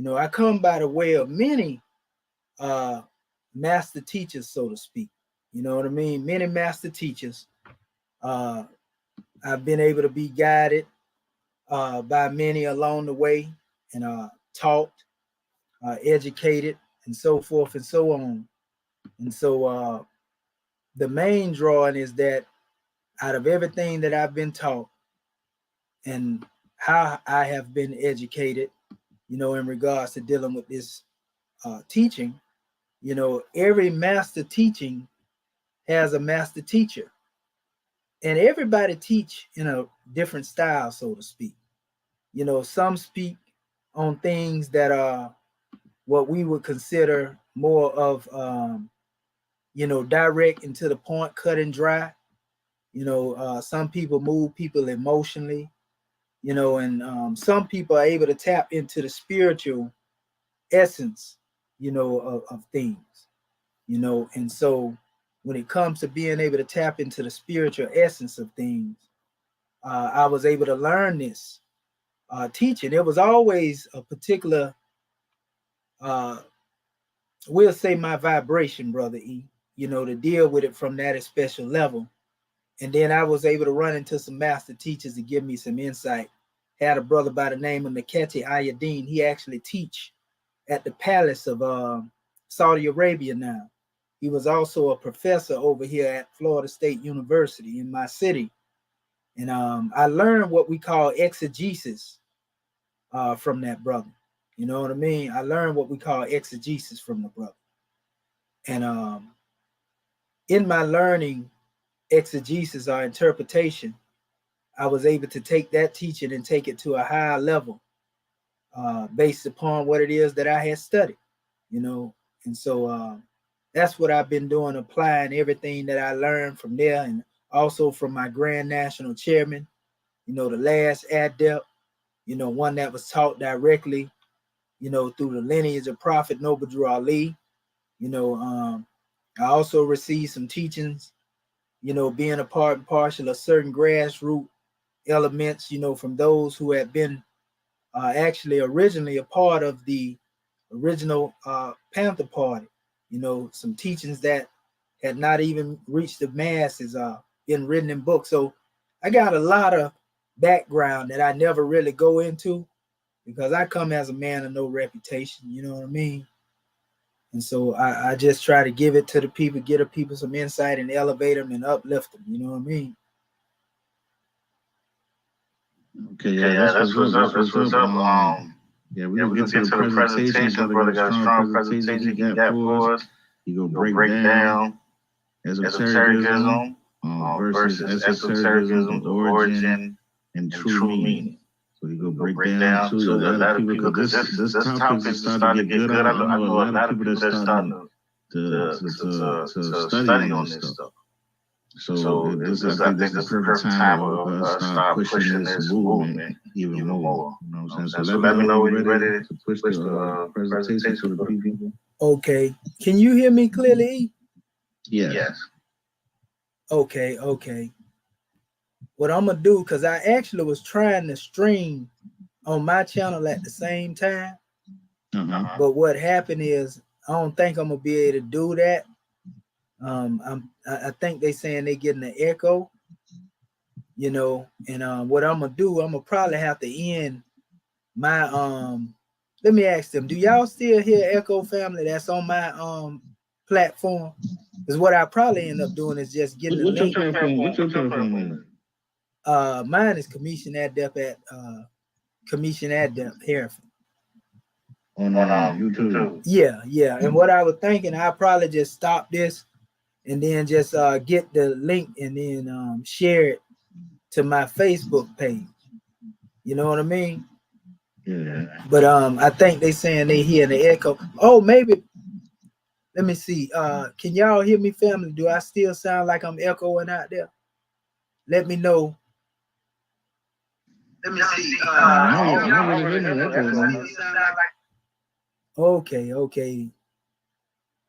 You know, I come by the way of many master teachers, so to speak. You know what I mean? Many master teachers. I've been able to be guided by many along the way, and taught, educated, and so forth and so on. And so the main drawing is that out of everything that I've been taught and how I have been educated, you know, in regards to dealing with this teaching, you know, every master teaching has a master teacher, and everybody teach in a different style, so to speak. You know, some speak on things that are what we would consider more of, you know, direct and to the point, cut and dry. You know, some people move people emotionally, you know, and some people are able to tap into the spiritual essence, you know, of things, you know. And so when it comes to being able to tap into the spiritual essence of things, I was able to learn this teaching. It was always a particular, we'll say my vibration, Brother E, you know, to deal with it from that special level. And then I was able to run into some master teachers to give me some insight. Had a brother by the name of Naketi Ayadin. He actually teach at the palace of Saudi Arabia now. He was also a professor over here at Florida State University in my city. And I learned what we call exegesis from that brother. You know what I mean? I learned what we call exegesis from the brother. And in my learning exegesis or interpretation, I was able to take that teaching and take it to a higher level based upon what it is that I had studied, you know. And so that's what I've been doing, applying everything that I learned from there, and also from my Grand National Chairman, you know, the last ADEPT, you know, one that was taught directly, you know, through the lineage of Prophet Noble Drew Ali. You know, I also received some teachings, you know, being a part and parcel of certain grassroots elements, you know, from those who had been actually originally a part of the original Panther Party. You know, some teachings that had not even reached the masses, been written in books. So I got a lot of background that I never really go into because I come as a man of no reputation, you know what I mean? And so I just try to give it to the people, get the people some insight and elevate them and uplift them, you know what I mean? Okay, yeah, that's what's up. That's what's up. Yeah, we're gonna get to the presentation. Brother got a strong presentation he got for us. He gonna break down esotericism versus esotericism, the origin and true meaning. So he gonna break down to a lot of people because this topic is starting to get good. I know a lot of people that's starting to study on this stuff. So this I think this is the perfect time of start pushing this movement even more. You know what I'm saying? So let me know when you're ready to push the presentation to the people. Okay. Can you hear me clearly? Yes. Okay. What I'm gonna do, because I actually was trying to stream on my channel at the same time, but what happened is I don't think I'm gonna be able to do that. I think they saying they getting an echo, you know, and what I'm gonna do, I'm gonna probably have to end my let me ask them, do y'all still hear echo, family, that's on my platform? Because what I probably end up doing is just getting the link. What's your platform? Mine is Commission Adept at Commission Adept Hereford. On YouTube. Yeah. And what I was thinking, I'll probably just stop this and then just get the link and then share it to my Facebook page. You know what I mean? Yeah. But I think they saying they hear the echo. Oh, maybe. Let me see. Can y'all hear me, family? Do I still sound like I'm echoing out there? Let me know. Let me see.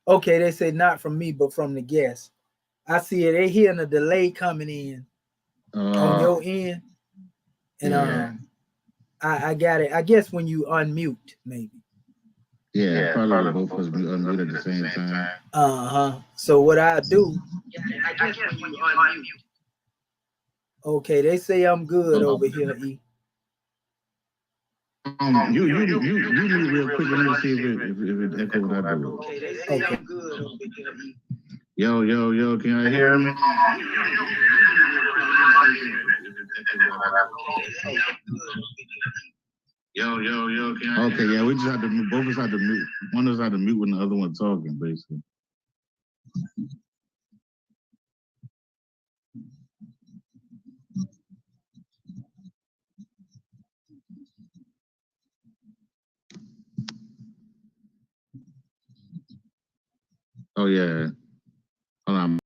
Okay, they say not from me, but from the guests. I see it. They hearing a delay coming in on your end. And I got it. I guess when you unmute, maybe. Yeah, probably both of us unmute at the same time. So what I do? I guess when you unmute. Okay, they say I'm good over here, E. You mute real quick. Let me see if it echo when I do. Okay, they say I'm good over here, E. Yo, can I hear me? Yo, can I hear me? Yeah, we just had to mute. Both of us had to mute. One of us had to mute when the other one talking, basically. Oh yeah. Hold on.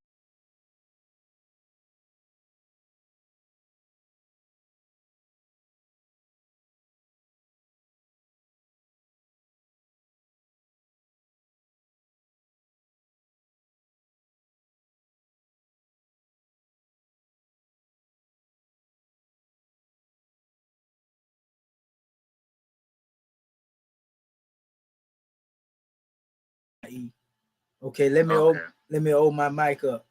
Okay, let me open my mic up.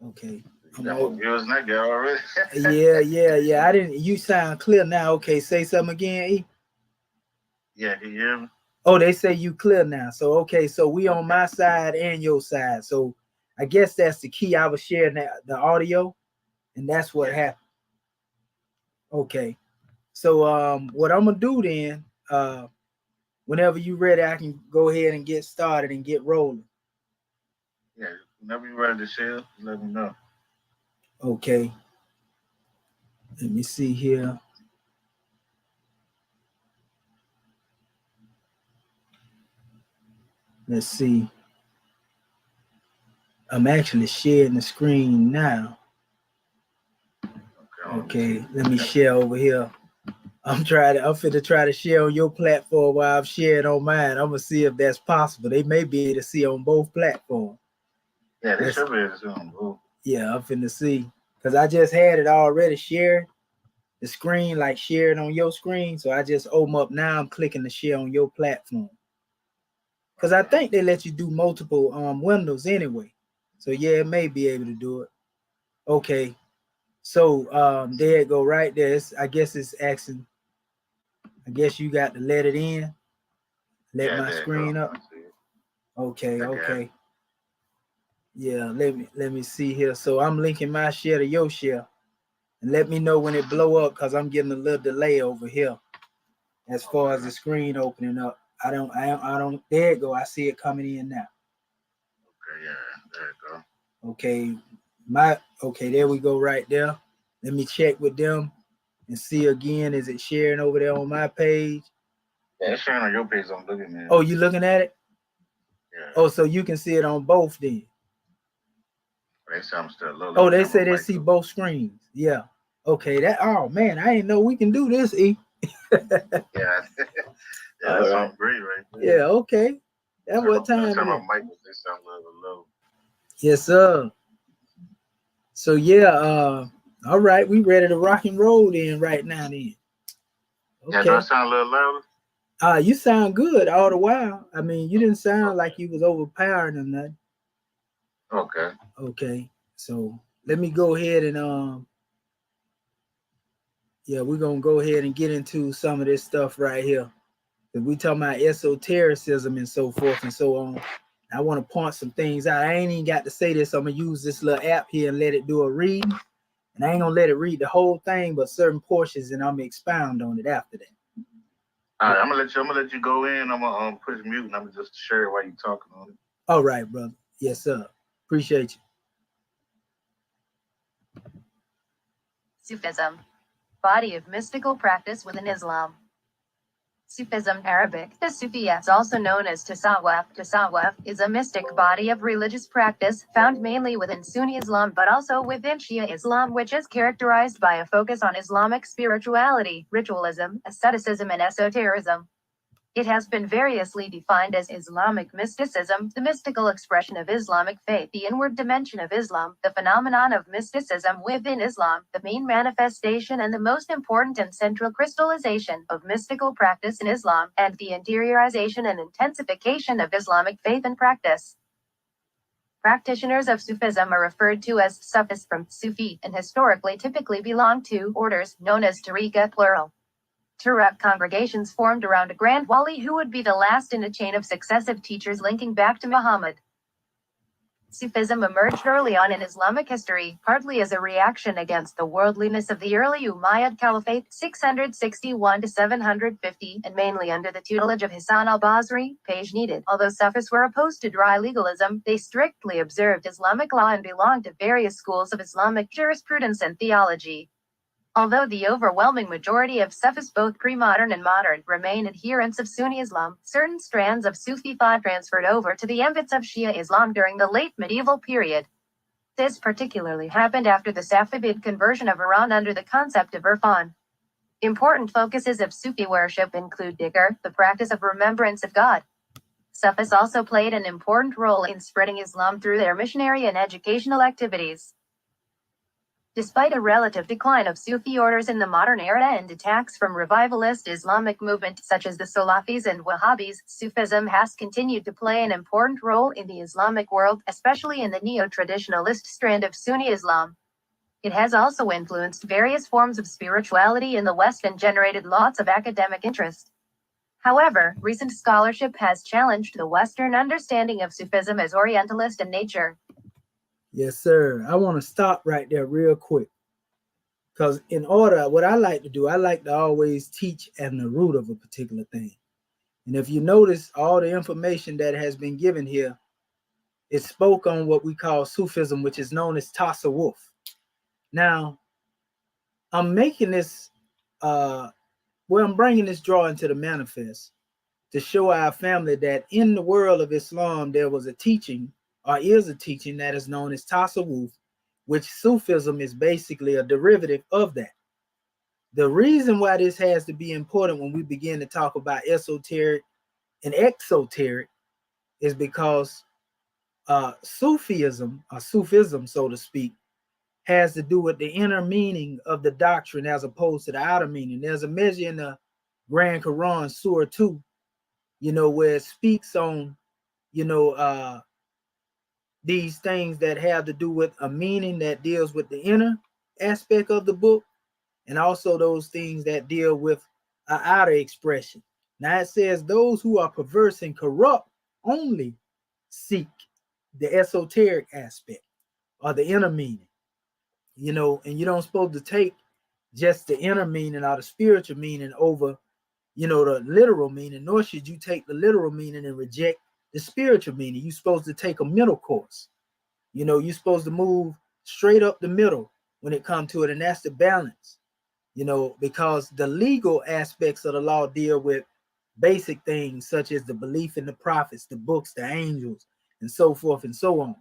Okay. You got more viewers than I got already. Yeah. I didn't. You sound clear now. Okay, say something again, E. Yeah, can you hear me? Oh, they say you clear now. So okay, so we on my side and your side. So I guess that's the key. I was sharing the audio, and that's what happened. Okay. So what I'm gonna do then, whenever you ready, I can go ahead and get started and get rolling. Yeah, whenever you're ready to share, let me know. Okay. Let me see here. Let's see. I'm actually sharing the screen now. Okay, let me share over here. I'm finna try to share on your platform while I'm sharing on mine. I'm gonna see if that's possible. They may be able to see on both platforms. Yeah, they should be able to see on both. Yeah, I'm finna see. Because I just had it already shared. The screen, like sharing on your screen. So I just open up now. I'm clicking to share on your platform. Because I think they let you do multiple windows anyway. So yeah, it may be able to do it. Okay. So there it go right there. I guess it's asking. I guess you got to let it in. Let my screen up. Okay. Yeah, let me see here. So I'm linking my share to your share. And let me know when it blow up because I'm getting a little delay over here. As far as the screen opening up. I don't there it go. I see it coming in now. Okay, yeah, there it go. Okay, there we go right there. Let me check with them and see again. Is it sharing over there on my page? Yeah, it's sharing on your page. I'm looking at it. Oh, you looking at it? Yeah. Oh, so you can see it on both then. They say I'm still low. Oh, they say they see both screens. Yeah. Okay, oh man, I didn't know we can do this, E. Yeah. Yeah, that sounds great, right? Yeah, okay. That's what time. Turn my mic with this sound a little low. Yes, sir. So yeah, all right, we ready to rock and roll then right now then. Okay. Yeah, do I sound a little louder? You sound good all the while. I mean, you didn't sound like you was overpowering or nothing. Okay. Okay. So let me go ahead and yeah, we're gonna go ahead and get into some of this stuff right here. If we talking about esotericism and so forth and so on. I want to point some things out. I ain't even got to say this. I'm gonna use this little app here and let it do a reading. And I ain't gonna let it read the whole thing, but certain portions, and I'm gonna expound on it after that. All right, I'm gonna let you go in. I'm gonna push mute, and I'm gonna just share it while you're talking on it. All right, brother. Yes, sir. Appreciate you. Sufism, body of mystical practice within Islam. Sufism, Arabic, the Sufiyas, also known as Tasawwuf. Tasawwuf is a mystic body of religious practice found mainly within Sunni Islam but also within Shia Islam, which is characterized by a focus on Islamic spirituality, ritualism, asceticism and esotericism. It has been variously defined as Islamic mysticism, the mystical expression of Islamic faith, the inward dimension of Islam, the phenomenon of mysticism within Islam, the main manifestation and the most important and central crystallization of mystical practice in Islam, and the interiorization and intensification of Islamic faith and practice. Practitioners of Sufism are referred to as Sufis from Sufi, and historically typically belong to orders known as tariqa plural. Turuq congregations formed around a grand wali who would be the last in a chain of successive teachers linking back to Muhammad. Sufism emerged early on in Islamic history, partly as a reaction against the worldliness of the early Umayyad Caliphate, 661 to 750, and mainly under the tutelage of Hassan al-Basri, page needed. Although Sufis were opposed to dry legalism, they strictly observed Islamic law and belonged to various schools of Islamic jurisprudence and theology. Although the overwhelming majority of Sufis, both pre-modern and modern, remain adherents of Sunni Islam, certain strands of Sufi thought transferred over to the ambits of Shia Islam during the late medieval period. This particularly happened after the Safavid conversion of Iran under the concept of Irfan. Important focuses of Sufi worship include dhikr, the practice of remembrance of God. Sufis also played an important role in spreading Islam through their missionary and educational activities. Despite a relative decline of Sufi orders in the modern era and attacks from revivalist Islamic movement such as the Salafis and Wahhabis, Sufism has continued to play an important role in the Islamic world, especially in the neo-traditionalist strand of Sunni Islam. It has also influenced various forms of spirituality in the West and generated lots of academic interest. However, recent scholarship has challenged the Western understanding of Sufism as Orientalist in nature. Yes, sir. I want to stop right there real quick. Because in order, what I like to do, I like to always teach at the root of a particular thing. And if you notice, all the information that has been given here, it spoke on what we call Sufism, which is known as Tasawwuf. Now, I'm making this, I'm bringing this drawing to the manifest to show our family that in the world of Islam, there was a teaching, or is a teaching, that is known as Tasawwuf, which Sufism is basically a derivative of that. The reason why this has to be important when we begin to talk about esoteric and exoteric is because Sufism, or Sufism, so to speak, has to do with the inner meaning of the doctrine as opposed to the outer meaning. There's a measure in the Grand Quran, Surah 2, where it speaks on, these things that have to do with a meaning that deals with the inner aspect of the book, and also those things that deal with an outer expression. Now it says those who are perverse and corrupt only seek the esoteric aspect or the inner meaning, and you don't supposed to take just the inner meaning or the spiritual meaning over, the literal meaning, nor should you take the literal meaning and reject the spiritual meaning. You're supposed to take a middle course. You're supposed to move straight up the middle when it comes to it, and that's the balance, because the legal aspects of the law deal with basic things such as the belief in the prophets, the books, the angels, and so forth and so on.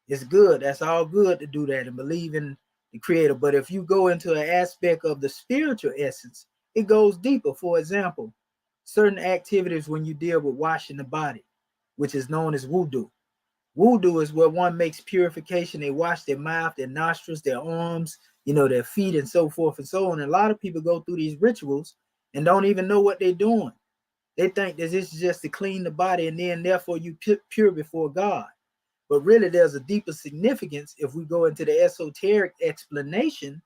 It's good. That's all good to do that and believe in the Creator. But if you go into an aspect of the spiritual essence, it goes deeper. For example, certain activities when you deal with washing the body, which is known as wudu. Wudu is where one makes purification. They wash their mouth, their nostrils, their arms, their feet, and so forth and so on. And a lot of people go through these rituals and don't even know what they're doing. They think that this is just to clean the body and then therefore you pure before God. But really there's a deeper significance if we go into the esoteric explanation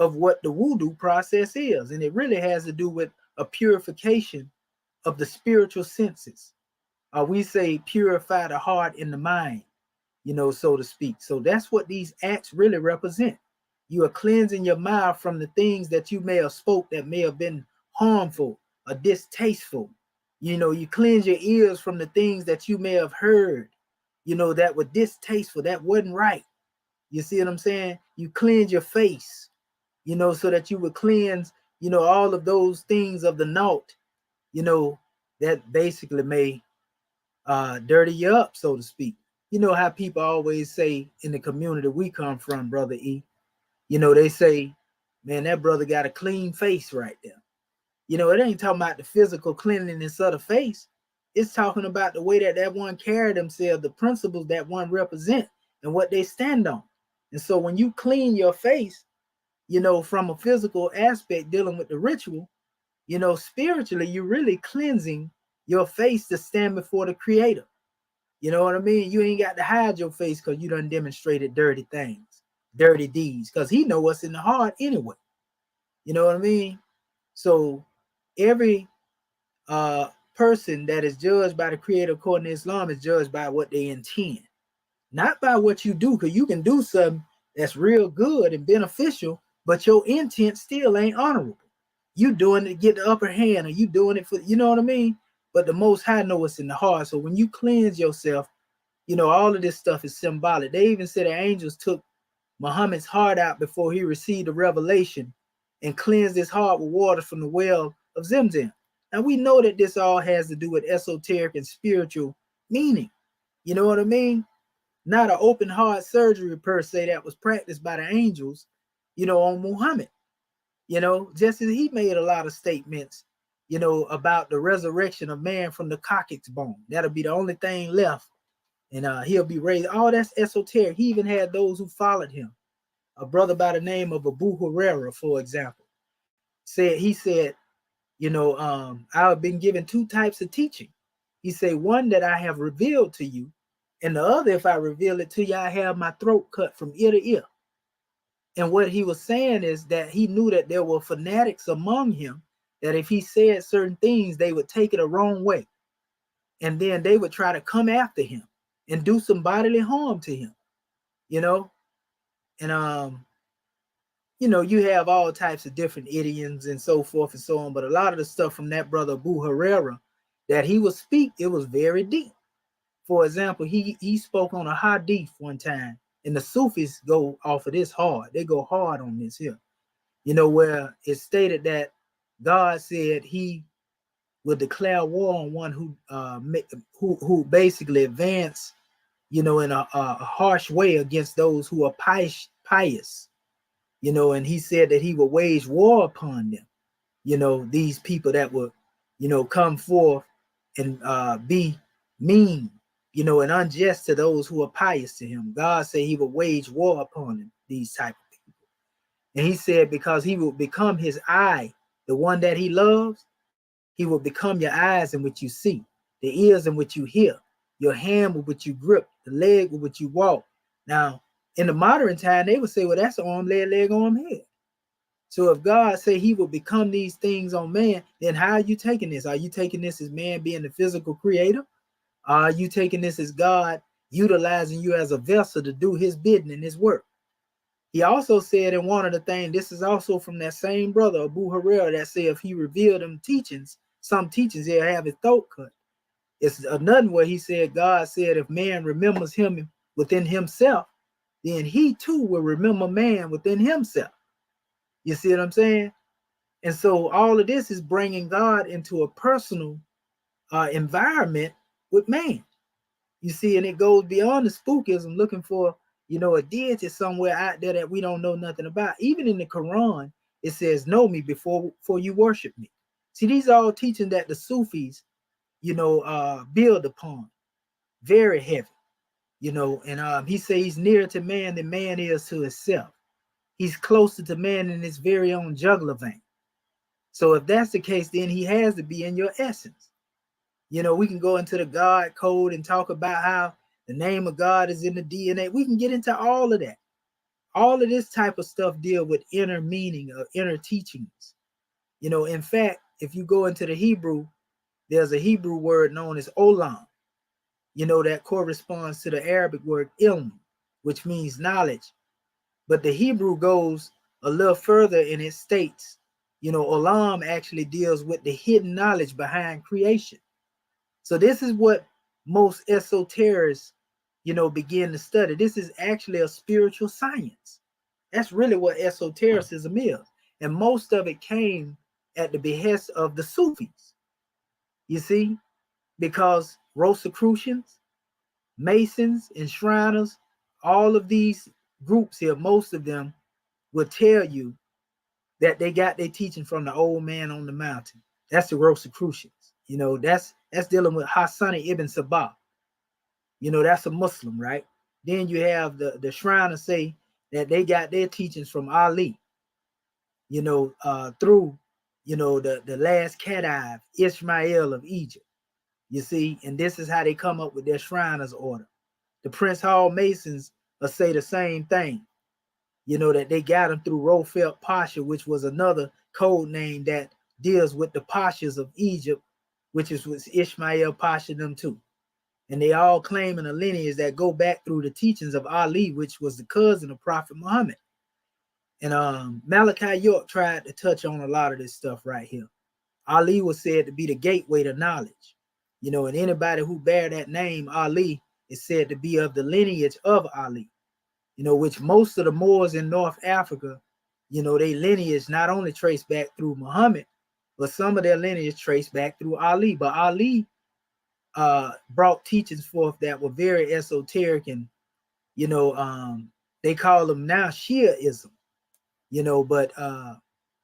of what the wudu process is. And it really has to do with a purification of the spiritual senses. We say purify the heart and the mind, so to speak. So that's what these acts really represent. You are cleansing your mouth from the things that you may have spoke that may have been harmful or distasteful. You cleanse your ears from the things that you may have heard, that were distasteful, that wasn't right. You see what I'm saying? You cleanse your face, so that you would cleanse, all of those things of the naught, that basically may dirty you up, so to speak. You know how people always say in the community we come from, Brother E, they say, man, that brother got a clean face right there. You know, it ain't talking about the physical cleanliness of the face. It's talking about the way that that one carry themselves, the principles that one represent, and what they stand on. And so when you clean your face, you know, from a physical aspect dealing with the ritual, you know, spiritually, you're really cleansing your face to stand before the Creator. You know what I mean? You ain't got to hide your face because you done demonstrated dirty things, dirty deeds, because He know what's in the heart anyway. You know what I mean? So every person that is judged by the Creator according to Islam is judged by what they intend, not by what you do, because you can do something that's real good and beneficial, but your intent still ain't honorable. You doing it to get the upper hand, or you doing it for, you know what I mean? But the Most High know what's in the heart. So when you cleanse yourself, you know, all of this stuff is symbolic. They even said the angels took Muhammad's heart out before he received the revelation and cleansed his heart with water from the well of Zemzem. And we know that this all has to do with esoteric and spiritual meaning. You know what I mean? Not an open heart surgery per se that was practiced by the angels, you know, on Muhammad. You know, just as he made a lot of statements, you know, about the resurrection of man from the coccyx bone. That'll be the only thing left. And he'll be raised. All that's esoteric. He even had those who followed him. A brother by the name of Abu Huraira, for example, he said, you know, I've been given two types of teaching. He said, one that I have revealed to you, and the other, if I reveal it to you, I have my throat cut from ear to ear. And what he was saying is that he knew that there were fanatics among him, that if he said certain things, they would take it a wrong way. And then they would try to come after him and do some bodily harm to him, you know? And, you know, you have all types of different idioms and so forth and so on. But a lot of the stuff from that brother Abu Huraira that he would speak, it was very deep. For example, he spoke on a hadith one time, and the Sufis go off of this hard. They go hard on this here, you know, where it stated that God said he would declare war on one who basically advance, you know, in a harsh way against those who are pious, you know, and he said that he would wage war upon them, you know, these people that would, you know, come forth and be mean, you know, and unjust to those who are pious to him. God said he would wage war upon them, these type of people. And he said because he will become his eye, the one that he loves, he will become your eyes in which you see, the ears in which you hear, your hand with which you grip, the leg with which you walk. Now, in the modern time, they would say, well, that's arm, leg, arm, head. So if God say he will become these things on man, then how are you taking this? Are you taking this as man being the physical creator? Are you taking this as God utilizing you as a vessel to do his bidding and his work? He also said in one of the things, this is also from that same brother, Abu Huraira, that said if he revealed them teachings, some teachings, he'll have his throat cut. It's another where he said, God said, if man remembers him within himself, then he too will remember man within himself. You see what I'm saying? And so all of this is bringing God into a personal environment with man. You see, and it goes beyond the spookism, looking for, you know, a deity somewhere out there that we don't know nothing about. Even in the Quran, it says, know me before you worship me. See, these are all teaching that the Sufis, you know, build upon. Very heavy, you know, and he says he's nearer to man than man is to himself. He's closer to man in his very own jugular vein. So if that's the case, then he has to be in your essence. You know, we can go into the God code and talk about how the name of God is in the DNA. We can get into all of that. All of this type of stuff deal with inner meaning or inner teachings. You know, in fact, if you go into the Hebrew, there's a Hebrew word known as olam, you know, that corresponds to the Arabic word ilm, which means knowledge. But the Hebrew goes a little further and it states, you know, olam actually deals with the hidden knowledge behind creation. So this is what most esoterics, you know, begin to study. This is actually a spiritual science. That's really what esotericism is. And most of it came at the behest of the Sufis. You see, because Rosicrucians, Masons, Enshriners, all of these groups here, most of them will tell you that they got their teaching from the old man on the mountain. That's the Rosicrucians. You know, that's dealing with Hassan ibn Sabah. You know, that's a Muslim, right? Then you have the Shriners say that they got their teachings from Ali, you know, through, you know, the last Khedive, Ishmael of Egypt. You see, and this is how they come up with their Shriners order. The Prince Hall Masons will say the same thing, you know, that they got them through Rofelt Pasha, which was another code name that deals with the Pashas of Egypt, which is with Ishmael Pasha them too. And they all claiming a lineage that go back through the teachings of Ali, which was the cousin of Prophet Muhammad. And Malachi York tried to touch on a lot of this stuff right here. Ali was said to be the gateway to knowledge, you know, and anybody who bear that name, Ali, is said to be of the lineage of Ali, you know, which most of the Moors in North Africa, you know, they lineage not only trace back through Muhammad, but some of their lineage trace back through Ali. But Ali brought teachings forth that were very esoteric, and you know, they call them now Shiaism, you know, but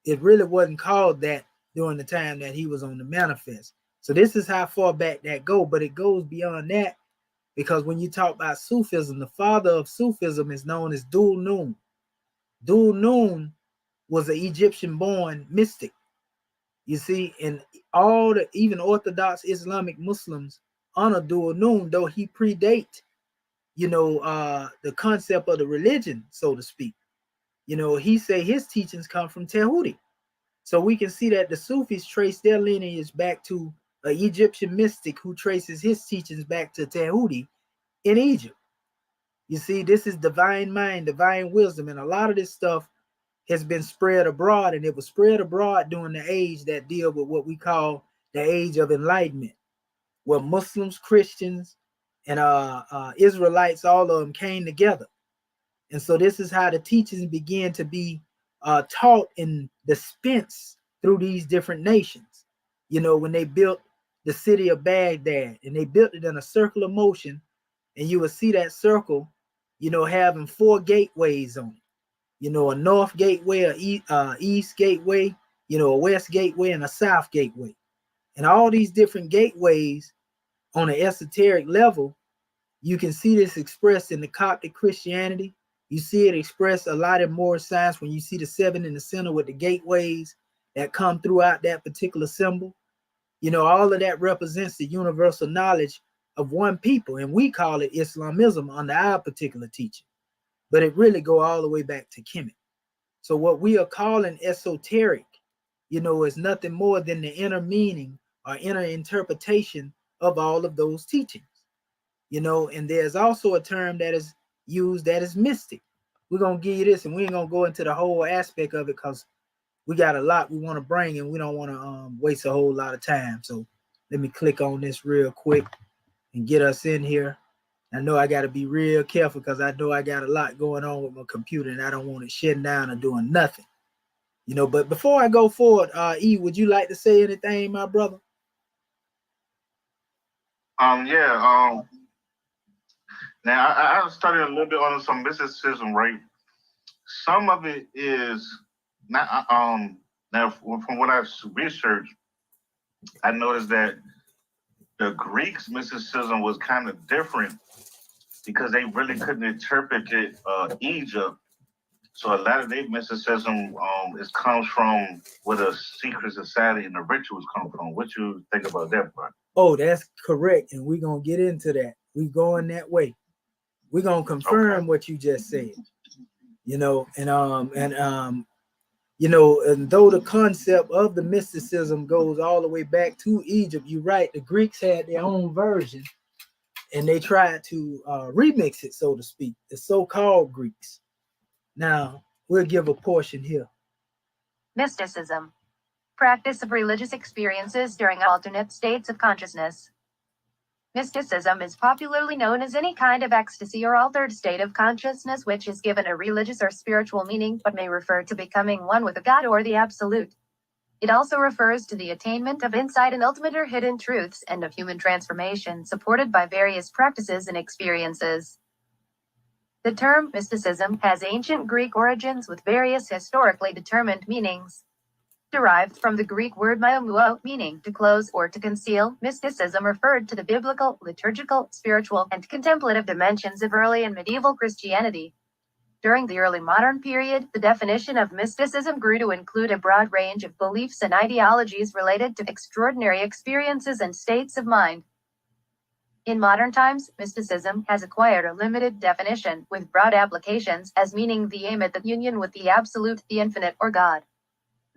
it really wasn't called that during the time that he was on the manifest. So this is how far back that go, but it goes beyond that, because when you talk about Sufism, the father of Sufism is known as Dhul Nun. Dhul Nun was an Egyptian-born mystic, you see, and all the even Orthodox Islamic Muslims honor Dhul Nun, though he predate, you know, the concept of the religion, so to speak. You know, he say his teachings come from Tehuti. So we can see that the Sufis trace their lineage back to an Egyptian mystic who traces his teachings back to Tehuti in Egypt. You see, this is divine mind, divine wisdom, and a lot of this stuff has been spread abroad, and it was spread abroad during the age that deal with what we call the age of enlightenment, where Muslims, Christians, and Israelites, all of them came together. And so this is how the teachings began to be taught and dispensed through these different nations. You know, when they built the city of Baghdad, and they built it in a circular motion, and you will see that circle, you know, having 4 gateways on it. You know, a north gateway, a east gateway, you know, a west gateway, and a south gateway. And all these different gateways on an esoteric level, you can see this expressed in the Coptic Christianity. You see it expressed a lot in Moorish science when you see the 7 in the center with the gateways that come throughout that particular symbol. You know, all of that represents the universal knowledge of one people, and we call it Islamism under our particular teaching. But it really go all the way back to Kemet. So what we are calling esoteric, you know, is nothing more than the inner meaning or inner interpretation of all of those teachings. You know, and there's also a term that is used that is mystic. We're going to give you this, and we ain't going to go into the whole aspect of it because we got a lot we want to bring, and we don't want to waste a whole lot of time. So let me click on this real quick and get us in here. I know I got to be real careful because I know I got a lot going on with my computer, and I don't want it shutting down or doing nothing. You know, but before I go forward, E, would you like to say anything, my brother? Yeah. Now I studied a little bit on some mysticism, right? Some of it is not. Now from what I've researched, I noticed that the Greeks' mysticism was kind of different because they really couldn't interpret it, Egypt. So a lot of their mysticism comes from where the secret society and the rituals come from. What you think about that part? Oh, that's correct, and we're gonna get into that. We going that way. We're gonna confirm what you just said. You know, and you know, and though the concept of the mysticism goes all the way back to Egypt, you're right. The Greeks had their own version, and they tried to remix it, so to speak. The so-called Greeks. Now we'll give a portion here. Mysticism. Practice of religious experiences during alternate states of consciousness. Mysticism is popularly known as any kind of ecstasy or altered state of consciousness which is given a religious or spiritual meaning but may refer to becoming one with a God or the Absolute. It also refers to the attainment of insight and ultimate or hidden truths and of human transformation supported by various practices and experiences. The term mysticism has ancient Greek origins with various historically determined meanings. Derived from the Greek word myomuo, meaning to close or to conceal, mysticism referred to the biblical, liturgical, spiritual, and contemplative dimensions of early and medieval Christianity. During the early modern period, the definition of mysticism grew to include a broad range of beliefs and ideologies related to extraordinary experiences and states of mind. In modern times, mysticism has acquired a limited definition, with broad applications as meaning the aim at the union with the absolute, the infinite, or God.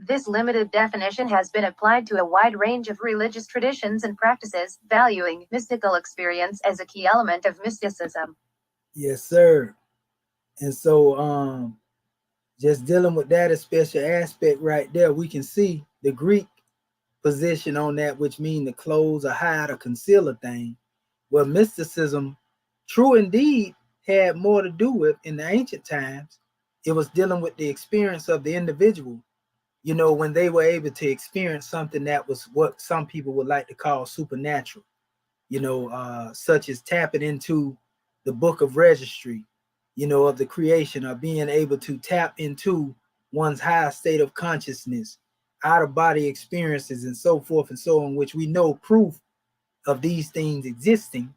This limited definition has been applied to a wide range of religious traditions and practices, valuing mystical experience as a key element of mysticism. Yes, sir. And so, just dealing with that special aspect right there, we can see the Greek position on that, which means to close or hide or conceal a thing. Well, mysticism, true indeed, had more to do with, in the ancient times, it was dealing with the experience of the individual. You know, when they were able to experience something that was what some people would like to call supernatural, you know, such as tapping into the book of registry, you know, of the creation, or being able to tap into one's higher state of consciousness, out of body experiences, and so forth and so on, which we know proof of these things existing,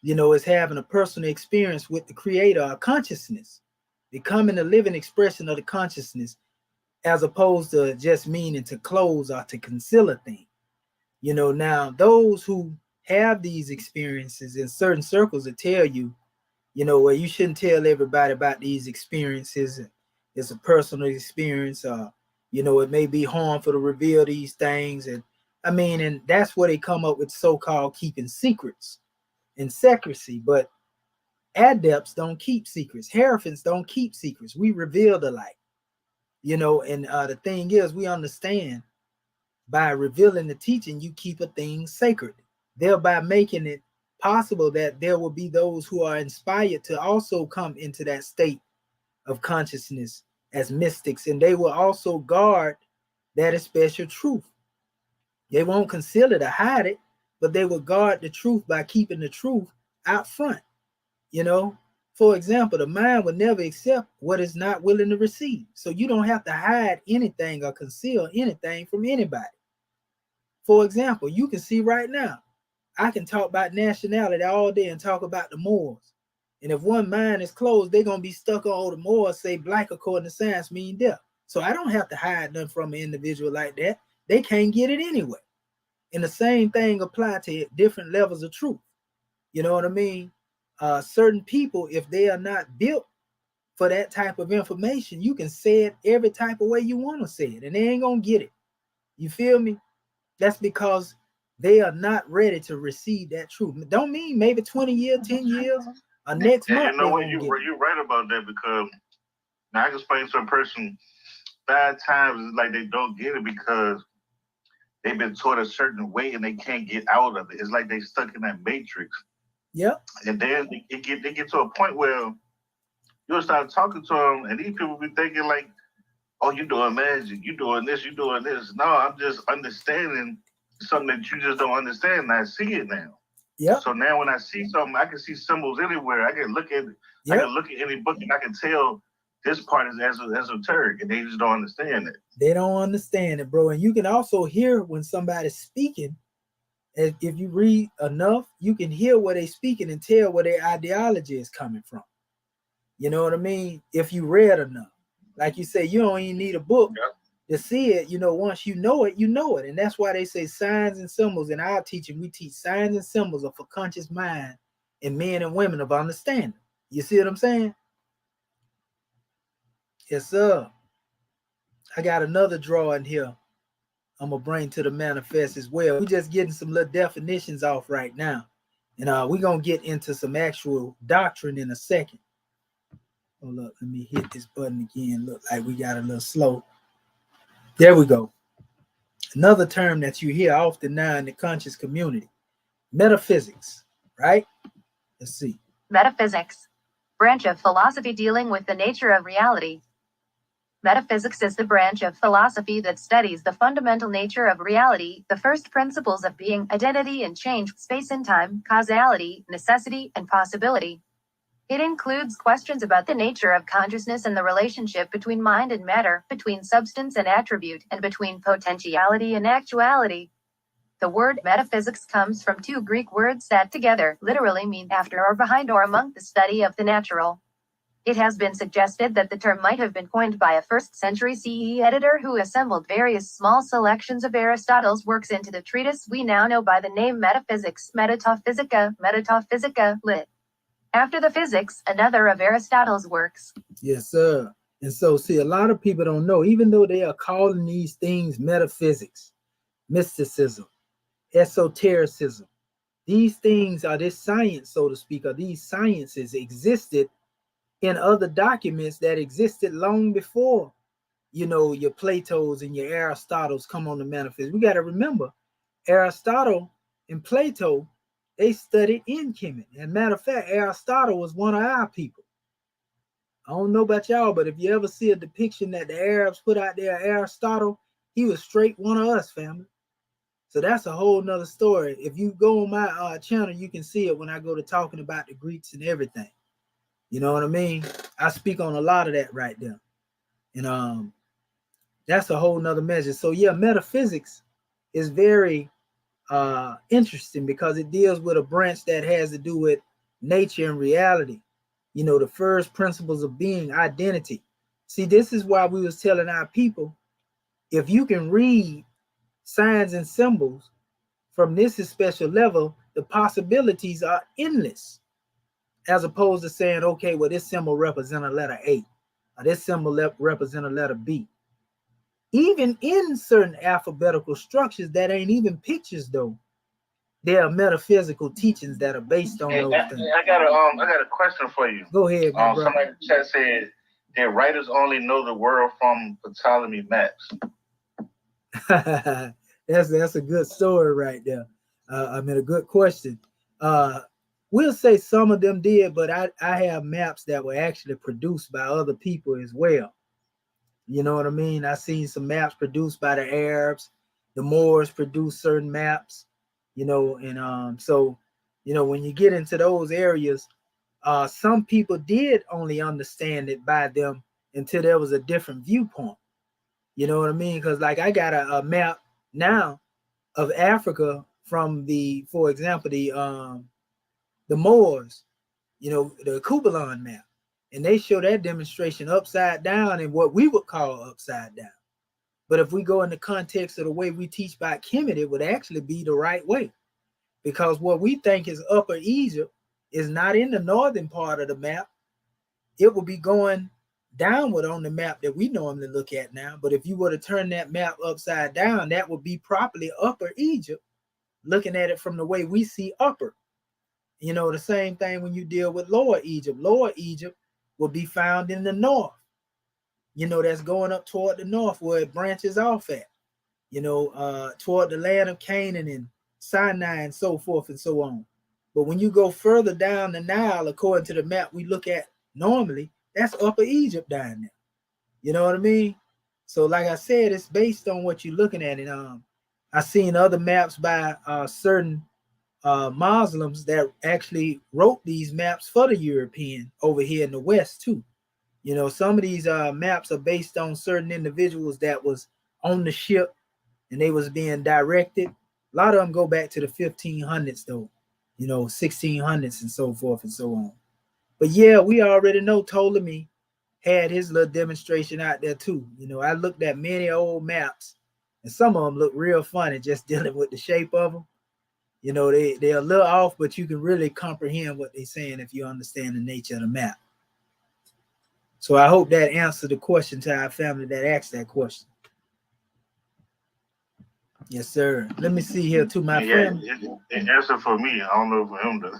you know, is having a personal experience with the creator or consciousness, becoming a living expression of the consciousness, as opposed to just meaning to close or to conceal a thing. You know, now those who have these experiences in certain circles that tell you, you know, well, you shouldn't tell everybody about these experiences. It's a personal experience. You know, it may be harmful to reveal these things. And I mean, and that's where they come up with so-called keeping secrets and secrecy. But adepts don't keep secrets. Hierophants don't keep secrets. We reveal the light. You know, and the thing is, we understand by revealing the teaching, you keep a thing sacred, thereby making it possible that there will be those who are inspired to also come into that state of consciousness as mystics, and they will also guard that special truth. They won't conceal it or hide it, but they will guard the truth by keeping the truth out front. You know, for example, the mind will never accept what it's not willing to receive. So you don't have to hide anything or conceal anything from anybody. For example, you can see right now, I can talk about nationality all day and talk about the Moors. And if one mind is closed, they're going to be stuck on the Moors, say black according to science mean death. So I don't have to hide nothing from an individual like that. They can't get it anyway. And the same thing applies to different levels of truth. You know what I mean? Certain people, if they are not built for that type of information, you can say it every type of way you want to say it, and they ain't gonna get it. You feel me? That's because they are not ready to receive that truth. Don't mean maybe 20 years, 10 years, or next month. You know what? You're right about that, because now I can explain to a person 5 times it's like they don't get it because they've been taught a certain way and they can't get out of it. It's like they stuck in that matrix. Yep. And then they get to a point where you'll start talking to them, and these people be thinking like, oh, you doing magic, you doing this, you doing this. No, I'm just understanding something that you just don't understand, and I see it now. Yeah. So now when I see something, I can see symbols anywhere. I can look at I can look at any book and I can tell this part is esoteric, and they just don't understand it. They don't understand it, bro. And you can also hear when somebody's speaking. If you read enough, you can hear where they're speaking and tell where their ideology is coming from. You know what I mean? If you read enough. Like you say, you don't even need a book to see it. You know, once you know it, you know it. And that's why they say signs and symbols. In our teaching, we teach signs and symbols of a conscious mind in men and women of understanding. You see what I'm saying? Yes, sir. I got another drawing here I'm going to bring to the manifest as well. We're just getting some little definitions off right now. And we're going to get into some actual doctrine in a second. Oh, look, let me hit this button again. Look like we got a little slow. There we go. Another term that you hear often now in the conscious community, metaphysics, right? Let's see. Metaphysics, branch of philosophy dealing with the nature of reality. Metaphysics is the branch of philosophy that studies the fundamental nature of reality, the first principles of being, identity and change, space and time, causality, necessity, and possibility. It includes questions about the nature of consciousness and the relationship between mind and matter, between substance and attribute, and between potentiality and actuality. The word metaphysics comes from two Greek words that together literally mean after or behind or among, the study of the natural. It has been suggested that the term might have been coined by a 1st century CE editor who assembled various small selections of Aristotle's works into the treatise we now know by the name Metaphysics, Metaphysica, lit. After the physics, another of Aristotle's works. Yes, sir. And so, see, a lot of people don't know, even though they are calling these things metaphysics, mysticism, esotericism, these things are this science, so to speak, or these sciences existed in other documents that existed long before, your Plato's and your Aristotle's come on the metaphysics. We got to remember, Aristotle and Plato, they studied in Kemet. As a matter of fact, Aristotle was one of our people. I don't know about y'all, but if you ever see a depiction that the Arabs put out there, Aristotle, he was straight one of us, family. So that's a whole nother story. If you go on my channel, you can see it when I go to talking about the Greeks and everything. You know what I mean? I speak on a lot of that right there. And that's a whole nother measure. So yeah, metaphysics is very interesting because it deals with a branch that has to do with nature and reality. The first principles of being, identity. See, this is why we was telling our people, if you can read signs and symbols from this special level, the possibilities are endless. As opposed to saying, okay, well, this symbol represents a letter A, or this symbol represents a letter B. Even in certain alphabetical structures that ain't even pictures, though, there are metaphysical teachings that are based on those things. I got a question for you. Go ahead, my brother. Somebody in the chat said that writers only know the world from Ptolemy maps. That's a good story right there. A good question. We'll say some of them did, but I have maps that were actually produced by other people as well. You know what I mean? I seen some maps produced by the Arabs. The Moors produced certain maps, and so, when you get into those areas, some people did only understand it by them until there was a different viewpoint. You know what I mean? Because like I got a map now of Africa from for example, the Moors, the Kubulan map. And they show that demonstration upside down and what we would call upside down. But if we go in the context of the way we teach by Kemet, it would actually be the right way. Because what we think is Upper Egypt is not in the northern part of the map. It will be going downward on the map that we normally look at now. But if you were to turn that map upside down, that would be properly Upper Egypt, looking at it from the way we see upper. The same thing when you deal with Lower Egypt. Lower Egypt will be found in the north. That's going up toward the north where it branches off at, toward the land of Canaan and Sinai and so forth and so on. But when you go further down the Nile, according to the map we look at normally, that's Upper Egypt down there. You know what I mean? So like I said, it's based on what you're looking at. And I've seen other maps by certain Muslims that actually wrote these maps for the European over here in the West too. Some of these maps are based on certain individuals that was on the ship and they was being directed. A lot of them go back to the 1500s though, 1600s and so forth and so on. But yeah, we already know Ptolemy had his little demonstration out there too. I looked at many old maps and some of them look real funny just dealing with the shape of them. They're a little off, but you can really comprehend what they're saying if you understand the nature of the map. So I hope that answered the question to our family that asked that question. Yes, sir. Let me see here to my family. It answered for me. I don't know for him though.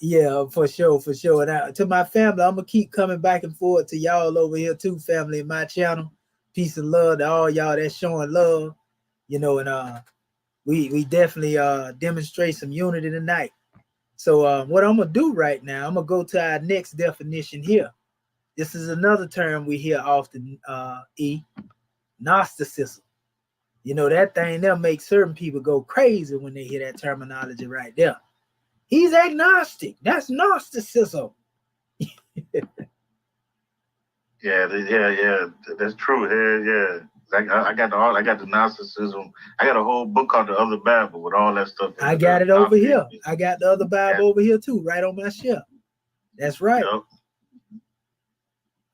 Yeah, for sure. And to my family, I'm gonna keep coming back and forth to y'all over here too, family, in my channel. Peace and love to all y'all that's showing love. And we definitely demonstrate some unity tonight. So what I'm gonna do right now, I'm gonna go to our next definition here. This is another term we hear often, Gnosticism. That thing there makes certain people go crazy when they hear that terminology right there. He's agnostic. That's Gnosticism. Yeah, that's true. Yeah. I got the Gnosticism. I got a whole book called The Other Bible with all that stuff. I got it over here. I got the other Bible over here too, right on my shelf. That's right. Yep.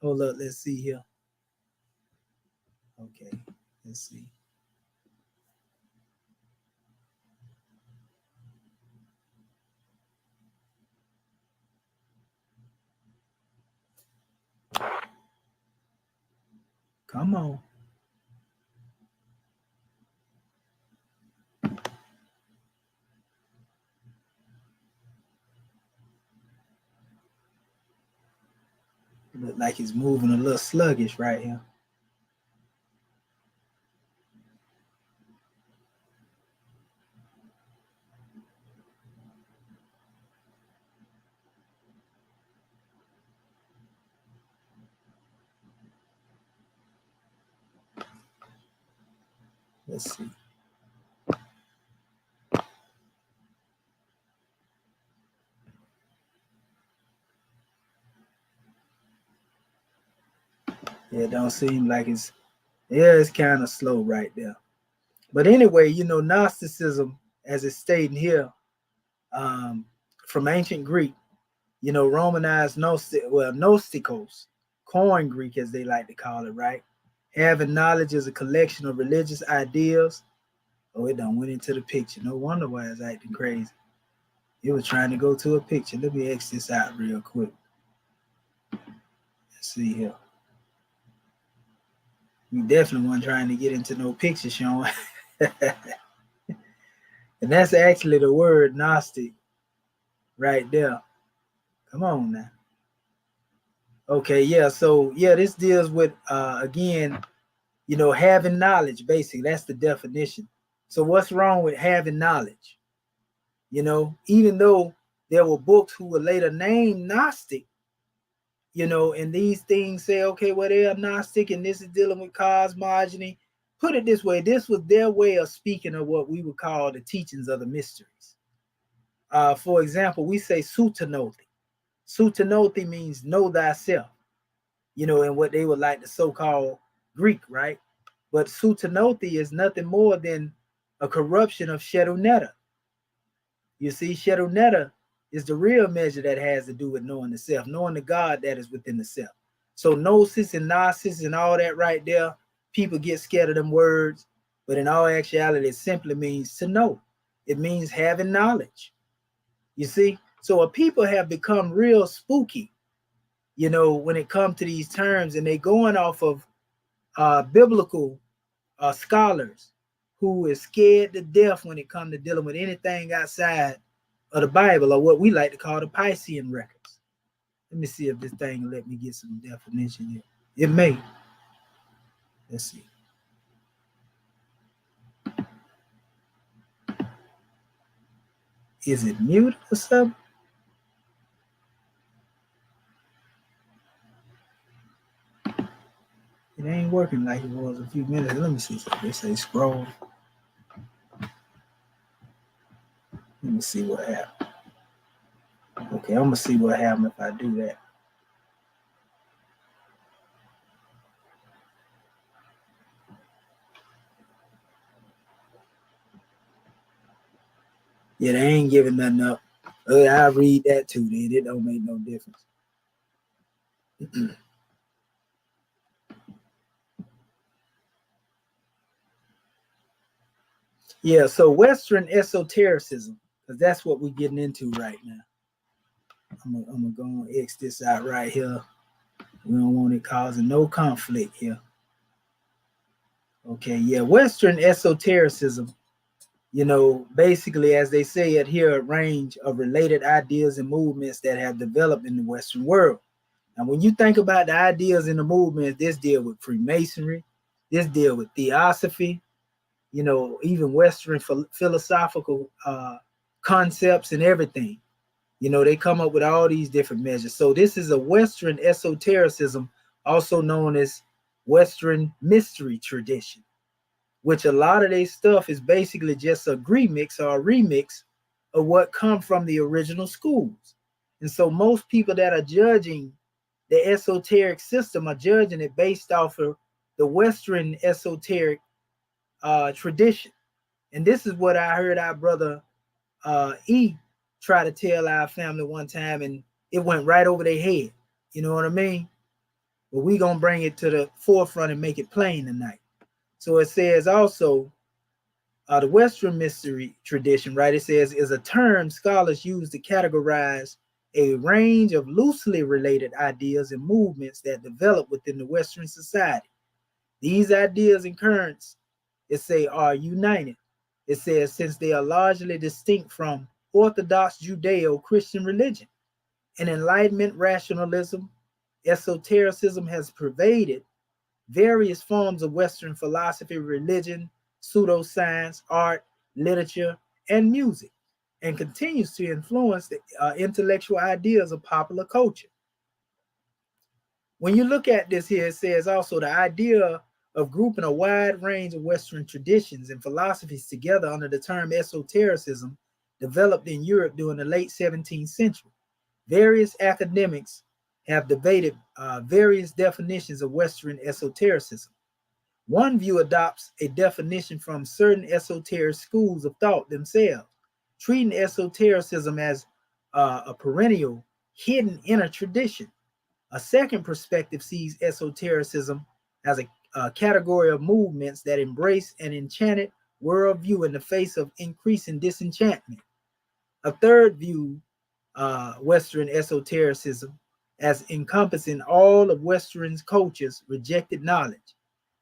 Hold up, let's see here. Okay, let's see. Come on. Look like he's moving a little sluggish right here. Let's see. Yeah, it don't seem like it's kind of slow right there. But anyway, you know, Gnosticism, as it's stating here, from ancient Greek, you know, Romanized Gnostikos, Koine Greek as they like to call it, right? Having knowledge is a collection of religious ideas. Oh, it done went into the picture. No wonder why it's acting crazy. It was trying to go to a picture. Let me X this out real quick. Let's see here. We definitely weren't trying to get into no picture showing. And that's actually the word Gnostic right there. Come on now. Okay, yeah. So yeah, this deals with again, you know, having knowledge, basically. That's the definition. So what's wrong with having knowledge? You know, even though there were books who were later named Gnostic, you know, and these things say, okay, well, they're Gnostic and this is dealing with cosmogony. Put it this way, this was their way of speaking of what we would call the teachings of the mysteries. For example, we say Sutanoti. Sutanoti means know thyself, you know, in what they would like the so-called Greek, right? But Sutanoti is nothing more than a corruption of Sheduneta. You see, Sheduneta is the real measure that has to do with knowing the self, knowing the God that is within the self. So gnosis and gnosis and all that right there, people get scared of them words, but in all actuality, it simply means to know. It means having knowledge. You see? So people have become real spooky, you know, when it comes to these terms, and they're going off of biblical scholars who is scared to death when it comes to dealing with anything outside of the Bible, or what we like to call the Piscean records. Let me see if this thing will let me get some definition here. It may. Let's see. Is it muted or something? It ain't working like it was a few minutes. Let me see. They say scroll. Let me see what happened. Okay, I'm gonna see what happens if I do that. Yeah, they ain't giving nothing up. I read that too, then. It don't make no difference. Yeah, so Western esotericism, because that's what we're getting into right now. I'm gonna go and X this out right here. We don't want it causing no conflict here. Okay, yeah, Western esotericism, you know, basically, as they say, adhere a range of related ideas and movements that have developed in the Western world. Now, when you think about the ideas in the movements, this deal with Freemasonry, this deal with Theosophy, you know, even Western philosophical concepts and everything. You know, they come up with all these different measures. So this is a Western esotericism, also known as Western mystery tradition, which a lot of their stuff is basically just a remix of what come from the original schools. And so most people that are judging the esoteric system are judging it based off of the Western esoteric tradition. And this is what I heard our brother E try to tell our family one time, and it went right over their head. You know what I mean? But we gonna bring it to the forefront and make it plain tonight. So it says also, the Western mystery tradition, right? It says is a term scholars use to categorize a range of loosely related ideas and movements that develop within the Western society. These ideas and currents, it say, are united. It says since they are largely distinct from Orthodox Judeo-Christian religion and Enlightenment rationalism, esotericism has pervaded various forms of Western philosophy, religion, pseudoscience, art, literature, and music, and continues to influence the intellectual ideas of popular culture. When you look at this here, it says also the idea of grouping a wide range of Western traditions and philosophies together under the term esotericism developed in Europe during the late 17th century. Various academics have debated various definitions of Western esotericism. One view adopts a definition from certain esoteric schools of thought themselves, treating esotericism as a perennial, hidden inner tradition. A second perspective sees esotericism as a category of movements that embrace an enchanted worldview in the face of increasing disenchantment. A third view Western esotericism as encompassing all of Western culture's rejected knowledge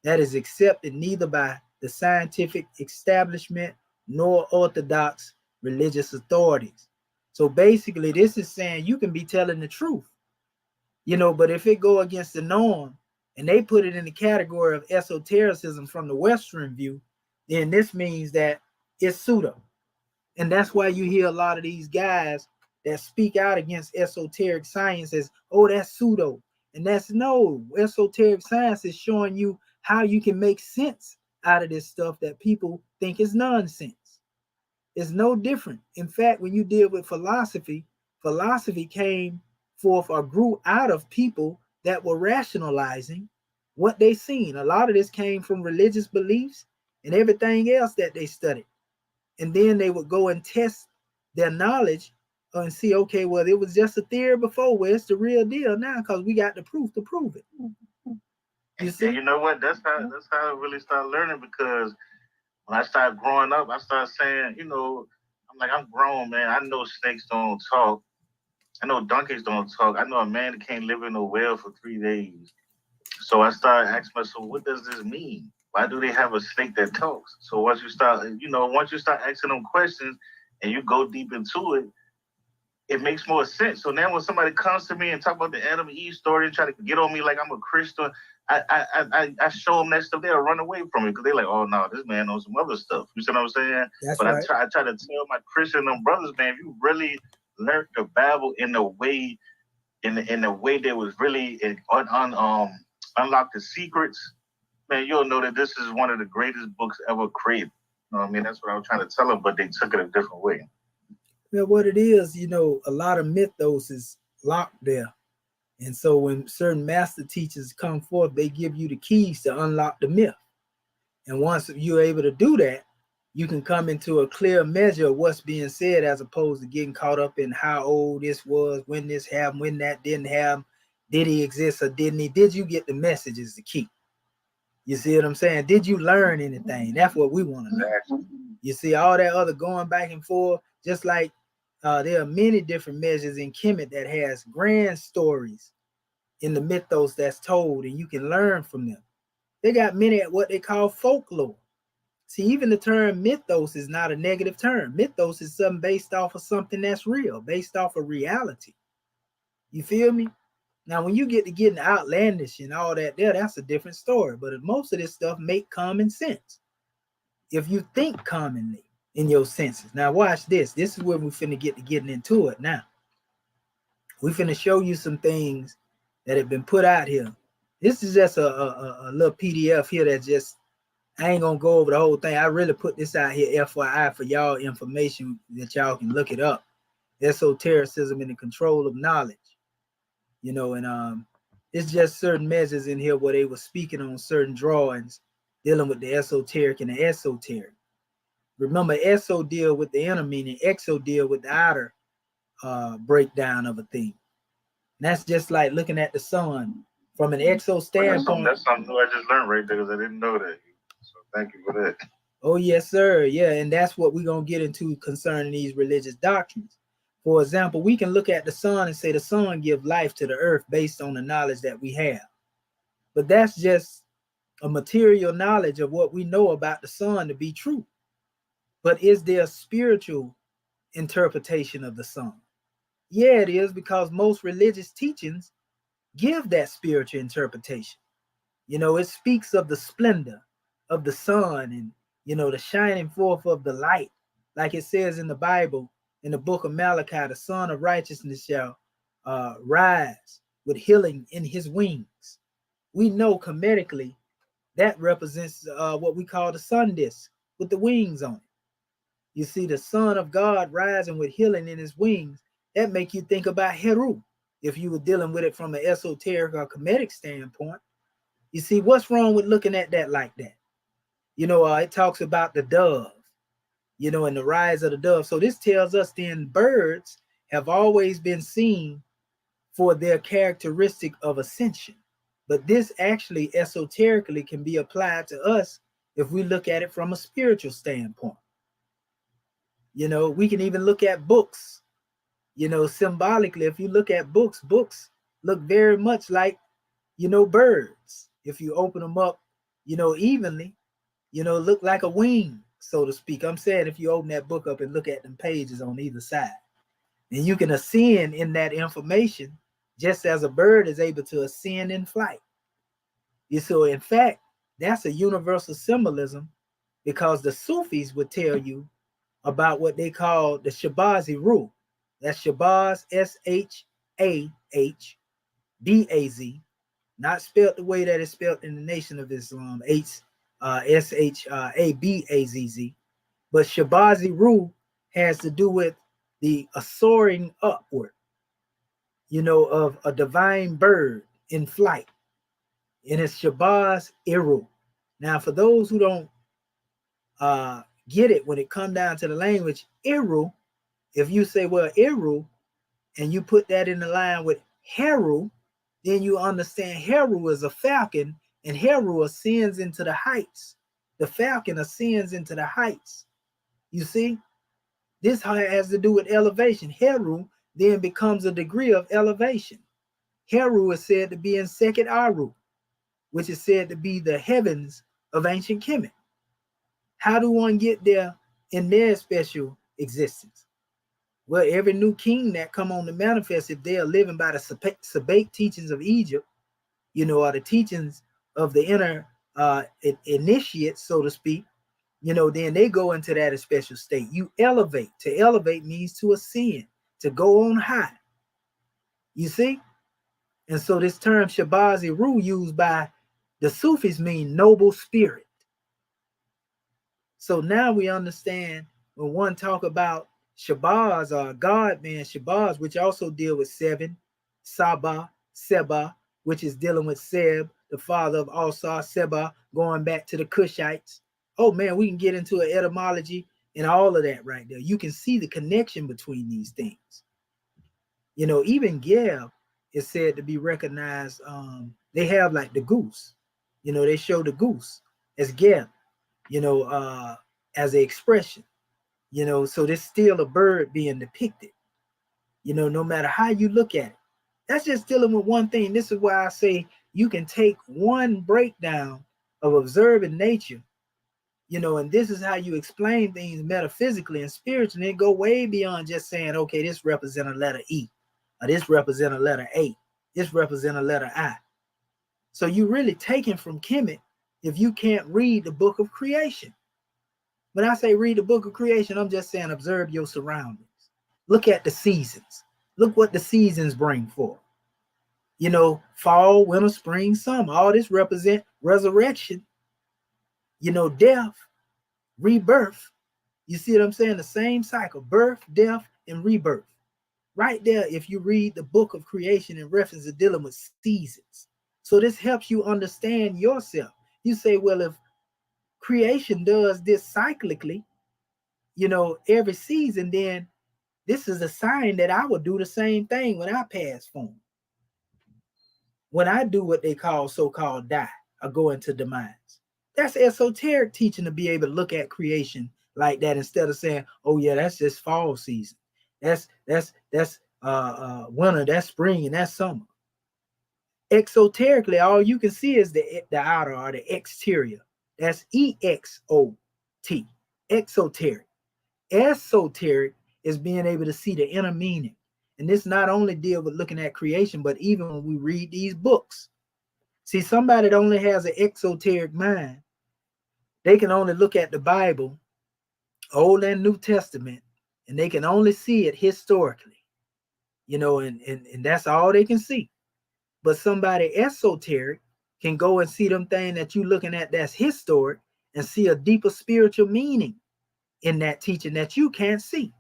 that is accepted neither by the scientific establishment nor orthodox religious authorities. So basically, this is saying you can be telling the truth, you know, but if it go against the norm and they put it in the category of esotericism from the Western view, then this means that it's pseudo. And that's why you hear a lot of these guys that speak out against esoteric science as, oh, that's pseudo. And that's no, esoteric science is showing you how you can make sense out of this stuff that people think is nonsense. It's no different. In fact, when you deal with philosophy, philosophy came forth or grew out of people that were rationalizing what they seen. A lot of this came from religious beliefs and everything else that they studied. And then they would go and test their knowledge and see, okay, well, it was just a theory before, well, it's the real deal now because we got the proof to prove it. You see? And you know what? That's how I really started learning, because when I started growing up, I started saying, you know, I'm grown, man. I know snakes don't talk. I know donkeys don't talk. I know a man that can't live in a well for 3 days. So I started asking myself, what does this mean? Why do they have a snake that talks? So once you start asking them questions and you go deep into it, it makes more sense. So now when somebody comes to me and talk about the Adam and Eve story and try to get on me like I'm a Christian, I show them that stuff. They'll run away from it because they're like, oh no, this man knows some other stuff. You see what I'm saying? That's but right. I try to tell my Christian brothers, man, if you really learned the Bible in the way that was really unlock the secrets, man, you'll know that this is one of the greatest books ever created. You know what I mean? That's what I was trying to tell them, but they took it a different way. Well, what it is, you know, a lot of mythos is locked there. And so when certain master teachers come forth, they give you the keys to unlock the myth. And once you're able to do that, you can come into a clear measure of what's being said, as opposed to getting caught up in how old this was, when this happened, when that didn't happen, did he exist or didn't he? Did you get the message is the key. You see what I'm saying? Did you learn anything? That's what we want to know. You see, all that other going back and forth, just like there are many different measures in Kemet that has grand stories in the mythos that's told, and you can learn from them. They got many at what they call folklore. See, even the term mythos is not a negative term. Mythos is something based off of something that's real, based off of reality. You feel me? Now, when you get to getting outlandish and all that there, that's a different story. But most of this stuff make common sense if you think commonly in your senses. Now, watch this. This is where we finna get to getting into it now. We finna show you some things that have been put out here. This is just a little PDF here that just, I ain't gonna go over the whole thing. I really put this out here FYI for y'all information that y'all can look it up. Esotericism and the control of knowledge. You know, and It's just certain measures in here where they were speaking on certain drawings dealing with the esoteric and the esoteric. Remember, eso deal with the inner meaning, exo deal with the outer breakdown of a thing. And that's just like looking at the sun from an exo standpoint. That's something I just learned right there because I didn't know that. So thank you for that. Oh, yes, sir. Yeah, and that's what we're going to get into concerning these religious doctrines. For example, we can look at the sun and say the sun gives life to the earth based on the knowledge that we have. But that's just a material knowledge of what we know about the sun to be true. But is there a spiritual interpretation of the sun? Yeah, it is, because most religious teachings give that spiritual interpretation. You know, it speaks of the splendor of the sun and, you know, the shining forth of the light. Like it says in the Bible, in the book of Malachi, the Son of Righteousness shall rise with healing in his wings. We know comedically that represents what we call the sun disk with the wings on it. You see the Son of God rising with healing in his wings. That make you think about Heru, if you were dealing with it from an esoteric or comedic standpoint. You see, what's wrong with looking at that like that? You know, it talks about the dove, you know, and the rise of the dove. So this tells us then birds have always been seen for their characteristic of ascension. But this actually esoterically can be applied to us if we look at it from a spiritual standpoint. You know, we can even look at books, you know, symbolically. If you look at books, books look very much like, you know, birds. If you open them up, you know, evenly, you know, look like a wing, so to speak. I'm saying if you open that book up and look at them pages on either side, and you can ascend in that information just as a bird is able to ascend in flight. So in fact, that's a universal symbolism, because the Sufis would tell you about what they call the Shabazi rule. That's Shabaz, S-H-A-H-B-A-Z, not spelled the way that it's spelled in the Nation of Islam, S-H-A-B-A-Z-Z. But Shabazi rule has to do with the soaring upward, you know, of a divine bird in flight. And it's Shabaz Eru. Now, for those who don't get it when it comes down to the language, Eru, if you say, well, Eru, and you put that in the line with Heru, then you understand Heru is a falcon, and Heru ascends into the heights. The falcon ascends into the heights. You see, this has to do with elevation. Heru then becomes a degree of elevation. Heru is said to be in Sekhet Aru, which is said to be the heavens of ancient Kemet. How do one get there in their special existence? Well, every new king that come on the manifest, if they are living by the Sabbatic teachings of Egypt, you know, or the teachings of the inner initiates, so to speak, you know, then they go into that special state. You elevate. To elevate means to ascend, to go on high. You see? And so this term Shabazi Ru used by the Sufis mean noble spirit. So now we understand when one talk about Shabaz or God man Shabaz, which also deal with seven, Saba, Seba, which is dealing with Seb, the father of Alsar, Seba, going back to the Cushites. Oh man, we can get into an etymology and all of that right there. You can see the connection between these things. You know, even Geb is said to be recognized. They have like the goose. You know, they show the goose as Geb, you know, as an expression. You know, so there's still a bird being depicted, you know, no matter how you look at it. That's just dealing with one thing. This is why I say you can take one breakdown of observing nature, you know, and this is how you explain things metaphysically and spiritually, and go way beyond just saying, okay, this represents a letter E, or this represents a letter A, this represents a letter I. So you really taking from Kemet if you can't read the book of creation. When I say read the book of creation, I'm just saying observe your surroundings. Look at the seasons. Look what the seasons bring forth. You know, fall, winter, spring, summer. All this represent resurrection, you know, death, rebirth. You see what I'm saying? The same cycle, birth, death, and rebirth. right there if you read the book of creation in reference to dealing with seasons. So this helps you understand yourself. You say, well, if creation does this cyclically, every season, then this is a sign that I will do the same thing when I pass form. When I do what they call so-called die or go into demise. That's esoteric teaching, to be able to look at creation like that instead of saying, oh yeah, that's just fall season. That's winter, that's spring, and that's summer. Exoterically, all you can see is the outer or the exterior. That's EXOT, exoteric. Esoteric is being able to see the inner meaning. And this not only deal with looking at creation, but even when we read these books. See, somebody that only has an exoteric mind, they can only look at the Bible, Old and New Testament, and they can only see it historically, and that's all they can see. But somebody esoteric can go and see them things that you're looking at that's historic and see a deeper spiritual meaning in that teaching that you can't see.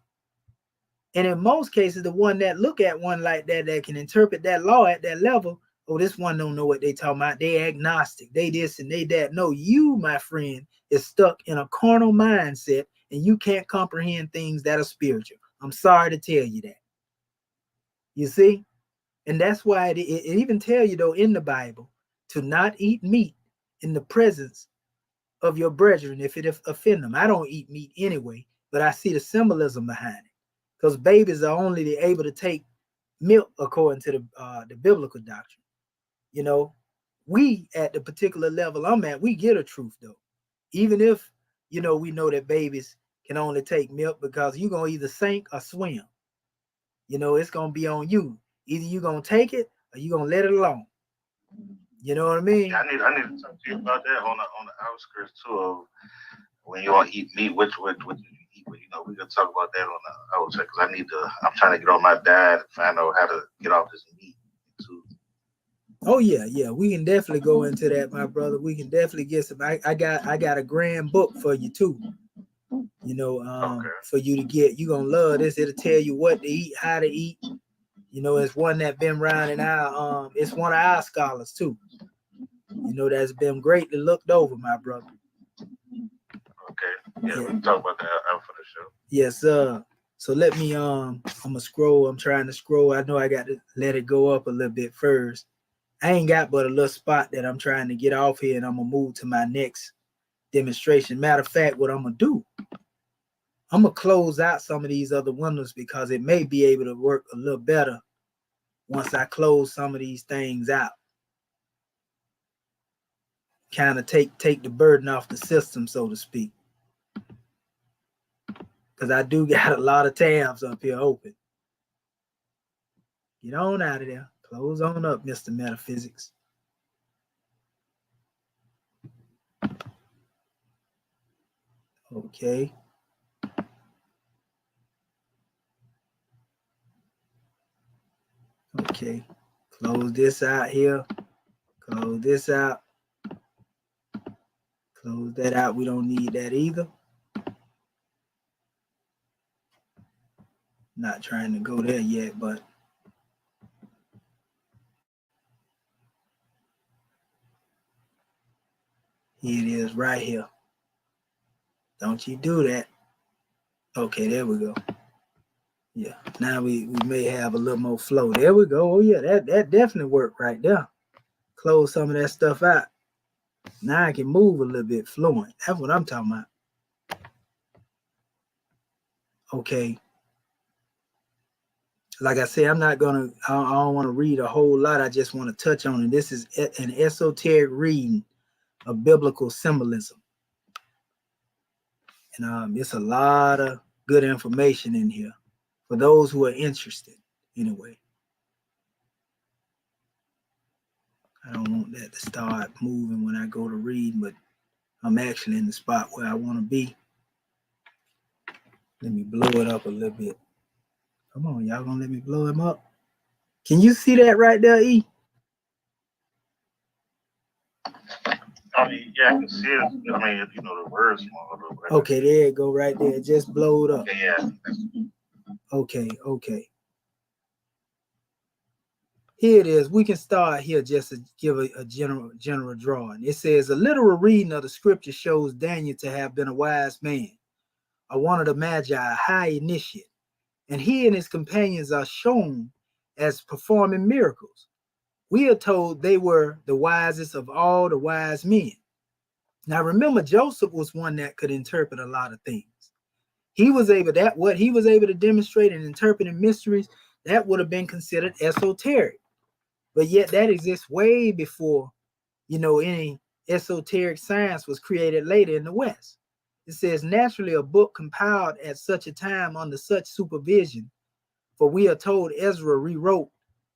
And in most cases, the one that look at one like that can interpret that law at that level, oh, this one don't know what they talking about. They agnostic, they this and they that. No, you, my friend, is stuck in a carnal mindset and you can't comprehend things that are spiritual. I'm sorry to tell you that. You see? And that's why it even tell you, though, in the Bible, to not eat meat in the presence of your brethren if it offend them. I don't eat meat anyway, but I see the symbolism behind it. Because babies are only able to take milk according to the biblical doctrine. We at the particular level I'm at, we get a truth though. Even if, we know that babies can only take milk, because you're going to either sink or swim. It's going to be on you. Either you're going to take it or you're going to let it alone. You know what I mean? Yeah, I need to talk to you about that on the outskirts too, of when you want to eat meat, which you eat. But, we can talk about that on the outskirts, because I'm trying to get on my diet and find out how to get off this meat too. Oh yeah, we can definitely go into that, my brother. We can definitely get some. I got a grand book for you too. Okay. For you to get. You're gonna love this. It'll tell you what to eat, how to eat. It's one that been around in our it's one of our scholars too. That's been greatly looked over, my brother. Okay. Yeah, we can talk about that after the show. Yes, sir. So let me I'm gonna scroll. I'm trying to scroll. I know I got to let it go up a little bit first. I ain't got but a little spot that I'm trying to get off here, and I'm gonna move to my next demonstration. Matter of fact, what I'm gonna do, I'm gonna close out some of these other windows, because it may be able to work a little better once I close some of these things out. Kind of take the burden off the system, so to speak. Because I do got a lot of tabs up here open. Get on out of there. Close on up, Mr. Metaphysics. Okay. Okay. Close this out here. Close this out. Close that out. We don't need that either. Not trying to go there yet, but here it is right here. Don't you do that. Okay, there we go. Yeah, now we may have a little more flow. There we go. Oh yeah, that definitely worked right there. Close some of that stuff out. Now I can move a little bit fluent. That's what I'm talking about. Okay. Like I say, I don't want to read a whole lot. I just want to touch on it. This is an esoteric reading of biblical symbolism. And it's a lot of good information in here for those who are interested, anyway. I don't want that to start moving when I go to read, but I'm actually in the spot where I want to be. Let me blow it up a little bit. Come on, y'all gonna let me blow him up? Can you see that right there, E? I mean, yeah, I can see it. I mean, the word's small. Right? Okay, there you go, right there. Just blow it up. Okay, yeah. Okay. Here it is. We can start here just to give a general drawing. It says a literal reading of the scripture shows Daniel to have been a wise man, or one of the magi, a high initiate, and he and his companions are shown as performing miracles. We are told they were the wisest of all the wise men. Now remember, Joseph was one that could interpret a lot of things. He was able what he was able to demonstrate and interpret in mysteries, that would have been considered esoteric. But yet that exists way before, any esoteric science was created later in the West. It says, naturally, a book compiled at such a time under such supervision, for we are told Ezra rewrote,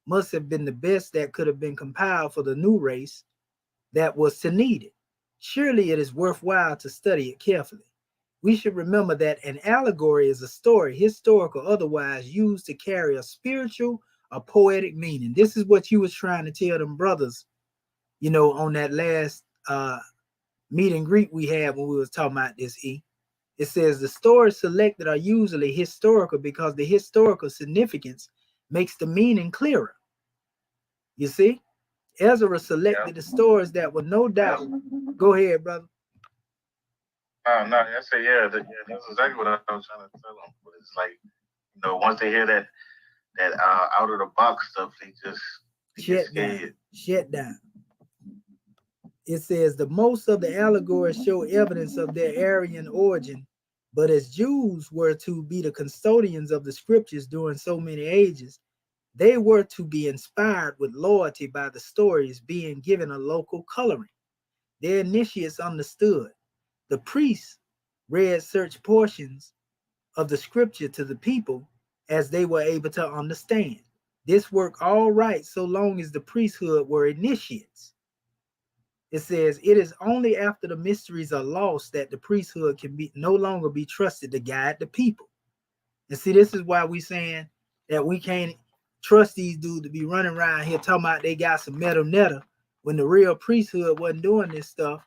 must have been the best that could have been compiled for the new race that was to need it. Surely it is worthwhile to study it carefully. We should remember that an allegory is a story, historical, otherwise, used to carry a spiritual or poetic meaning. This is what you was trying to tell them brothers, on that last meet and greet we had when we was talking about this, E. It says the stories selected are usually historical because the historical significance makes the meaning clearer. You see? Ezra selected the stories that were no doubt. Go ahead, brother. No, I say, that's exactly what I was trying to tell them. But it's like, once they hear that out of the box stuff, they get scared. Shut down. It says the most of the allegories show evidence of their Aryan origin, but as Jews were to be the custodians of the scriptures during so many ages, they were to be inspired with loyalty by the stories being given a local coloring. Their initiates understood. The priests read such portions of the scripture to the people as they were able to understand. This worked all right so long as the priesthood were initiates. It says, it is only after the mysteries are lost that the priesthood can no longer be trusted to guide the people. And see, this is why we saying that we can't trust these dudes to be running around here talking about they got some meta when the real priesthood wasn't doing this stuff,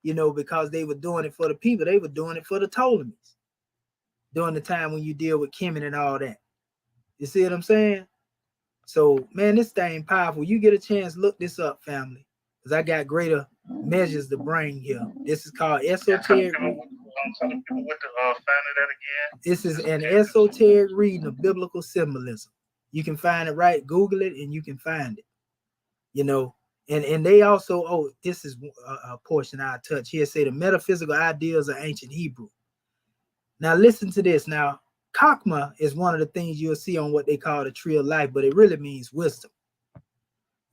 because they were doing it for the people. They were doing it for the Ptolemies during the time when you deal with Kemet and all that. You see what I'm saying? So, man, this thing powerful. You get a chance, look this up, family, because I got greater measures to bring here. This is called esoteric. This is an esoteric reading of biblical symbolism. You can find it, right? Google it and you can find it. And they also, this is a portion I touch here, say the metaphysical ideas of ancient Hebrew. Now listen to this. Now, Chokmah is one of the things you'll see on what they call the tree of life, but it really means wisdom.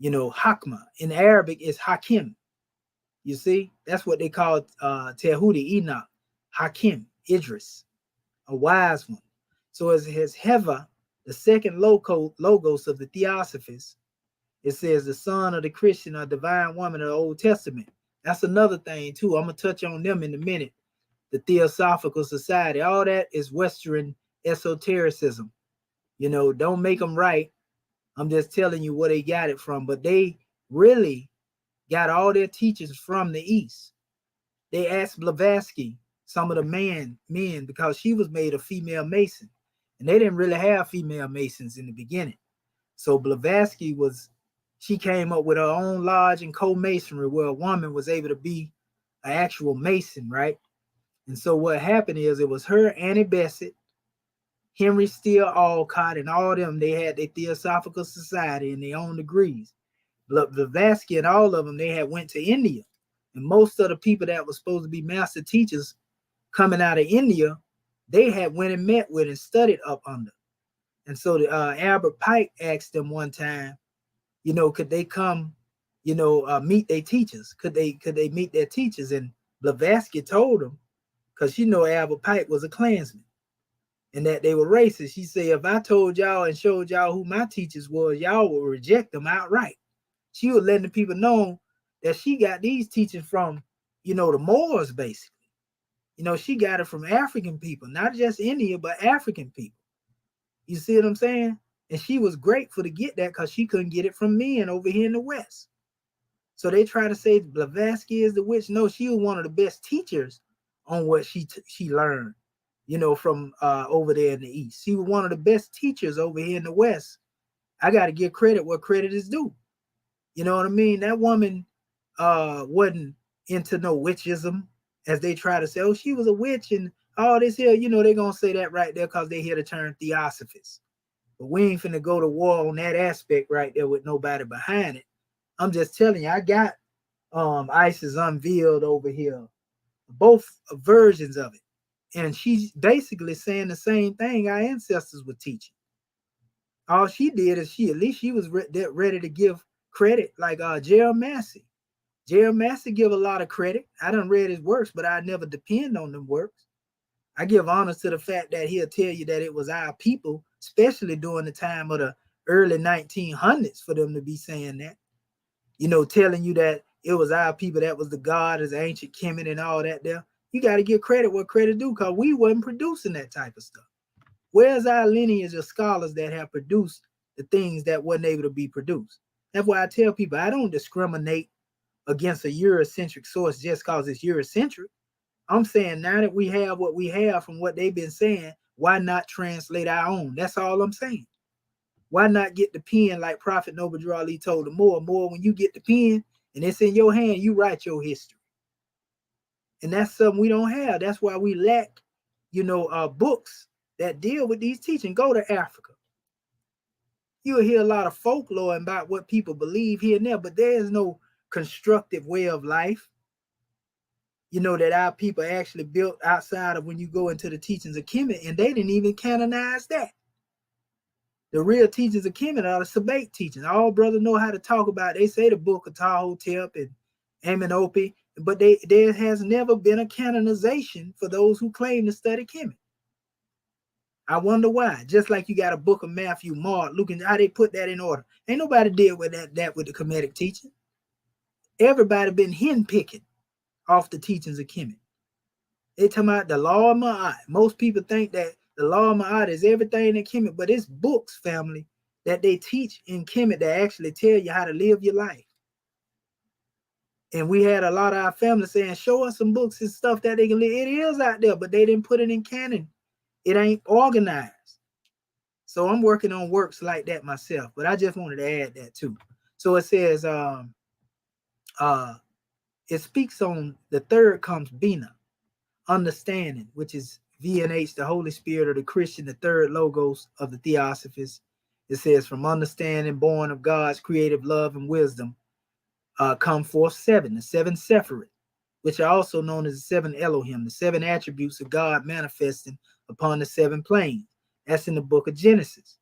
Chokmah in Arabic is Hakim. You see, that's what they call Tehudi, Enoch, Hakim, Idris, a wise one. So as his Heva, the second logos of the Theosophists, it says the son of the Christian or divine woman of the Old Testament. That's another thing too. I'm gonna touch on them in a minute. The Theosophical Society, all that is Western esotericism. Don't make them right. I'm just telling you where they got it from, but they really got all their teachers from the East. They asked Blavatsky, some of the men, because she was made a female Mason, and they didn't really have female Masons in the beginning. So Blavatsky she came up with her own lodge and co-masonry where a woman was able to be an actual Mason, right? And so what happened is it was her, Annie Besant, Henry Steele Alcott, and all them, they had their Theosophical Society and their own degrees. Blavatsky and all of them, they had went to India. And most of the people that were supposed to be master teachers coming out of India, they had went and met with and studied up under. And so Albert Pike asked them one time, could they come, meet their teachers? Could they meet their teachers? And Blavatsky told them, because Albert Pike was a Klansman and that they were racist. She said, if I told y'all and showed y'all who my teachers was, y'all would reject them outright. She was letting the people know that she got these teachings from, the Moors, basically. She got it from African people, not just India, but African people. You see what I'm saying? And she was grateful to get that because she couldn't get it from men over here in the West. So they try to say Blavatsky is the witch. No, she was one of the best teachers on what she learned, from over there in the East. She was one of the best teachers over here in the West I got to give credit where credit is due. You know what I mean? That woman wasn't into no witchism, as they try to say, oh, she was a witch and all this here. You know, they're going to say that right there because they hear the term theosophists. But we ain't finna go to war on that aspect right there with nobody behind it. I'm just telling you, I got Isis Unveiled over here, both versions of it. And she's basically saying the same thing our ancestors were teaching. All she did is at least she was ready to give credit, like Gerald Massey. Gerald Massey give a lot of credit. I done read his works, but I never depend on them works. I give honor to the fact that he'll tell you that it was our people, especially during the time of the early 1900s, for them to be saying that. You know, telling you that it was our people that was the God as ancient Kemet and all that there. You got to give credit where credit due, because we wasn't producing that type of stuff. Where's our lineage of scholars that have produced the things that wasn't able to be produced? That's why I tell people I don't discriminate against a Eurocentric source just because it's Eurocentric. I'm saying now that we have what we have from what they've been saying, why not translate our own? That's all I'm saying. Why not get the pen like Prophet Noble Drew Ali told the Moor, when you get the pen and it's in your hand, you write your history. And that's something we don't have. That's why we lack, books that deal with these teachings. Go to Africa. You'll hear a lot of folklore about what people believe here and there, but there is no constructive way of life, that our people actually built outside of when you go into the teachings of Kemet, and they didn't even canonize that. The real teachings of Kemet are the Sabbath teachings. All brothers know how to talk about it. They say the book of Tahotep and Amenhotep, but there has never been a canonization for those who claim to study Kemet. I wonder why. Just like you got a book of Matthew, Mark, Luke, and how they put that in order. Ain't nobody did with that with the Kemetic teaching. Everybody been henpicking off the teachings of Kemet. They talking about the law of Ma'at. Most people think that the law of Ma'at is everything in Kemet, but it's books, family, that they teach in Kemet that actually tell you how to live your life. And we had a lot of our family saying, show us some books and stuff that they can live. It is out there, but they didn't put it in canon. It ain't organized. So I'm working on works like that myself, but I just wanted to add that too. So it says, it speaks on the third comes Bina, understanding, which is VNH, the Holy Spirit of the Christian, the third logos of the Theosophists. It says, from understanding, born of God's creative love and wisdom, come forth seven, the seven Sephiroth, which are also known as the seven Elohim, the seven attributes of God manifesting upon the seven planes. That's in the book of Genesis.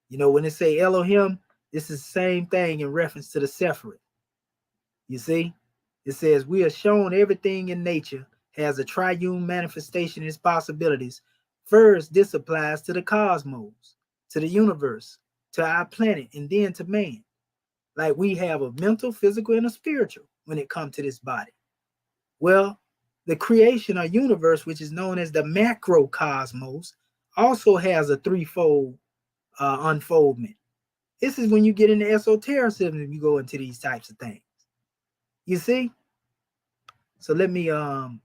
When they say Elohim, this is the same thing in reference to the Sephiroth. You see, it says, we are shown everything in nature has a triune manifestation in its possibilities. First, this applies to the cosmos, to the universe, to our planet, and then to man. Like we have a mental, physical, and a spiritual when it comes to this body. Well, the creation or universe, which is known as the macrocosmos, also has a threefold unfoldment. This is when you get into esotericism and you go into these types of things. You see? So let me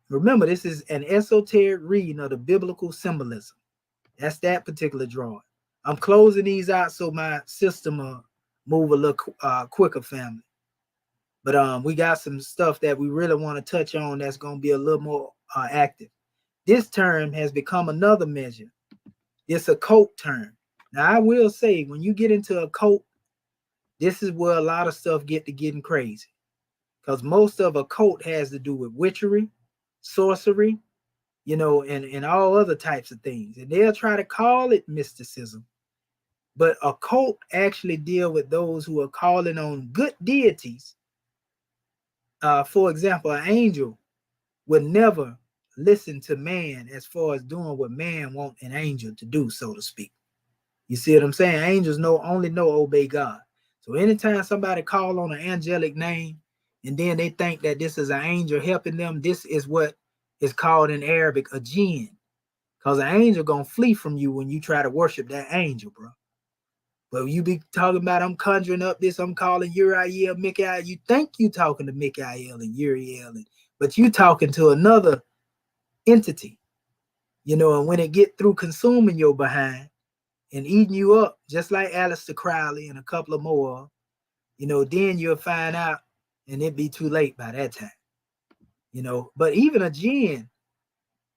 remember, this is an esoteric reading of the biblical symbolism. That's that particular drawing. I'm closing these out so my system will move a little quicker, family. But we got some stuff that we really want to touch on that's going to be a little more active. This term has become another measure. It's a occult term. Now, I will say, when you get into a occult, this is where a lot of stuff getting crazy. Because most of occult has to do with witchery, sorcery, and all other types of things. And they'll try to call it mysticism. But occult actually deal with those who are calling on good deities. For example, an angel would never listen to man as far as doing what man wants an angel to do, so to speak. You see what I'm saying? Angels only obey God. So anytime somebody call on an angelic name, and then they think that this is an angel helping them, this is what is called in Arabic a jinn. Because an angel gonna flee from you when you try to worship that angel, bro. But you be talking about, I'm conjuring up this, I'm calling Uriel, Mikael. You think you talking to Mikael and Uriel, but you talking to another entity. And when it get through consuming your behind, and eating you up, just like Aleister Crowley and a couple of more, you know, then you'll find out, and it'd be too late by that time, you know. But even a jinn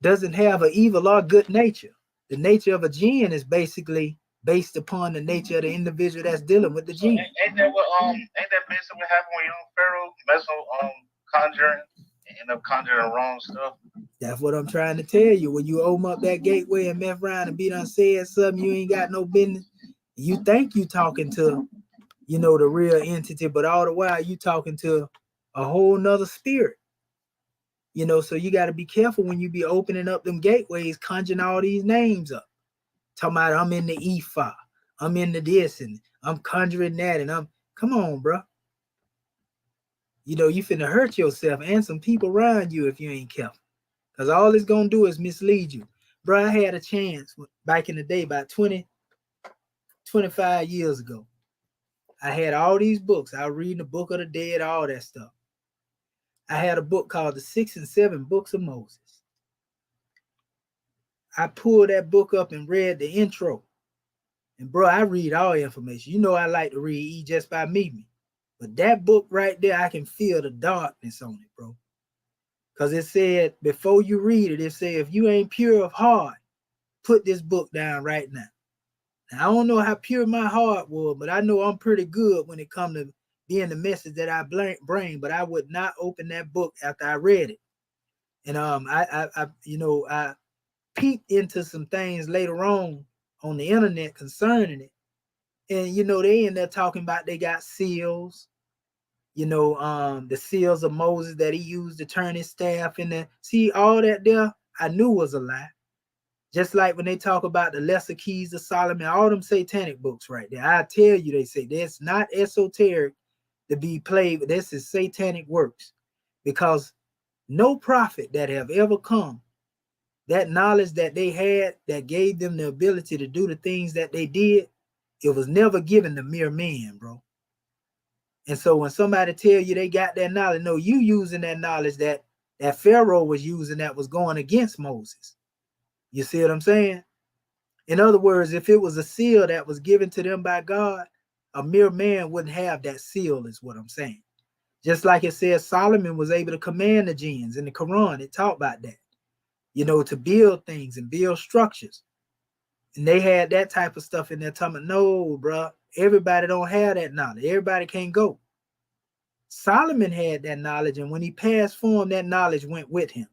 doesn't have an evil or good nature. The nature of a jinn is basically based upon the nature of the individual that's dealing with the jinn. Ain't that basically what happened when young Pharaoh conjuring and end up conjuring wrong stuff? That's what I'm trying to tell you. When you open up that gateway and mess around and be done said something you ain't got no business, you think you talking to, you know, the real entity, but all the while you talking to a whole nother spirit. You know, so you got to be careful when you be opening up them gateways, conjuring all these names up. Talking about I'm in the Ifa, I'm in the this, and I'm conjuring that, and come on, bro. You know, you finna hurt yourself and some people around you if you ain't careful. Because all it's going to do is mislead you. Bro, I had a chance back in the day, about 25 years ago. I had all these books. I was reading the Book of the Dead, all that stuff. I had a book called The 6 and 7 Books of Moses. I pulled that book up and read the intro. And bro, I read all information. You know I like to read just by me. But that book right there, I can feel the darkness on it, bro. Because it said, before you read it, it said, if you ain't pure of heart, put this book down right now. Now, I don't know how pure my heart was, but I know I'm pretty good when it comes to being the message that I bring, but I would not open that book after I read it. And I peeped into some things later on the internet concerning it. And, you know, they end up talking about they got seals. You know, the seals of Moses that he used to turn his staff in there. See, all that there, I knew was a lie. Just like when they talk about the lesser keys of Solomon, all them satanic books right there. I tell you, they say that's not esoteric to be played, but this is satanic works. Because no prophet that have ever come, that knowledge that they had that gave them the ability to do the things that they did, it was never given to mere man, bro. And so when somebody tell you they got that knowledge, no, you using that knowledge that Pharaoh was using that was going against Moses. You see what I'm saying? In other words, if it was a seal that was given to them by God, a mere man wouldn't have that seal, is what I'm saying. Just like it says Solomon was able to command the jinns in the Quran. It talked about that, you know, to build things and build structures. And they had that type of stuff in there talking about, no, bro, everybody don't have that knowledge. Everybody can't go. Solomon had that knowledge, and when he passed form, that knowledge went with him.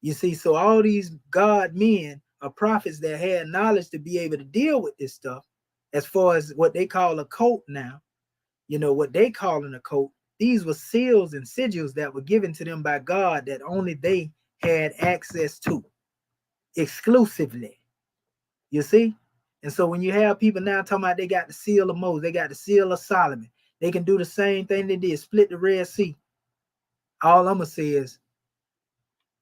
You see, so all these God men are prophets that had knowledge to be able to deal with this stuff, as far as what they call a cult now. You know, what they call in a cult, these were seals and sigils that were given to them by God that only they had access to exclusively. You see? And so when you have people now talking about they got the seal of Moses, they got the seal of Solomon, they can do the same thing they did, split the Red Sea. All I'm going to say is,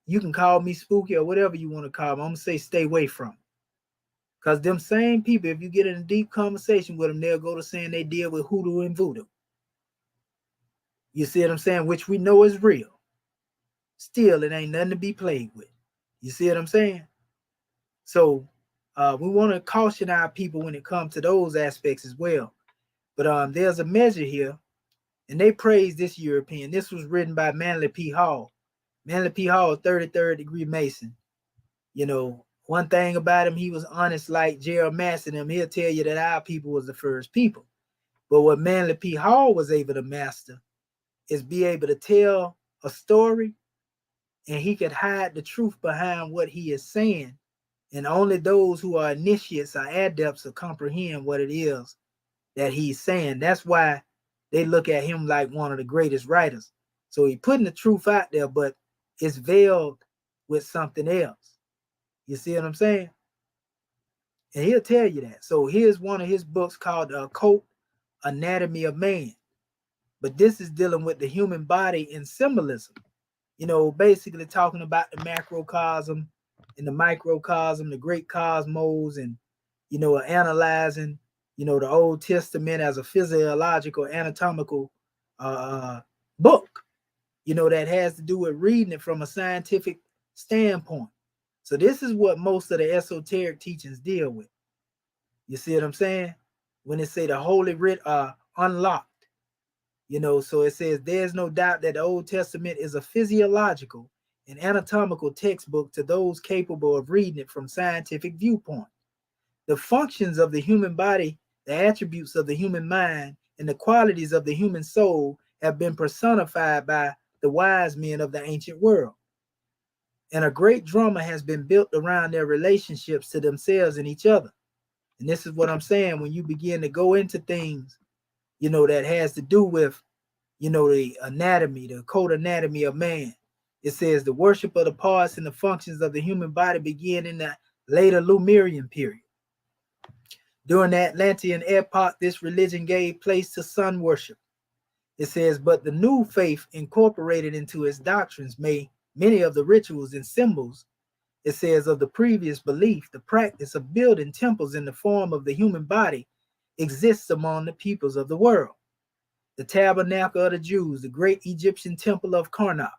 you can call me spooky or whatever you want to call me. I'm going to say stay away from it. Because them same people, if you get in a deep conversation with them, they'll go to saying they deal with hoodoo and voodoo. You see what I'm saying? Which we know is real. Still, it ain't nothing to be played with. You see what I'm saying? So we want to caution our people when it comes to those aspects as well. But there's a measure here, and they praise this European. This was written by Manly P. Hall. Manly P. Hall, 33rd degree Mason. You know, one thing about him, he was honest like Gerald Massey and him. He'll tell you that our people was the first people. But what Manly P. Hall was able to master is be able to tell a story, and he could hide the truth behind what he is saying. And only those who are initiates or adepts will comprehend what it is that he's saying. That's why they look at him like one of the greatest writers. So he's putting the truth out there, but it's veiled with something else. You see what I'm saying? And he'll tell you that. So here's one of his books called The Occult Anatomy of Man. But this is dealing with the human body and symbolism. You know, basically talking about the macrocosm and the microcosm, the great cosmos, and, you know, analyzing, you know, the Old Testament as a physiological, anatomical book, you know, that has to do with reading it from a scientific standpoint. So this is what most of the esoteric teachings deal with. You see what I'm saying? When it say the Holy Writ are unlocked, you know, so it says there's no doubt that the Old Testament is a physiological and anatomical textbook to those capable of reading it from scientific viewpoint. The functions of the human body, the attributes of the human mind, and the qualities of the human soul have been personified by the wise men of the ancient world. And a great drama has been built around their relationships to themselves and each other. And this is what I'm saying, when you begin to go into things, you know, that has to do with, you know, the anatomy, the code anatomy of man. It says the worship of the parts and the functions of the human body began in the later Lemurian period. During the Atlantean epoch, this religion gave place to sun worship. It says, but the new faith incorporated into its doctrines made many of the rituals and symbols, it says, of the previous belief. The practice of building temples in the form of the human body exists among the peoples of the world. The tabernacle of the Jews, the great Egyptian temple of Karnak,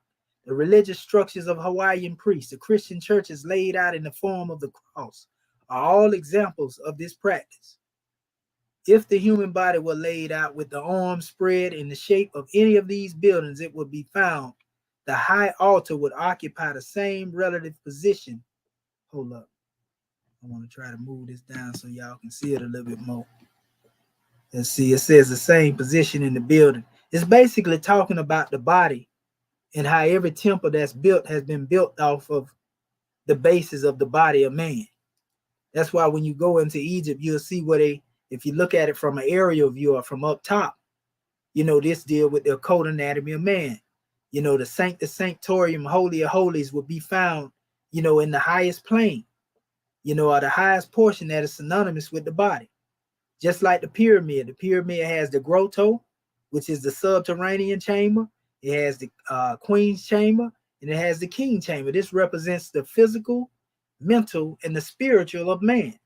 the religious structures of Hawaiian priests, the Christian churches laid out in the form of the cross, are all examples of this practice. If the human body were laid out with the arms spread in the shape of any of these buildings, it would be found the high altar would occupy the same relative position. Hold up. I want to try to move this down so y'all can see it a little bit more. Let's see, it says the same position in the building. It's basically talking about the body and how every temple that's built has been built off of the basis of the body of man. That's why when you go into Egypt, you'll see where they, if you look at it from an aerial view or from up top, you know, this deal with the code anatomy of man. You know, the sanctorium, holy of holies, will be found, you know, in the highest plane, you know, or the highest portion that is synonymous with the body. Just like the pyramid has the grotto, which is the subterranean chamber. It has the queen's chamber, and it has the king chamber. This represents the physical, mental, and the spiritual of man.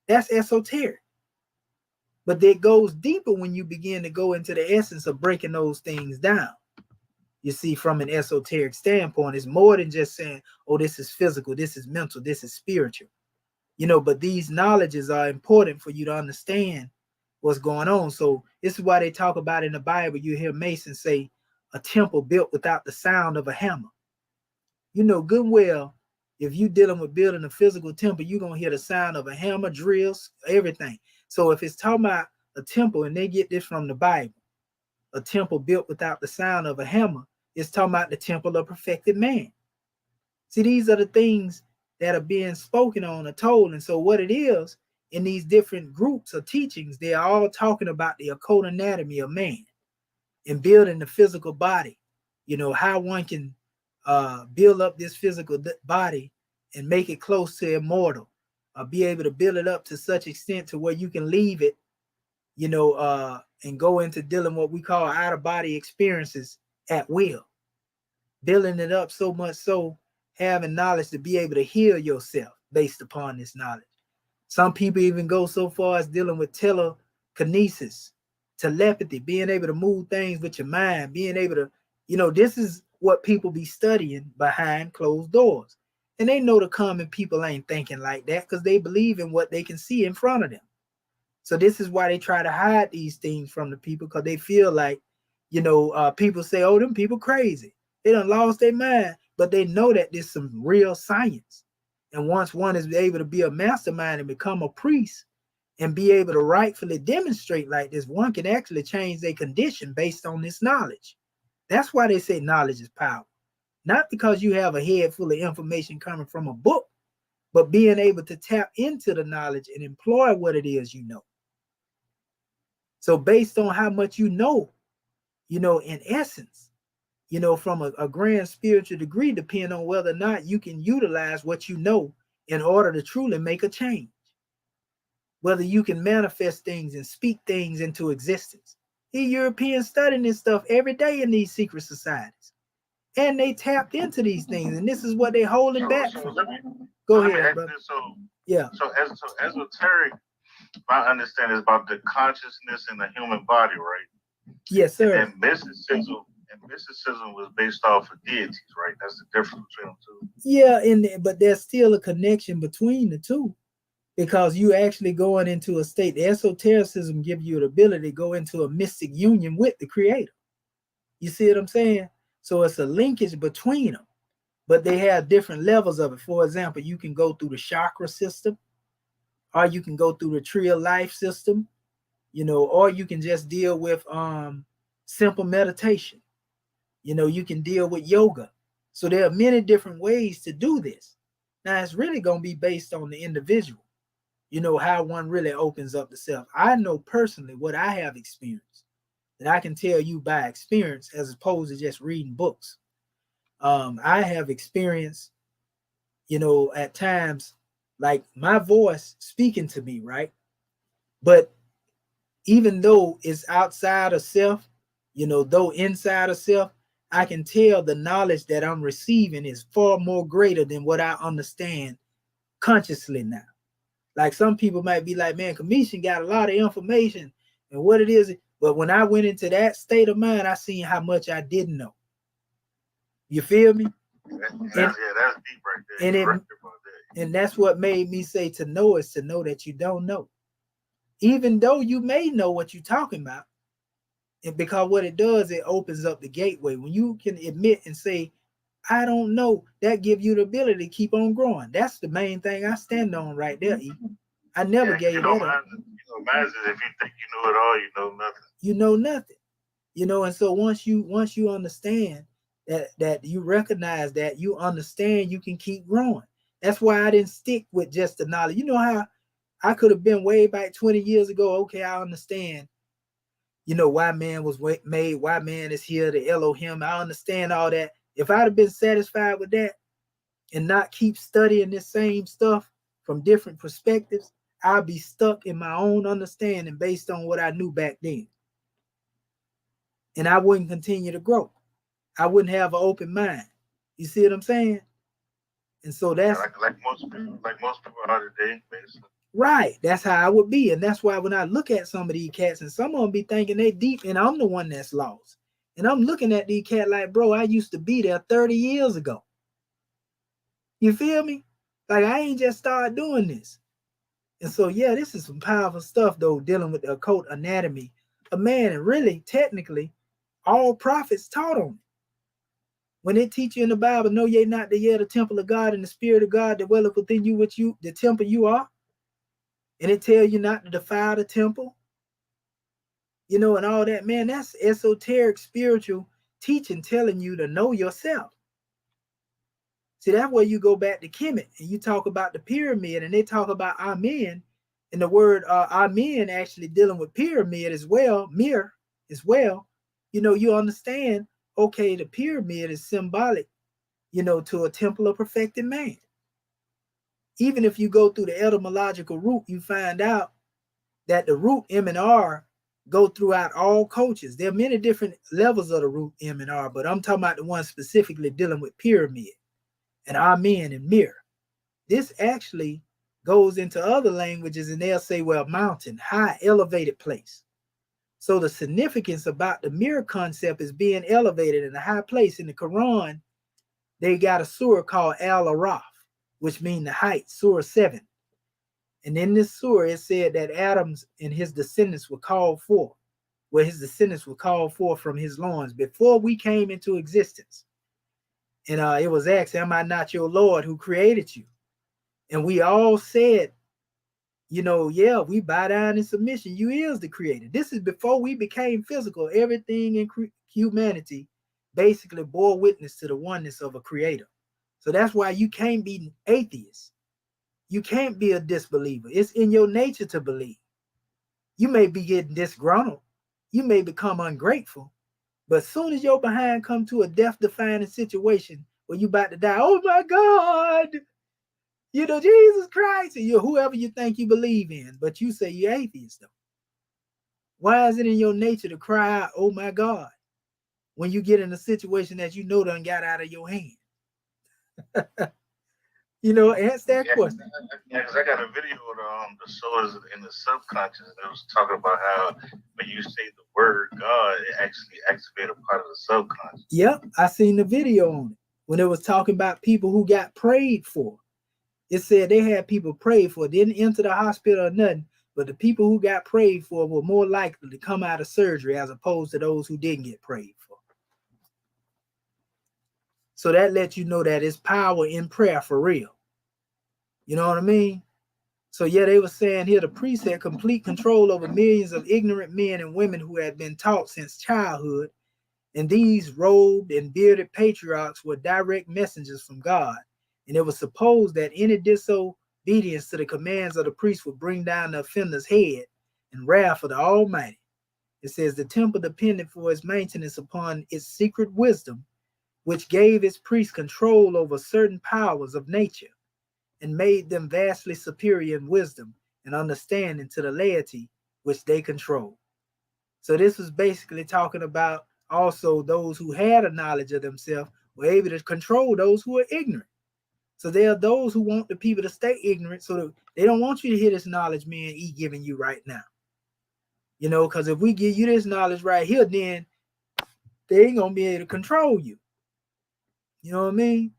That's esoteric. But it goes deeper when you begin to go into the essence of breaking those things down. You see, from an esoteric standpoint, it's more than just saying, oh, this is physical, this is mental, this is spiritual. You know, but these knowledges are important for you to understand what's going on. So this is why they talk about in the Bible, you hear Masons say, a temple built without the sound of a hammer. You know good well, if you're dealing with building a physical temple, you're going to hear the sound of a hammer, drills, everything. So if it's talking about a temple, and they get this from the Bible, a temple built without the sound of a hammer, it's talking about the temple of perfected man. See, these are the things that are being spoken on or told. And so what it is, in these different groups of teachings, they are all talking about the occult anatomy of man and building the physical body. You know, how one can build up this physical body and make it close to immortal, or be able to build it up to such extent to where you can leave it, you know, and go into dealing what we call out-of-body experiences at will. Building it up so much so, having knowledge to be able to heal yourself based upon this knowledge. Some people even go so far as dealing with telekinesis, telepathy, being able to move things with your mind, being able to, you know, this is what people be studying behind closed doors. And they know the common people ain't thinking like that because they believe in what they can see in front of them. So this is why they try to hide these things from the people, because they feel like, you know, people say, oh, them people crazy. They done lost their mind, but they know that there's some real science. And once one is able to be a mastermind and become a priest and be able to rightfully demonstrate like this, one can actually change their condition based on this knowledge. That's why they say knowledge is power. Not because you have a head full of information coming from a book, but being able to tap into the knowledge and employ what it is you know. So based on how much you know, in essence, from a grand spiritual degree, depending on whether or not you can utilize what you know in order to truly make a change. Whether you can manifest things and speak things into existence. The Europeans studying this stuff every day in these secret societies. And they tapped into these things, and this is what they're holding back from. Go ahead, brother. So esoteric, my understanding is about the consciousness in the human body, right? Yes, sir. And mysticism was based off of deities, right? That's the difference between them two. Yeah, but there's still a connection between the two, because you actually going into a state. The esotericism give you the ability to go into a mystic union with the creator. You see what I'm saying? So it's a linkage between them, but they have different levels of it. For example, you can go through the chakra system, or you can go through the tree of life system, you know, or you can just deal with simple meditation. You know, you can deal with yoga. So there are many different ways to do this. Now it's really going to be based on the individual, you know, how one really opens up the self. I know personally what I have experienced that I can tell you by experience as opposed to just reading books. I have experienced, you know, at times like my voice speaking to me, right? But even though it's outside of self, you know, though inside of self, I can tell the knowledge that I'm receiving is far more greater than what I understand consciously now. Like some people might be like, man, Commission got a lot of information and what it is. But when I went into that state of mind, I seen how much I didn't know. You feel me? That's deep right there. And that's what made me say to know is to know that you don't know. Even though you may know what you're talking about. And because what it does, it opens up the gateway. When you can admit and say, I don't know, that gives you the ability to keep on growing. That's the main thing I stand on right there, E. I never gave that up. Imagine if you think you know it all, you know nothing. You know nothing. You know, and so once you understand that you recognize that, you understand, you can keep growing. That's why I didn't stick with just the knowledge. You know how I could have been way back 20 years ago. Okay, I understand. You know, why man was made, why man is here, the Elohim. I understand all that. If I'd have been satisfied with that and not keep studying this same stuff from different perspectives, I'd be stuck in my own understanding based on what I knew back then. And I wouldn't continue to grow. I wouldn't have an open mind. You see what I'm saying? And so that's like most people are today, basically. Right. That's how I would be. And that's why when I look at some of these cats, and some of them be thinking they deep, and I'm the one that's lost. And I'm looking at these cats like, bro, I used to be there 30 years ago. You feel me? Like I ain't just started doing this. And so, yeah, this is some powerful stuff, though, dealing with the occult anatomy of man. And really, technically, all prophets taught on it. When they teach you in the Bible, know ye not that ye are the temple of God, and the Spirit of God dwelleth within you, which you, the temple you are. And it tells you not to defile the temple, you know, and all that, man, that's esoteric spiritual teaching telling you to know yourself. See, that's where you go back to Kemet and you talk about the pyramid, and they talk about Amen, and the word Amen actually dealing with pyramid as well, mirror as well. You know, you understand, okay, the pyramid is symbolic, you know, to a temple of perfected man. Even if you go through the etymological root, you find out that the root M and R go throughout all cultures. There are many different levels of the root M and R, but I'm talking about the one specifically dealing with pyramid and Amen and mirror. This actually goes into other languages and they'll say, well, mountain, high, elevated place. So the significance about the mirror concept is being elevated in a high place. In the Quran, they got a surah called Al-Araf, which means the height, Surah 7. And in this surah, it said that Adam and his descendants were called forth, where his descendants were called forth from his loins before we came into existence. And it was asked, am I not your Lord who created you? And we all said, you know, yeah, we bow down in submission. You is the creator. This is before we became physical. Everything in humanity basically bore witness to the oneness of a creator. So that's why you can't be atheist. You can't be a disbeliever. It's in your nature to believe. You may be getting disgruntled. You may become ungrateful. But as soon as your behind come to a death-defying situation where you about to die, oh my God, you know, Jesus Christ, or you're whoever you think you believe in, but you say you're atheist though. Why is it in your nature to cry out, oh my God, when you get in a situation that you know done got out of your hand? You know, answer that question. Yeah, because I got a video of the souls in the subconscious, and it was talking about how when you say the word God, it actually activates a part of the subconscious. Yep, I seen the video on it when it was talking about people who got prayed for. It said they had people prayed for, didn't enter the hospital or nothing, but the people who got prayed for were more likely to come out of surgery as opposed to those who didn't get prayed for. So that lets you know that it's power in prayer for real. You know what I mean? So yeah, they were saying here the priest had complete control over millions of ignorant men and women who had been taught since childhood, and these robed and bearded patriarchs were direct messengers from God. And it was supposed that any disobedience to the commands of the priest would bring down the offender's head and wrath of the Almighty. It says the temple depended for its maintenance upon its secret wisdom, which gave its priests control over certain powers of nature and made them vastly superior in wisdom and understanding to the laity which they controlled. So this was basically talking about also those who had a knowledge of themselves were able to control those who are ignorant. So there are those who want the people to stay ignorant, so that they don't want you to hear this knowledge me and E giving you right now. You know, because if we give you this knowledge right here, then they ain't gonna be able to control you. You know what I mean?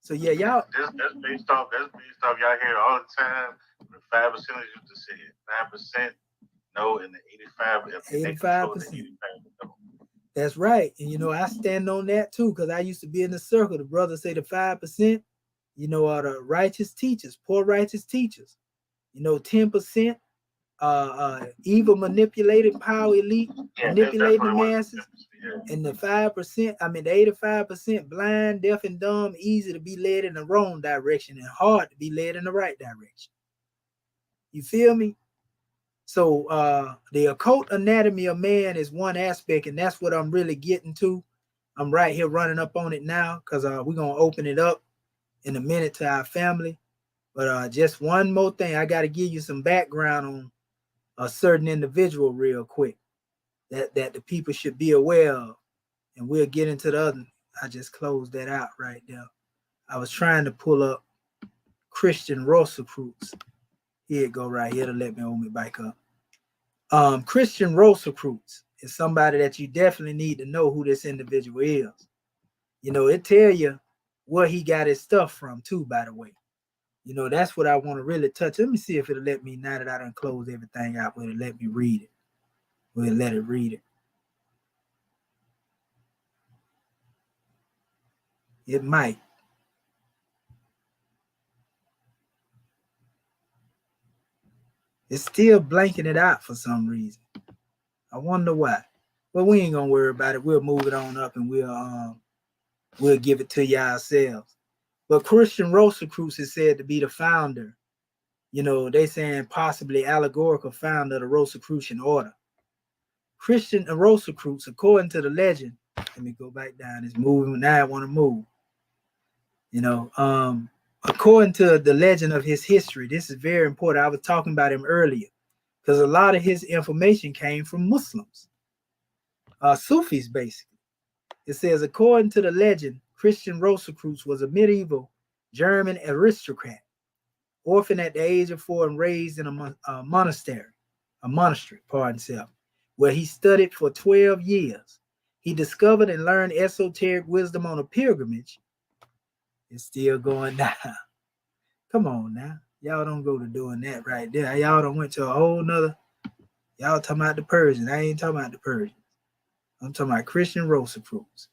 So yeah, y'all. That's based off. Y'all hear all the time. The 5% used to say it. 5% no, and the 85%. That's right. And you know, I stand on that too, because I used to be in the circle. The brothers say the 5%, you know, are the righteous teachers, poor righteous teachers. You know, 10%, evil manipulated power elite, manipulating the masses. And the 5%, I mean the 85% blind, deaf, and dumb, easy to be led in the wrong direction and hard to be led in the right direction. You feel me? So the occult anatomy of man is one aspect, and that's what I'm really getting to. I'm right here running up on it now because we're going to open it up in a minute to our family. But just one more thing, I got to give you some background on a certain individual real quick that the people should be aware of. And we'll get into the other. I just closed that out right there. I was trying to pull up Christian Rosicrucians. Here it go right here to let me open it back up. Christian Rosicrucians is somebody that you definitely need to know who this individual is. You know, it tell you where he got his stuff from too, by the way. You know, that's what I want to really touch. Let me see if it'll let me, now that I done closed everything out, will it let me read it? Will it let it read it? It might. It's still blanking it out for some reason. I wonder why. But we ain't gonna worry about it. We'll move it on up and we'll give it to you ourselves. But Christian Rosicrucians is said to be the founder. You know, they saying possibly allegorical founder of the Rosicrucian order. Christian Rosicrucians, according to the legend, let me go back down. It's moving now. I want to move. You know, according to the legend of his history, this is very important. I was talking about him earlier because a lot of his information came from Muslims, Sufis, basically. It says, according to the legend, Christian Rosicrucians was a medieval German aristocrat, orphaned at the age of 4 and raised in a monastery, where he studied for 12 years. He discovered and learned esoteric wisdom on a pilgrimage. It's still going down. Come on now. Y'all don't go to doing that right there. Y'all done went to a whole nother. Y'all talking about the Persians. I ain't talking about the Persians. I'm talking about Christian Rosicrucians.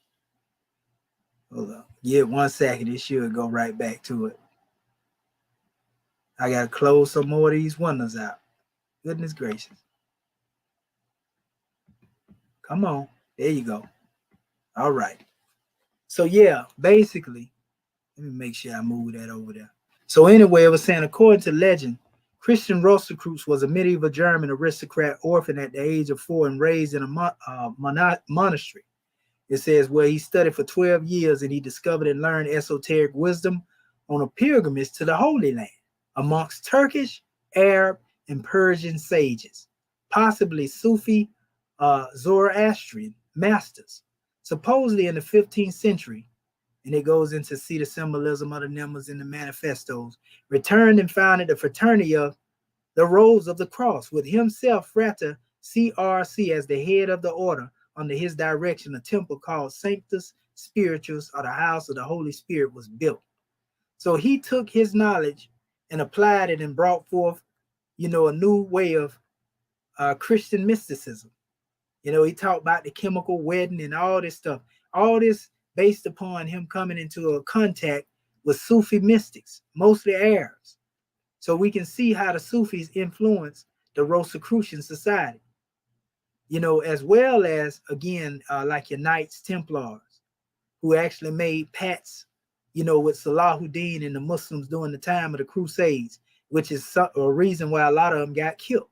Hold on. Yeah, 1 second. It should go right back to it. I got to close some more of these wonders out. Goodness gracious. Come on. There you go. All right. So, yeah, basically, let me make sure I move that over there. So anyway, I was saying, according to legend, Christian Rosicrucians was a medieval German aristocrat orphaned at the age of 4 and raised in a monastery. It says where he studied for 12 years and he discovered and learned esoteric wisdom on a pilgrimage to the Holy Land amongst Turkish, Arab, and Persian sages, possibly Sufi, Zoroastrian masters. Supposedly in the 15th century, and it goes into see the symbolism of the numbers in the manifestos, returned and founded the fraternity of the Rose of the Cross, with himself, Frater CRC, as the head of the order. Under his direction, a temple called Sanctus Spiritus, or the House of the Holy Spirit, was built. So he took his knowledge and applied it and brought forth, a new way of Christian mysticism. He talked about the chemical wedding and all this stuff. All this based upon him coming into a contact with Sufi mystics, mostly Arabs. So we can see how the Sufis influenced the Rosicrucian society, as well as, again, like your Knights Templars, who actually made pacts, with Salahuddin and the Muslims during the time of the Crusades, which is a reason why a lot of them got killed.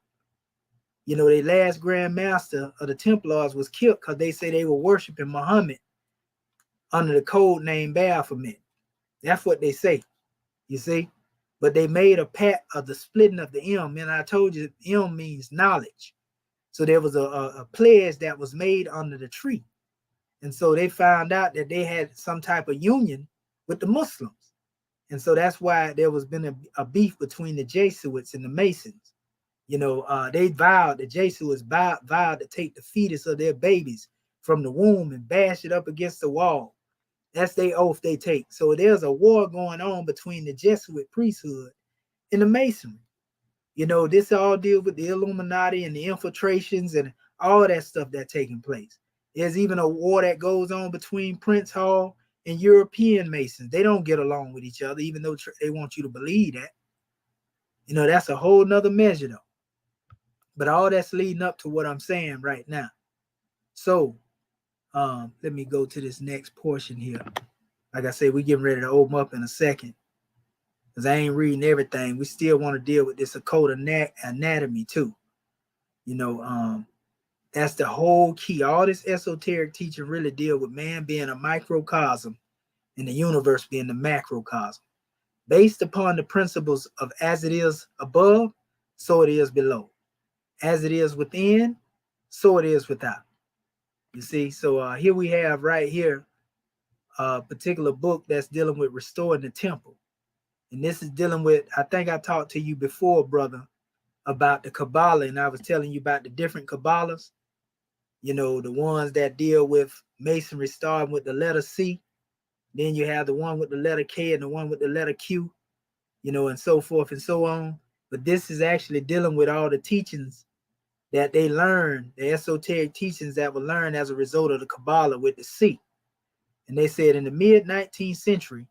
The last Grand Master of the Templars was killed because they say they were worshiping Muhammad under the code name Baphomet. That's what they say, you see. But they made a pact of the splitting of the M, and I told you M means knowledge. So there was a pledge that was made under the tree. And so they found out that they had some type of union with the Muslims. And so that's why there was been a beef between the Jesuits and the Masons. They vowed, the Jesuits vowed to take the fetus of their babies from the womb and bash it up against the wall. That's their oath they take. So there's a war going on between the Jesuit priesthood and the Masonry. This all deals with the Illuminati and the infiltrations and all that stuff that's taking place. There's even a war that goes on between Prince Hall and European Masons. They don't get along with each other, even though they want you to believe that. That's a whole nother measure, though. But all that's leading up to what I'm saying right now. So let me go to this next portion here. Like I said, we're getting ready to open up in a second, because I ain't reading everything. We still want to deal with this occult anatomy too. That's the whole key. All this esoteric teaching really deal with man being a microcosm and the universe being the macrocosm, based upon the principles of as it is above, so it is below. As it is within, so it is without. You see, so here we have right here a particular book that's dealing with restoring the temple. And this is dealing with, I think I talked to you before, brother, about the Kabbalah, and I was telling you about the different Kabbalahs, the ones that deal with masonry starting with the letter C. Then you have the one with the letter K and the one with the letter Q, and so forth and so on. But this is actually dealing with all the teachings that they learned, the esoteric teachings that were learned as a result of the Kabbalah with the C. And they said in the mid-19th century,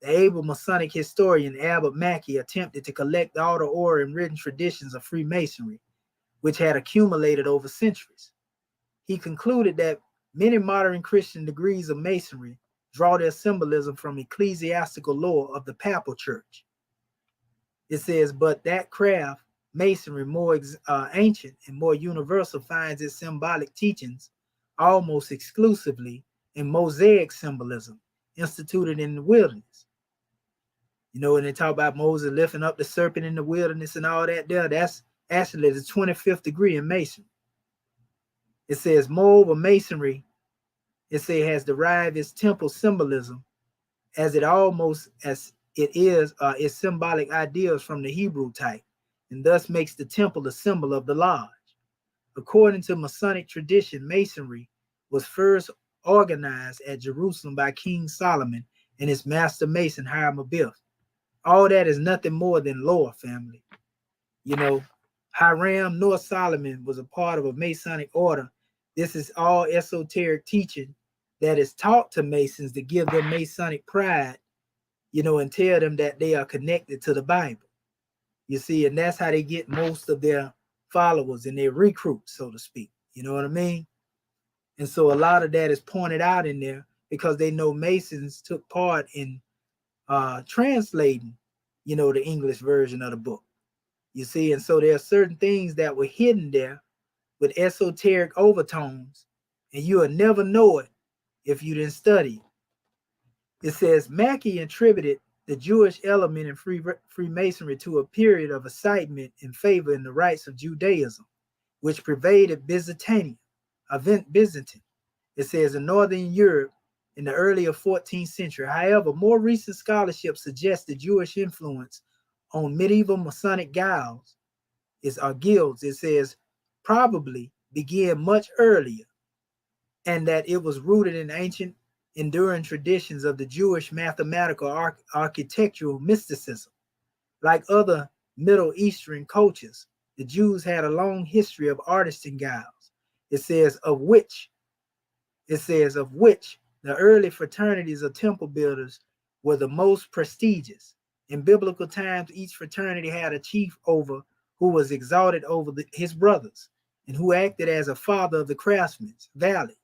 the able Masonic historian Albert Mackey attempted to collect all the oral and written traditions of Freemasonry, which had accumulated over centuries. He concluded that many modern Christian degrees of Masonry draw their symbolism from ecclesiastical lore of the Papal Church. It says, but that craft, Masonry, more ancient and more universal, finds its symbolic teachings almost exclusively in Mosaic symbolism instituted in the wilderness. And they talk about Moses lifting up the serpent in the wilderness and all that there. That's actually the 25th degree in Masonry. It says, moreover, Masonry, it has derived its temple symbolism as it is its symbolic ideals from the Hebrew type, and thus makes the temple a symbol of the lodge. According to Masonic tradition, Masonry was first organized at Jerusalem by King Solomon and his master mason Hiram Abiff. All that is nothing more than lore, family. Hiram nor Solomon was a part of a Masonic order. This is all esoteric teaching that is taught to Masons to give them Masonic pride, and tell them that they are connected to the Bible. You see, and that's how they get most of their followers and their recruits, so to speak. You know what I mean? And so a lot of that is pointed out in there because they know Masons took part in translating, the English version of the book. You see, and so there are certain things that were hidden there with esoteric overtones, and you'll never know it if you didn't study it. It says Mackey attributed the Jewish element in Freemasonry to a period of excitement in favor in the rites of Judaism, which pervaded Byzantium. It says in Northern Europe in the earlier 14th century. However, more recent scholarship suggests the Jewish influence on medieval Masonic guilds. It says probably began much earlier, and that it was rooted in ancient enduring traditions of the Jewish mathematical architectural mysticism. Like other Middle Eastern cultures, the Jews had a long history of artisan guilds. It says of which the early fraternities of temple builders were the most prestigious. In biblical times, each fraternity had a chief over who was exalted over his brothers and who acted as a father of the craftsmen. Valley.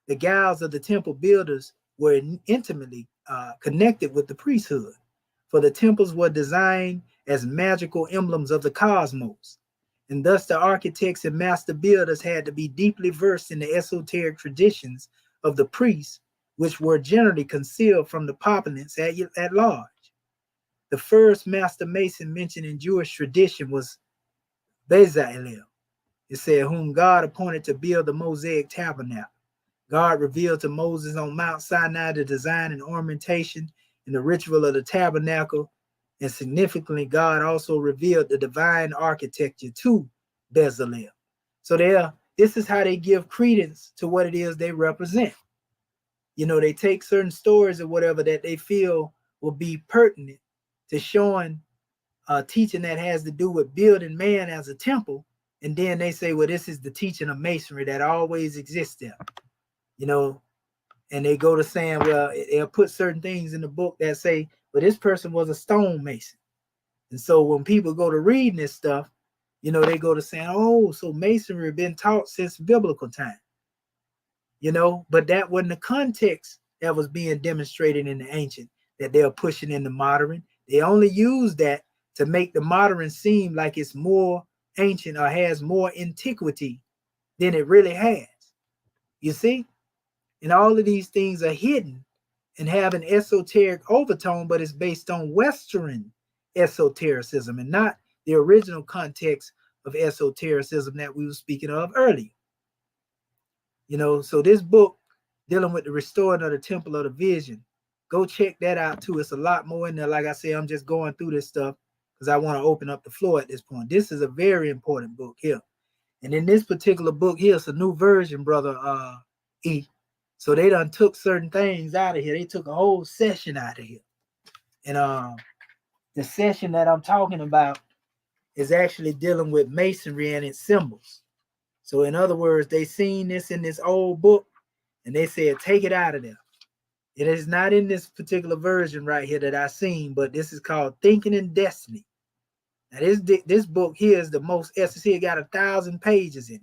The guilds of the temple builders were intimately connected with the priesthood, for the temples were designed as magical emblems of the cosmos, and thus the architects and master builders had to be deeply versed in the esoteric traditions of the priests, which were generally concealed from the populace at large. The first master mason mentioned in Jewish tradition was Bezalel. It said, whom God appointed to build the Mosaic tabernacle. God revealed to Moses on Mount Sinai the design and ornamentation and the ritual of the tabernacle. And significantly, God also revealed the divine architecture to Bezalel. So this is how they give credence to what it is they represent. You know, they take certain stories or whatever that they feel will be pertinent to showing teaching that has to do with building man as a temple. And then they say, well, this is the teaching of masonry that always exists there. You know, and they go to saying, well, they'll put certain things in the book that say, well, this person was a stonemason. And so when people go to reading this stuff, you know, they go to saying, oh, so masonry had been taught since biblical time. You know, but that wasn't the context that was being demonstrated in the ancient that they're pushing in the modern. They only use that to make the modern seem like it's more ancient or has more antiquity than it really has. You see? And all of these things are hidden and have an esoteric overtone, but it's based on Western esotericism and not the original context of esotericism that we were speaking of earlier. You know, so this book dealing with the restoring of the temple of the vision, go check that out too. It's a lot more in there. Like I say, I'm just going through this stuff because I want to open up the floor at this point. This is a very important book here. And in this particular book here, it's a new version, brother E. So they done took certain things out of here. They took a whole session out of here. And the session that I'm talking about is actually dealing with masonry and its symbols. So in other words, they seen this in this old book and they said, take it out of there. It is not in this particular version right here that I seen, but this is called Thinking in Destiny. Now this book here is the most, it got 1,000 pages in it.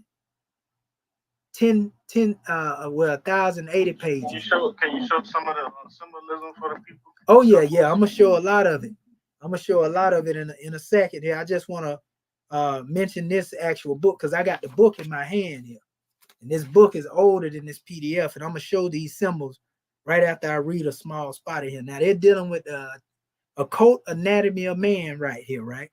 1,080 pages. Can you show some of the symbolism for the people? Oh yeah. I'm gonna show a lot of it. I'm gonna show a lot of it in a second here. I just want to mention this actual book because I got the book in my hand here, and this book is older than this PDF, and I'm gonna show these symbols right after I read a small spot of here. Now they're dealing with occult anatomy of man right here, right?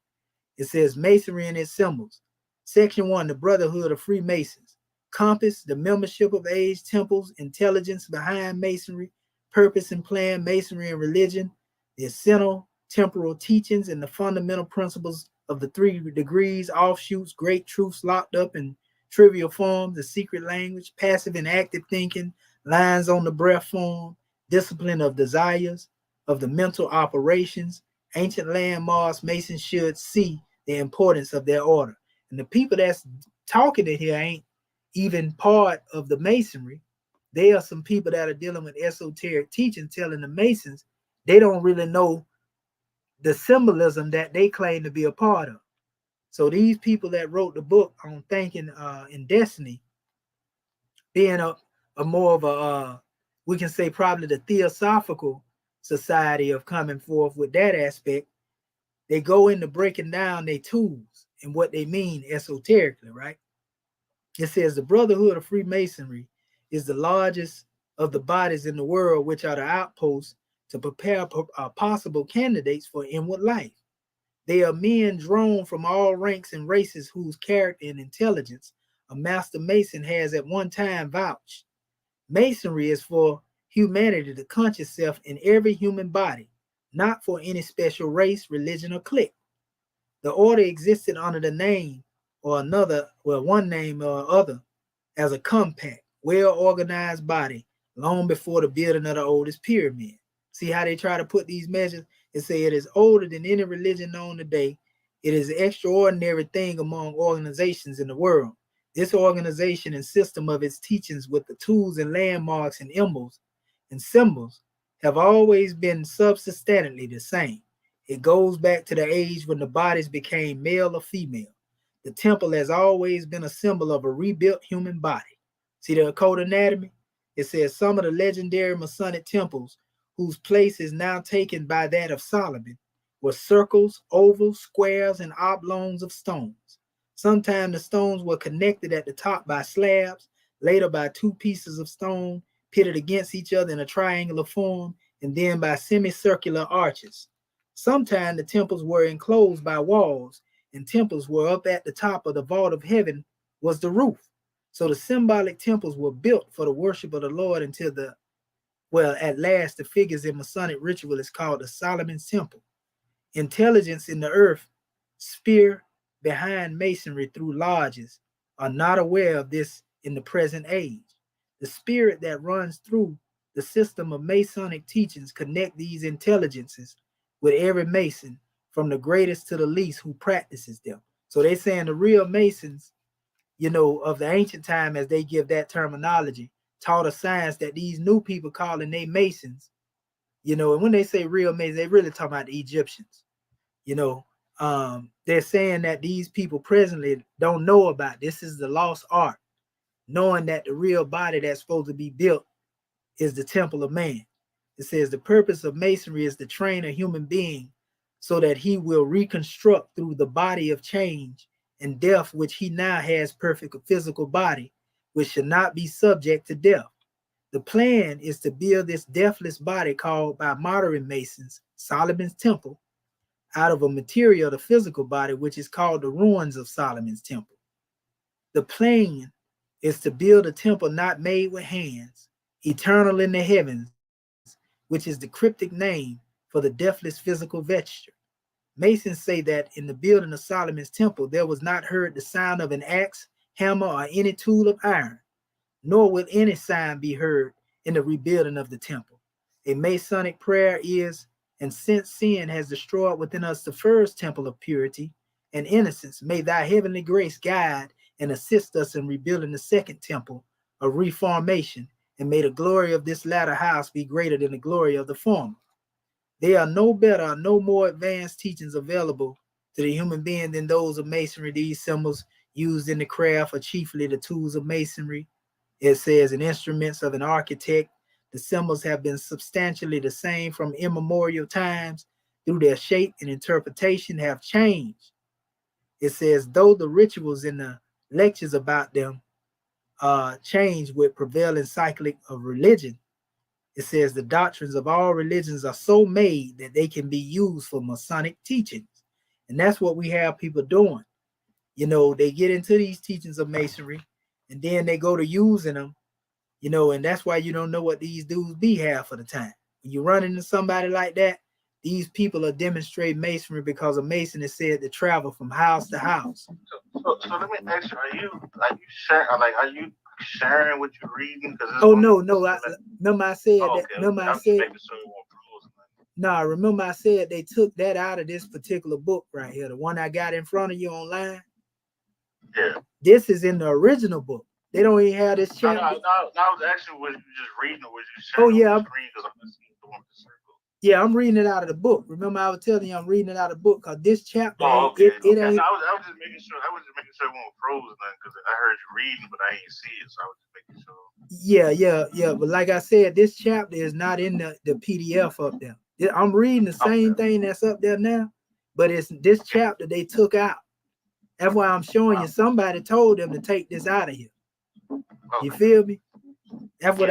It says Masonry and its symbols. Section 1, the Brotherhood of Freemasons. Compass, the membership of age, temples, intelligence behind Masonry, purpose and plan, Masonry and religion, the essential temporal teachings and the fundamental principles of the 3 degrees, offshoots, great truths locked up in trivial forms, the secret language, passive and active thinking, lines on the breath form, discipline of desires, of the mental operations, ancient landmarks. Masons should see the importance of their order. And the people that's talking in here ain't even part of the Masonry. There are some people that are dealing with esoteric teaching, telling the Masons they don't really know the symbolism that they claim to be a part of. So these people that wrote the book on Thinking in Destiny, being a more of a, we can say probably the Theosophical Society of coming forth with that aspect, they go into breaking down their tools and what they mean esoterically, right? It says the Brotherhood of Freemasonry is the largest of the bodies in the world, which are the outposts to prepare possible candidates for inward life. They are men drawn from all ranks and races whose character and intelligence a master Mason has at one time vouched. Masonry is for humanity, the conscious self in every human body, not for any special race, religion, or clique. The order existed under the name or another, well, one name or other, as a compact, well-organized body long before the building of the oldest pyramid. See how they try to put these measures and say it is older than any religion known today. It is an extraordinary thing among organizations in the world. This organization and system of its teachings with the tools and landmarks and emblems and symbols have always been subsistently the same. It goes back to the age when the bodies became male or female. The temple has always been a symbol of a rebuilt human body. See the occult anatomy? It says some of the legendary Masonic temples, whose place is now taken by that of Solomon, were circles, ovals, squares, and oblongs of stones. Sometimes the stones were connected at the top by slabs, later by two pieces of stone pitted against each other in a triangular form, and then by semicircular arches. Sometimes the temples were enclosed by walls, and temples were up at the top of the vault of heaven was the roof. So the symbolic temples were built for the worship of the Lord until at last the figures in Masonic ritual is called the Solomon's Temple. Intelligence in the earth sphere behind masonry through lodges are not aware of this in the present age. The spirit that runs through the system of Masonic teachings connect these intelligences with every Mason, from the greatest to the least who practices them. So they're saying the real Masons, of the ancient time, as they give that terminology, taught a science that these new people calling they Masons, and when they say real Masons, they really talking about the Egyptians. They're saying that these people presently don't know about this is the lost art, knowing that the real body that's supposed to be built is the temple of man. It says the purpose of masonry is to train a human being so that he will reconstruct through the body of change and death, which he now has perfect physical body, which should not be subject to death. The plan is to build this deathless body called by modern Masons Solomon's Temple out of a material, the physical body, which is called the ruins of Solomon's Temple. The plan is to build a temple not made with hands, eternal in the heavens, which is the cryptic name for the deathless physical vesture. Masons say that in the building of Solomon's Temple, there was not heard the sound of an axe, hammer, or any tool of iron, nor will any sign be heard in the rebuilding of the temple. A Masonic prayer is, and since sin has destroyed within us the first temple of purity and innocence, may thy heavenly grace guide and assist us in rebuilding the second temple of reformation, and may the glory of this latter house be greater than the glory of the former. There are no better or no more advanced teachings available to the human being than those of masonry. These symbols used in the craft are chiefly the tools of masonry. It says, in instruments of an architect, the symbols have been substantially the same from immemorial times, through their shape and interpretation have changed. It says, though the rituals and the lectures about them change with prevailing cyclic of religion, it says the doctrines of all religions are so made that they can be used for Masonic teachings. And that's what we have people doing. They get into these teachings of masonry and then they go to using them, and that's why you don't know what these dudes be half of the time. When you run into somebody like that, these people are demonstrating masonry because a mason is said to travel from house to house. So let me ask you, are you sharing what you're reading? Remember I said remember I said they took that out of this particular book right here, the one I got in front of you online. Yeah. This is in the original book. They don't even have this chapter. No, I was actually, was you just reading or was you sharing? Oh, yeah. On the screen because I'm seeing the one with the circle. Yeah, I'm reading it out of the book. Remember, I was telling you I'm reading it out of the book because this chapter, okay. It ain't. No, I was just making sure. I was just making sure it wasn't frozen because I heard you reading, but I ain't see it, so I was just making sure. Yeah. But like I said, this chapter is not in the PDF up there. I'm reading the same thing that's up there now, but it's this chapter they took out. That's why I'm showing you. Somebody told them to take this out of here. You feel me? That's what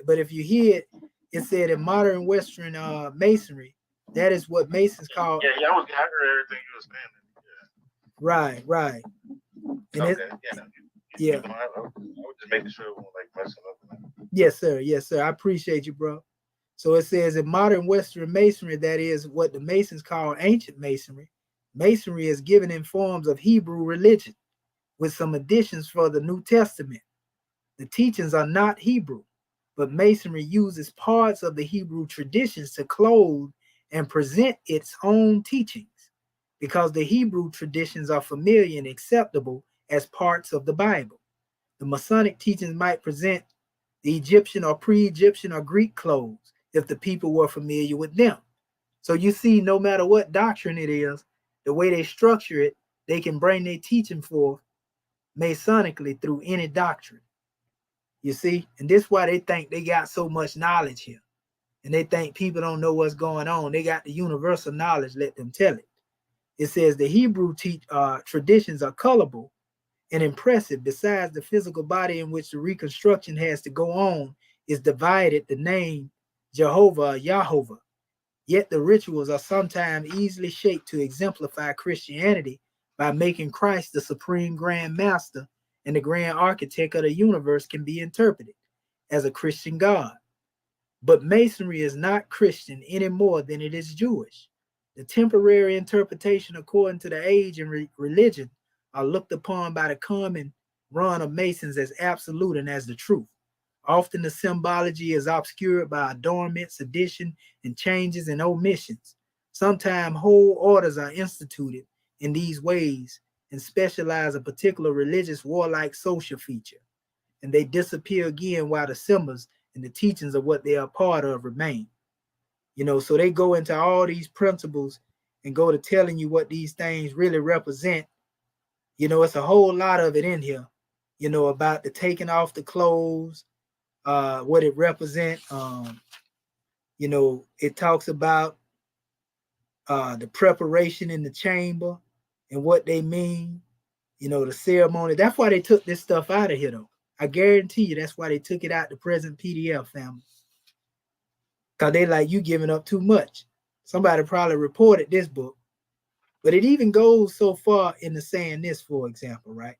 but if you hear it, it said in modern Western masonry, that is what Masons call. I heard everything you were saying. Right. And I was just making sure it wasn't like messing up. Yes, sir. I appreciate you, bro. So it says in modern Western masonry, that is what the Masons call ancient masonry. Masonry is given in forms of Hebrew religion with some additions for the New Testament. The teachings are not Hebrew. but Masonry uses parts of the Hebrew traditions to clothe and present its own teachings, because the Hebrew traditions are familiar and acceptable as parts of the Bible. The Masonic teachings might present the Egyptian or pre-Egyptian or Greek clothes if the people were familiar with them. So you see, no matter what doctrine it is, the way they structure it, they can bring their teaching forth Masonically through any doctrine. You see, and this is why they think they got so much knowledge here. And they think people don't know what's going on. They got the universal knowledge, let them tell it. It says the Hebrew traditions are colorful and impressive. Besides, the physical body in which the reconstruction has to go on is divided, the name Jehovah, Yahovah. Yet the rituals are sometimes easily shaped to exemplify Christianity by making Christ the supreme grand master and the grand architect of the universe can be interpreted as a Christian God. But Masonry is not Christian any more than it is Jewish. The temporary interpretation according to the age and religion are looked upon by the common run of Masons as absolute and as the truth. Often the symbology is obscured by adornments, addition, and changes and omissions. Sometimes whole orders are instituted in these ways and specialize a particular religious, warlike, social feature, and they disappear again while the symbols and the teachings of what they are part of remain. You know, so they go into all these principles and go to telling you what these things really represent. You know, it's a whole lot of it in here, you know, about the taking off the clothes, what it represents. You know, it talks about the preparation in the chamber and what they mean, you know, the ceremony. That's why they took this stuff out of here, though. I guarantee you that's why they took it out the present PDF, family. Because they like, you giving up too much. Somebody probably reported this book. But it even goes so far into saying this, for example, right?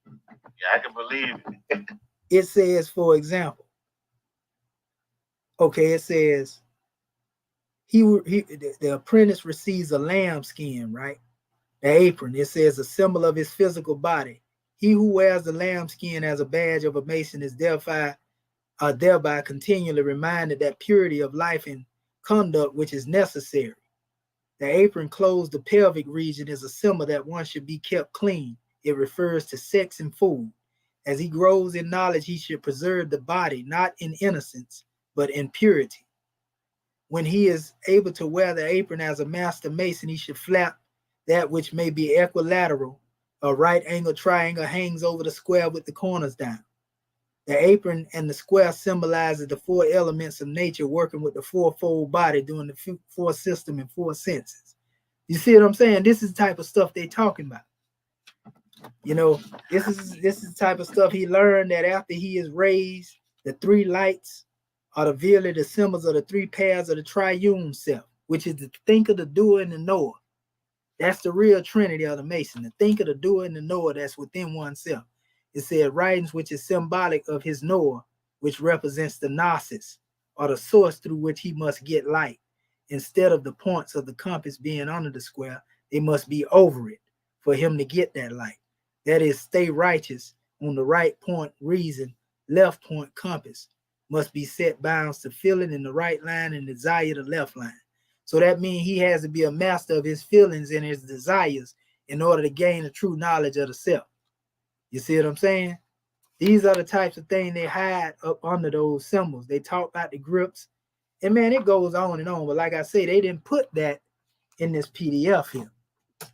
Yeah, I can believe it. It says, for example, okay, it says, the apprentice receives a lamb skin, right? The apron, it says, a symbol of his physical body. He who wears the lamb skin as a badge of a Mason is thereby continually reminded that purity of life and conduct which is necessary. The apron clothes the pelvic region is a symbol that one should be kept clean. It refers to sex and food. As he grows in knowledge, he should preserve the body, not in innocence, but in purity. When he is able to wear the apron as a master Mason, he should flap that which may be equilateral. A right angle triangle hangs over the square with the corners down. The apron and the square symbolizes the four elements of nature working with the fourfold body doing the four system and four senses. You see what I'm saying? This is the type of stuff they talking about. You know, this is the type of stuff he learned, that after he is raised, the three lights are the symbols of the three pairs of the triune self, which is the thinker, the doer, and the knower. That's the real trinity of the Mason, the thinker, the doer, and the knower that's within oneself. It said writings, which is symbolic of his knower, which represents the gnosis, or the source through which he must get light. Instead of the points of the compass being under the square, they must be over it for him to get that light. That is, stay righteous on the right point, reason, left point, compass must be set bounds to feeling in the right line and desire the left line. So that means he has to be a master of his feelings and his desires in order to gain the true knowledge of the self. You see what I'm saying? These are the types of things they hide up under those symbols. They talk about the grips. And man, it goes on and on. But like I say, they didn't put that in this PDF here.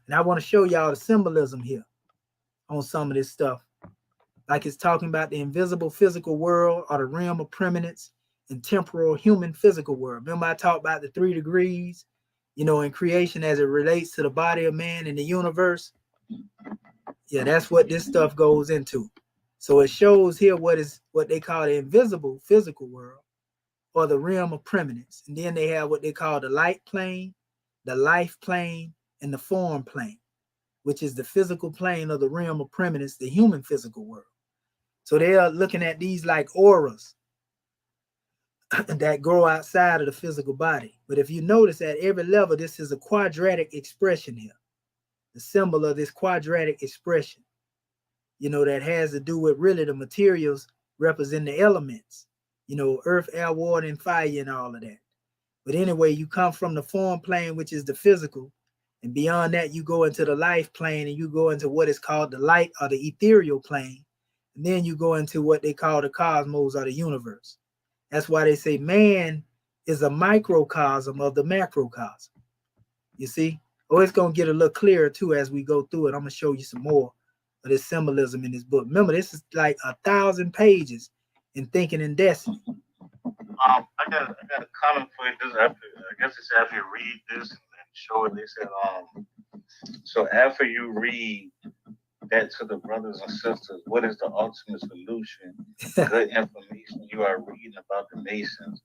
And I want to show y'all the symbolism here on some of this stuff. Like it's talking about the invisible physical world, or the realm of preeminence and temporal human physical world. Remember I talked about the 3 degrees, you know, in creation as it relates to the body of man in the universe. Yeah, that's what this stuff goes into. So it shows here what they call the invisible physical world, or the realm of preeminence. And then they have what they call the light plane, the life plane, and the form plane, which is the physical plane of the realm of preeminence, the human physical world. So they are looking at these like auras that grow outside of the physical body. But if you notice at every level, this is a quadratic expression here. The symbol of this quadratic expression, you know, that has to do with really the materials represent the elements. You know, earth, air, water, and fire, and all of that. But anyway, you come from the form plane, which is the physical, and beyond that, you go into the life plane, and you go into what is called the light or the ethereal plane. And then you go into what they call the cosmos or the universe. That's why they say man is a microcosm of the macrocosm. You see? Oh, it's going to get a little clearer too as we go through it. I'm going to show you some more of this symbolism in this book. Remember, this is like 1,000 pages in Thinking in Destiny. I got a comment for you. I guess it's after you read this and show it. They said, so after you read that to the brothers and sisters, what is the ultimate solution? Good information you are reading about the Masons.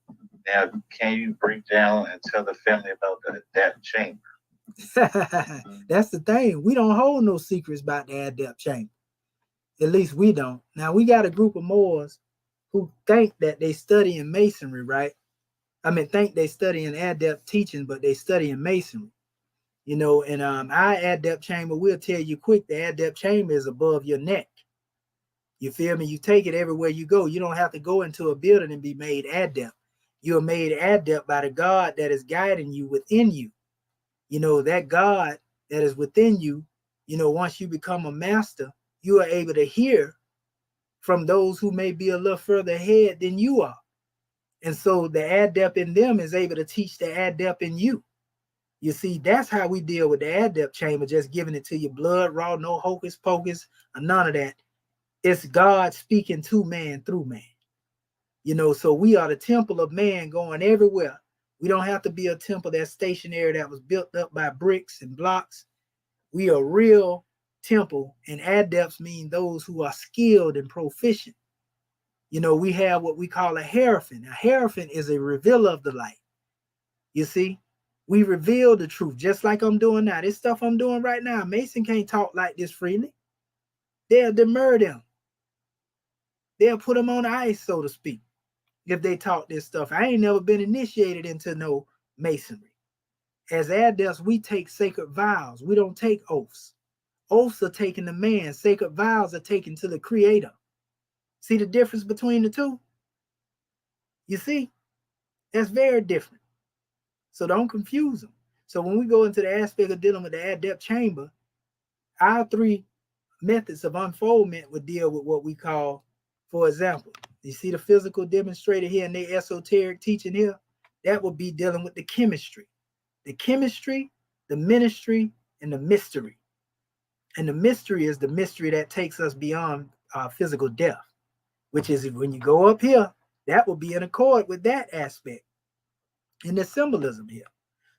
Now, can you break down and tell the family about the ADEPT chamber? That's the thing. We don't hold no secrets about the ADEPT chamber. At least we don't. Now, we got a group of Moors who think that they study in Masonry, right? I mean, think they study in ADEPT teaching, but they study in Masonry. You know, and our ADEPT chamber, we'll tell you quick, the ADEPT chamber is above your neck. You feel me? You take it everywhere you go. You don't have to go into a building and be made ADEPT. You're made ADEPT by the God that is guiding you within you. You know, that God that is within you, you know, once you become a master, you are able to hear from those who may be a little further ahead than you are. And so the ADEPT in them is able to teach the ADEPT in you. You see, that's how we deal with the ADEPT chamber, just giving it to you blood raw, no hocus pocus, or none of that. It's God speaking to man through man. You know, so we are the temple of man going everywhere. We don't have to be a temple that's stationary, that was built up by bricks and blocks. We are real temple, and adepts mean those who are skilled and proficient. You know, we have what we call a hierophant. A hierophant is a revealer of the light. You see, we reveal the truth, just like I'm doing now. This stuff I'm doing right now, Mason can't talk like this freely. They'll demur them. They'll put them on ice, so to speak, if they talk this stuff. I ain't never been initiated into no Masonry. As adepts, we take sacred vows. We don't take oaths. Oaths are taken to man. Sacred vows are taken to the Creator. See the difference between the two? You see? That's very different. So don't confuse them. So when we go into the aspect of dealing with the adept chamber, our three methods of unfoldment would deal with what we call, for example, you see the physical demonstrated here in the esoteric teaching here? That would be dealing with the chemistry. The chemistry, the ministry, and the mystery. And the mystery is the mystery that takes us beyond physical death, which is when you go up here, that will be in accord with that aspect in the symbolism here.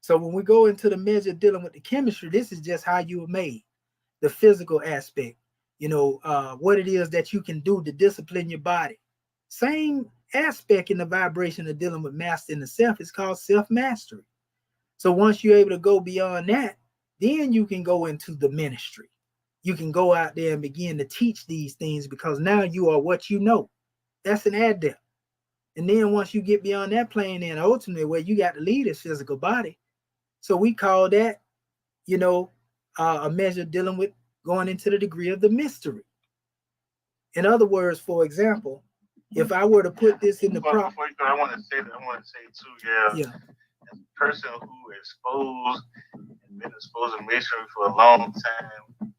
So when we go into the measure dealing with the chemistry, this is just how you were made. The physical aspect, you know, what it is that you can do to discipline your body. Same aspect in the vibration of dealing with mastering the self is called self-mastery. So once you're able to go beyond that, then you can go into the ministry. You can go out there and begin to teach these things because now you are what you know. That's an adept. And then once you get beyond that plane, then ultimately where you got to lead is physical body. So we call that, you know, a measure dealing with going into the degree of the mystery. In other words, for example, if I were to put this in the I want to say too, yeah. As a person who exposed and been exposed to masonry for a long time,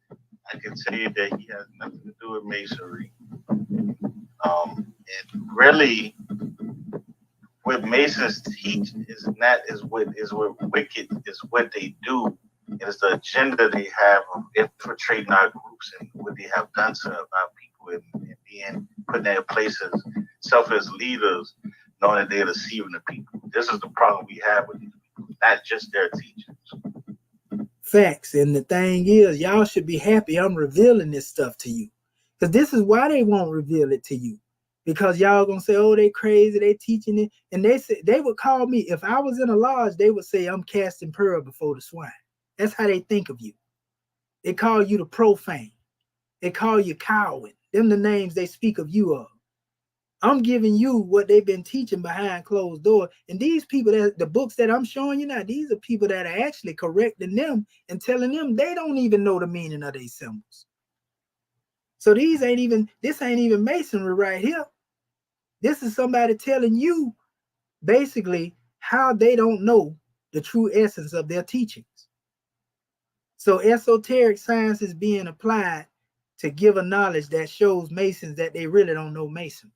I can tell you that he has nothing to do with masonry. And really, what Masons teach is what wicked is what they do. It is the agenda they have of infiltrating our groups and what they have done to our people and being put in their places, self-as leaders, knowing that they're deceiving the people. This is the problem we have with these people, not just their teachings. Facts. And the thing is, y'all should be happy I'm revealing this stuff to you. Because this is why they won't reveal it to you. Because y'all gonna say, oh, they crazy, they teaching it. And they would call me, if I was in a lodge, they would say I'm casting pearl before the swine. That's how they think of you. They call you the profane. They call you coward. Them the names they speak of you of. I'm giving you what they've been teaching behind closed doors. And these people, the books that I'm showing you now, these are people that are actually correcting them and telling them they don't even know the meaning of these symbols. So this ain't even masonry right here. This is somebody telling you basically how they don't know the true essence of their teachings. So esoteric science is being applied to give a knowledge that shows Masons that they really don't know Masonry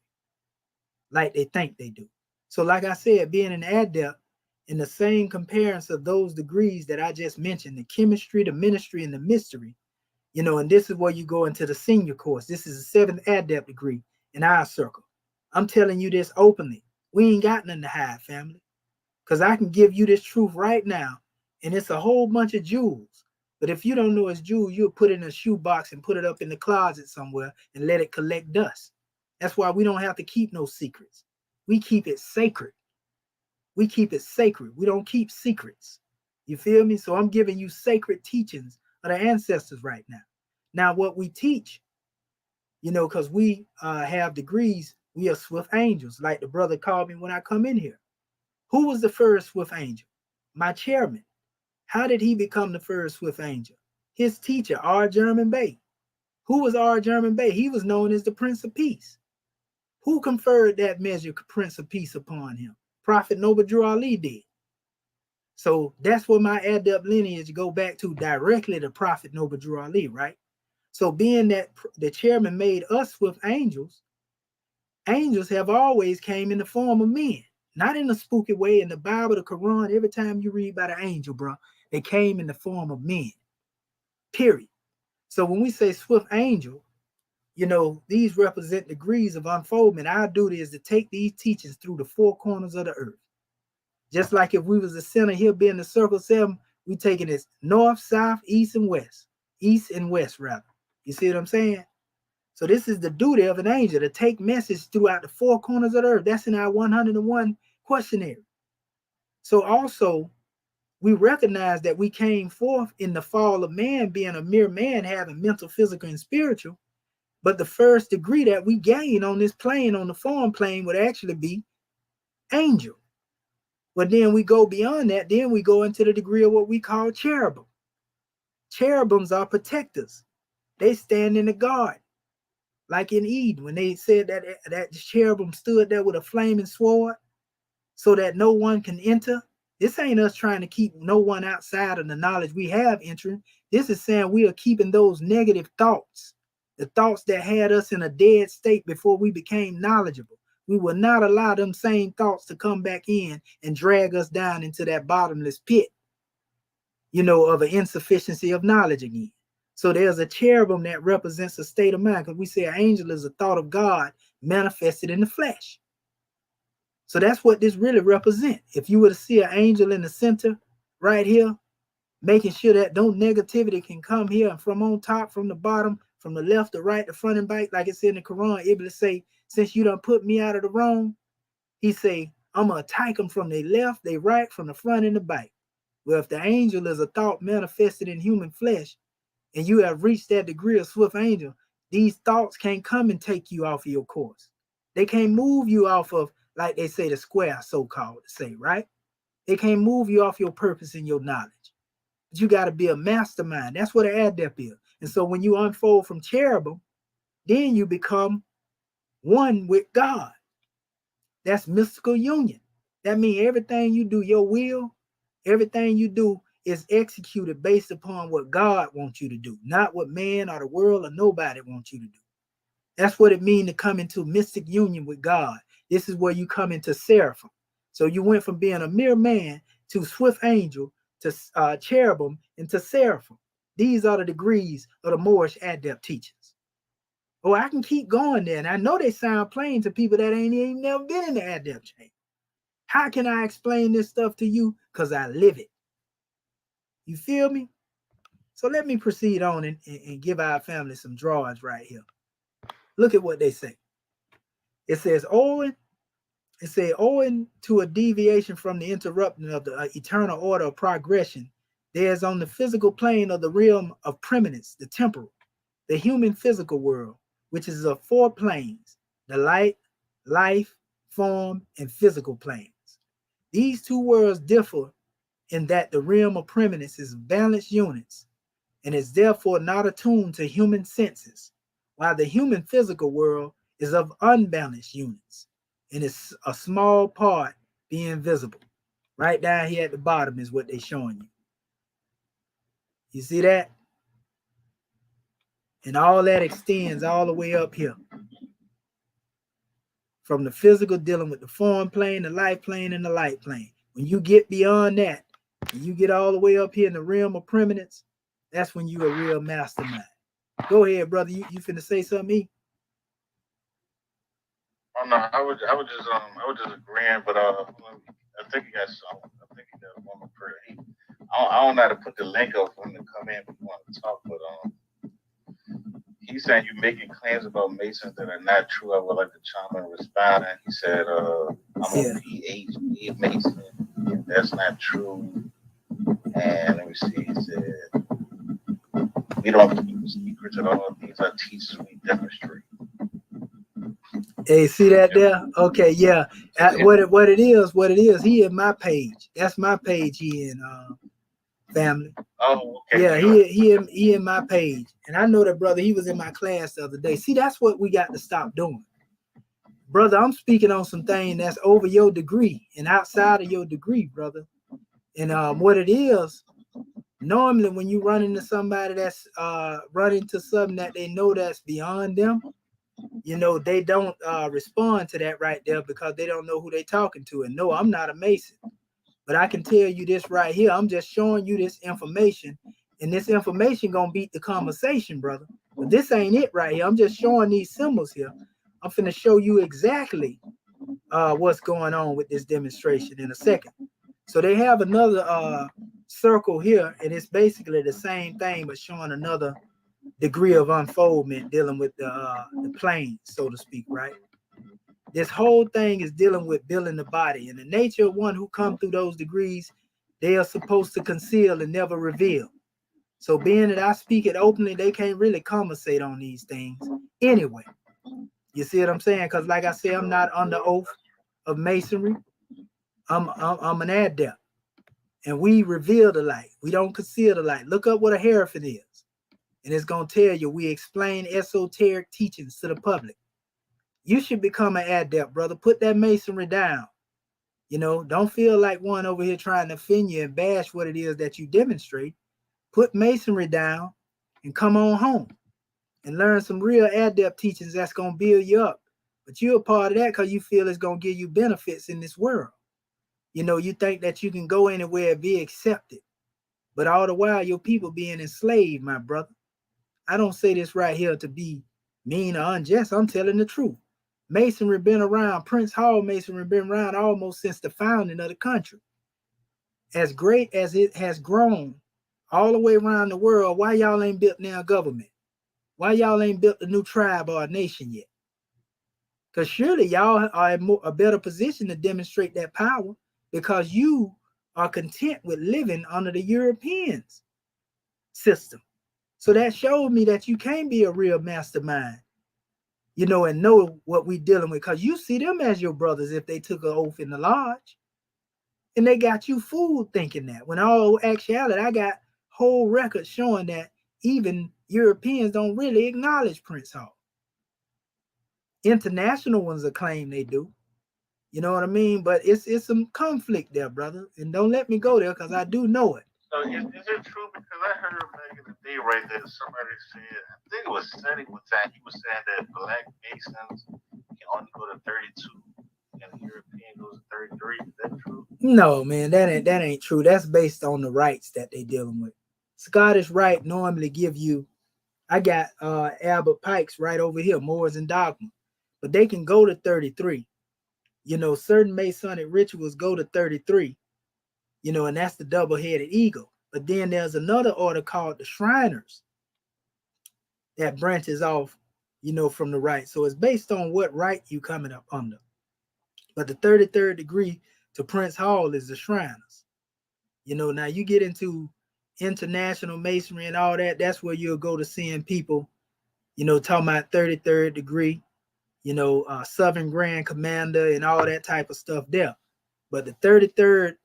like they think they do. So like I said, being an adept in the same comparison of those degrees that I just mentioned, the chemistry, the ministry, and the mystery, you know, and this is where you go into the senior course. This is the 7th adept degree in our circle. I'm telling you this openly. We ain't got nothing to hide, family, because I can give you this truth right now, and it's a whole bunch of jewels. But if you don't know it's jewels, you'll put it in a shoebox and put it up in the closet somewhere and let it collect dust. That's why we don't have to keep no secrets. We keep it sacred. We keep it sacred. We don't keep secrets. You feel me? So I'm giving you sacred teachings of the ancestors right now. Now, what we teach, you know, because we have degrees, we are swift angels, like the brother called me when I come in here. Who was the first swift angel? My chairman. How did he become the first swift angel? His teacher, R. German Bay. Who was R. German Bay? He was known as the Prince of Peace. Who conferred that measure, Prince of Peace, upon him? Prophet Noble Drew Ali did. So that's where my adept lineage go back to, directly to Prophet Noble Drew Ali, right? So being that the chairman made us swift angels, angels have always came in the form of men, not in a spooky way. In the Bible, the Quran, every time you read about an angel, bro, they came in the form of men, period. So when we say swift angel, you know, these represent degrees of unfoldment. Our duty is to take these teachings through the 4 corners of the earth. Just like if we was the center here being the circle 7, we taking this north, south, east, and west. East and west, rather. You see what I'm saying? So this is the duty of an angel, to take message throughout the 4 corners of the earth. That's in our 101 questionnaire. So also, we recognize that we came forth in the fall of man, being a mere man, having mental, physical, and spiritual. But the first degree that we gain on this plane, on the form plane, would actually be angel. But then we go beyond that. Then we go into the degree of what we call cherubim. Cherubims are protectors. They stand in the garden. Like in Eden, when they said that cherubim stood there with a flaming sword so that no one can enter. This ain't us trying to keep no one outside of the knowledge we have entering. This is saying we are keeping those negative thoughts, the thoughts that had us in a dead state before we became knowledgeable. We will not allow them same thoughts to come back in and drag us down into that bottomless pit, you know, of an insufficiency of knowledge again. So there's a cherubim that represents a state of mind, because we say an angel is a thought of God manifested in the flesh. So that's what this really represents. If you were to see an angel in the center right here, making sure that no negativity can come here, and from on top, from the bottom, from the left, the right, the front and back, like it's in the Quran, able to say, since you done put me out of the wrong, he say, I'm going to attack them from the left, they right, from the front and the back. Well, if the angel is a thought manifested in human flesh, and you have reached that degree of swift angel, these thoughts can't come and take you off of your course. They can't move you off of, like they say, the square, so-called, to say, right? They can't move you off your purpose and your knowledge. But you got to be a mastermind. That's what an adept is. And so when you unfold from cherubim, then you become one with God. That's mystical union. That means everything you do, your will, everything you do is executed based upon what God wants you to do, not what man or the world or nobody wants you to do. That's what it means to come into mystic union with God. This is where you come into seraphim. So you went from being a mere man to swift angel to cherubim and to seraphim. These are the degrees of the Moorish adept teachings. Oh, I can keep going there. And I know they sound plain to people that ain't never been in the adept chain. How can I explain this stuff to you? Because I live it. You feel me? So let me proceed on and give our family some drawings right here. Look at what they say. It says, owing to a deviation from the interrupting of the eternal order of progression, there's on the physical plane of the realm of preeminence, the temporal, the human physical world, which is of 4 planes, the light, life, form, and physical planes. These 2 worlds differ in that the realm of preeminence is balanced units and is therefore not attuned to human senses, while the human physical world is of unbalanced units and it's a small part being visible. Right down here at the bottom is what they're showing you. You see that? And all that extends all the way up here. From the physical, dealing with the form plane, the life plane, and the light plane. When you get beyond that, and you get all the way up here in the realm of permanence, that's when you a real mastermind. Go ahead, brother. You finna say something, E? Oh no, I was just agreeing, but I think you got some. I think you got one more prayer. I don't know how to put the link up for him to come in if you want to talk, but he's saying you're making claims about Masons that are not true. I would like to chime in and respond. And he said, I'm a PhD Mason. That's not true. And let me see, he said, we don't keep secrets at all. These are teachers we demonstrate. Hey, see that there? Okay, yeah. What it is, he in my page. That's my page he in, family. Oh, okay. Yeah, he in my page. And I know that, brother, he was in my class the other day. See, that's what we got to stop doing. Brother, I'm speaking on some thing that's over your degree and outside of your degree, brother. And what it is, normally when you run into somebody that's running to something that they know that's beyond them, you know, they don't respond to that right there because they don't know who they're talking to. And no, I'm not a Mason. But I can tell you this right here. I'm just showing you this information. And this information gonna beat the conversation, brother. But this ain't it right here. I'm just showing these symbols here. I'm finna show you exactly what's going on with this demonstration in a second. So they have another circle here, and it's basically the same thing, but showing another degree of unfoldment dealing with the plane, so to speak, right? This whole thing is dealing with building the body, and the nature of one who come through those degrees, they are supposed to conceal and never reveal. So being that I speak it openly, they can't really conversate on these things anyway. You see what I'm saying? Because like I said, I'm not under oath of Masonry. I'm an adept, and we reveal the light. We don't conceal the light. Look up what a hierophant is, and it's gonna tell you we explain esoteric teachings to the public. You should become an adept, brother. Put that Masonry down. You know, don't feel like one over here trying to offend you and bash what it is that you demonstrate. Put Masonry down and come on home and learn some real adept teachings that's going to build you up. But you're a part of that because you feel it's going to give you benefits in this world. You know, you think that you can go anywhere and be accepted. But all the while, your people being enslaved, my brother. I don't say this right here to be mean or unjust. I'm telling the truth. Masonry been around, Prince Hall Masonry been around almost since the founding of the country. As great as it has grown all the way around the world, why y'all ain't built now government? Why y'all ain't built a new tribe or a nation yet? Because surely y'all are in a better position to demonstrate that power because you are content with living under the Europeans' system. So that showed me that you can't be a real mastermind, you know, and know what we dealing with, because you see them as your brothers if they took an oath in the lodge. And they got you fooled thinking that. When all actuality, I got whole records showing that even Europeans don't really acknowledge Prince Hall. International ones will claim they do. You know what I mean? But it's some conflict there, brother. And don't let me go there because I do know it. So is it true? Because I heard back in the day right there, somebody said, I think it was Sonny one time, he was saying that black Masons can only go to 32 and the European goes to 33. Is that true? No, man, that ain't true. That's based on the rights that they dealing with. Scottish Rite normally give you, I got Albert Pike's right over here, Moors and Dogma, but they can go to 33. You know, certain Masonic rituals go to 33. You know, and that's the double-headed eagle. But then there's another order called the Shriners that branches off, you know, from the right. So it's based on what right you coming up under. But the 33rd degree to Prince Hall is the Shriners. You know, now you get into international masonry and all that, that's where you'll go to seeing people, you know, talking about 33rd degree, you know, Southern Grand Commander and all that type of stuff there. But the 33rd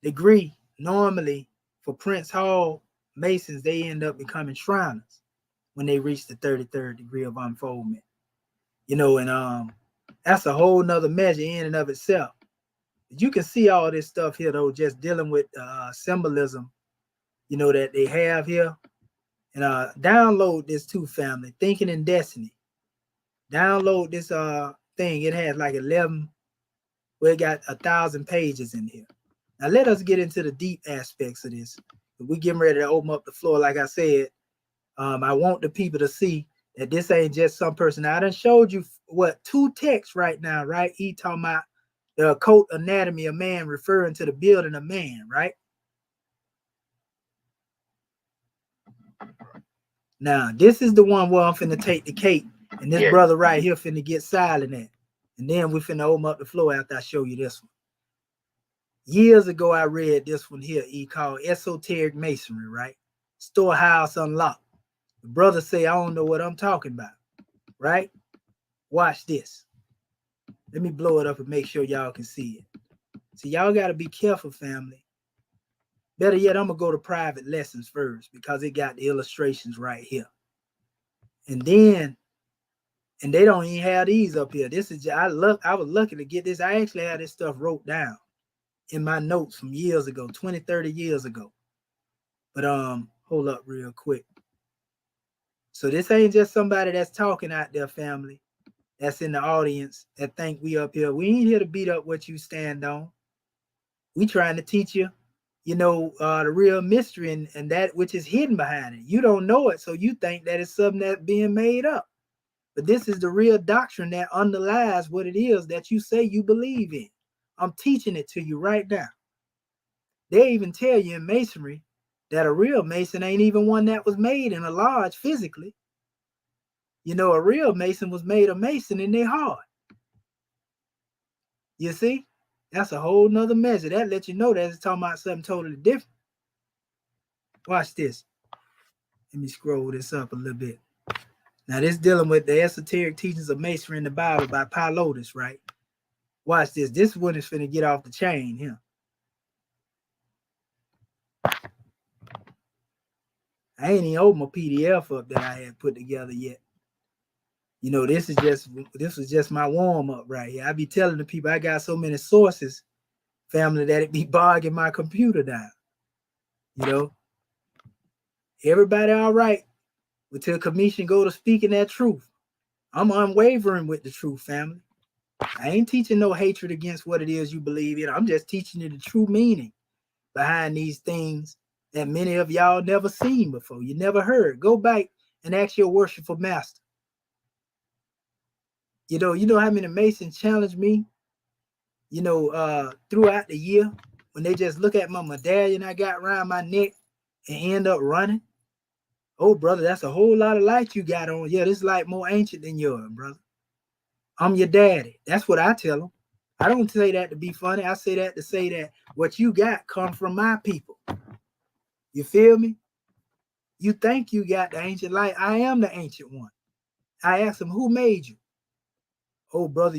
degree, normally for Prince Hall Masons, they end up becoming Shriners when they reach the 33rd degree of unfoldment. You know, and That's a whole nother measure in and of itself. You can see all this stuff here, though, just dealing with symbolism, you know, that they have here. And download this too, family. Thinking in Destiny. Download this thing. It has like 11, well, it got 1,000 pages in here. Now let us get into the deep aspects of this. We getting ready to open up the floor. Like I said, I want the people to see that this ain't just some person. Now, I done showed you what 2 texts right now, right? He talking about the occult anatomy of man, referring to the building of man, right? Now, this is the one where I'm finna take the cake, and this brother right here finna get silent at. And then we finna open up the floor after I show you this one. Years ago, I read this one here, called Esoteric Masonry, right? Storehouse Unlocked. The brother say, I don't know what I'm talking about, right? Watch this. Let me blow it up and make sure y'all can see it. So y'all got to be careful, family. Better yet, I'm going to go to private lessons first because it got the illustrations right here. And then, and they don't even have these up here. This is, I was lucky to get this. I actually had this stuff wrote down in my notes from years ago, 20, 30 years ago. But hold up real quick. So this ain't just somebody that's talking out there, family, that's in the audience that think we up here. We ain't here to beat up what you stand on. We trying to teach you, you know, the real mystery and that which is hidden behind it. You don't know it, so you think that it's something that's being made up. But this is the real doctrine that underlies what it is that you say you believe in. I'm teaching it to you right now. They even tell you in Masonry that a real Mason ain't even one that was made in a lodge physically. You know, a real Mason was made a Mason in their heart. You see? That's a whole nother measure. That lets you know that it's talking about something totally different. Watch this. Let me scroll this up a little bit. Now, this dealing with the esoteric teachings of Masonry in the Bible by Pilotus, right? Watch this. This one is finna get off the chain here. I ain't even opened my PDF up that I had put together yet. You know, this was just my warm-up right here. I be telling the people I got so many sources, family, that it be bogging my computer down. You know, everybody all right until commission go to speaking that truth. I'm unwavering with the truth, family. I ain't teaching no hatred against what it is you believe in. I'm just teaching you the true meaning behind these things that many of y'all never seen before. You never heard. Go back and ask your worshipful master. You know how many Masons challenge me, you know, throughout the year when they just look at my medallion I got around my neck and end up running? Oh, brother, that's a whole lot of light you got on. Yeah, this light more ancient than yours, brother. I'm your daddy. That's what I tell them. I don't say that to be funny. I say that to say that what you got come from my people. You feel me? You think you got the ancient light. I am the ancient one. I asked them, who made you? Oh, brother,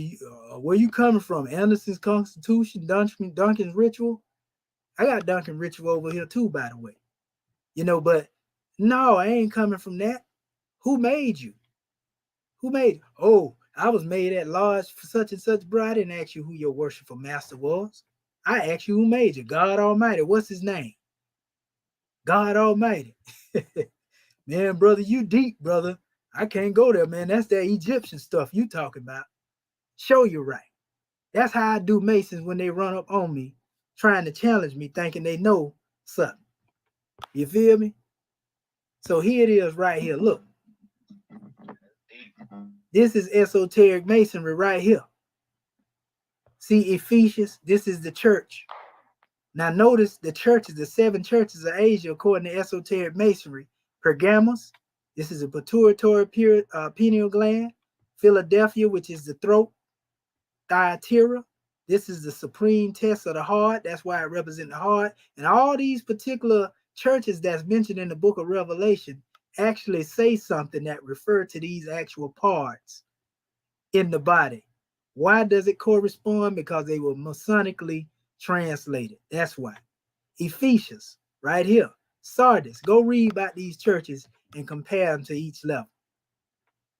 where you coming from? Anderson's Constitution, Duncan's Ritual? I got Duncan Ritual over here too, by the way. You know, but no, I ain't coming from that. Who made you? Who made you? Oh, I was made at large for such and such, bro. I didn't ask you who your worshipful master was. I asked you who made you. God Almighty. What's his name? God Almighty. Man, brother, you deep, brother. I can't go there, man. That's that Egyptian stuff you talking about. Show you right. That's how I do Masons when they run up on me, trying to challenge me, thinking they know something. You feel me? So here it is right here. Look. This is esoteric Masonry right here. See Ephesians? This is the church. Now notice the churches, the 7 churches of Asia, according to esoteric Masonry. Pergamos, this is a pituitary pineal gland. Philadelphia, which is the throat. Thyatira, this is the supreme test of the heart. That's why it represents the heart. And all these particular churches that's mentioned in the book of Revelation actually say something that refer to these actual parts in the body. Why does it correspond? Because they were Masonically translated. That's why. Ephesians, right here. Sardis. Go read about these churches and compare them to each level.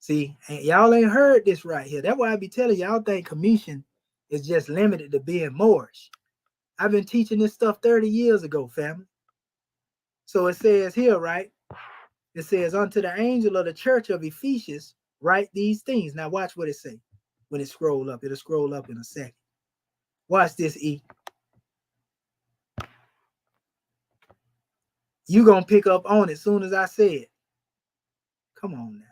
See, y'all ain't heard this right here. That's why I be telling y'all think commission is just limited to being Moorish. I've been teaching this stuff 30 years ago, family. So it says here, right? It says, unto the angel of the church of Ephesus, write these things. Now watch what it say. When it scroll up, it'll scroll up in a second. Watch this, E. You gonna pick up on it as soon as I say it. Come on now.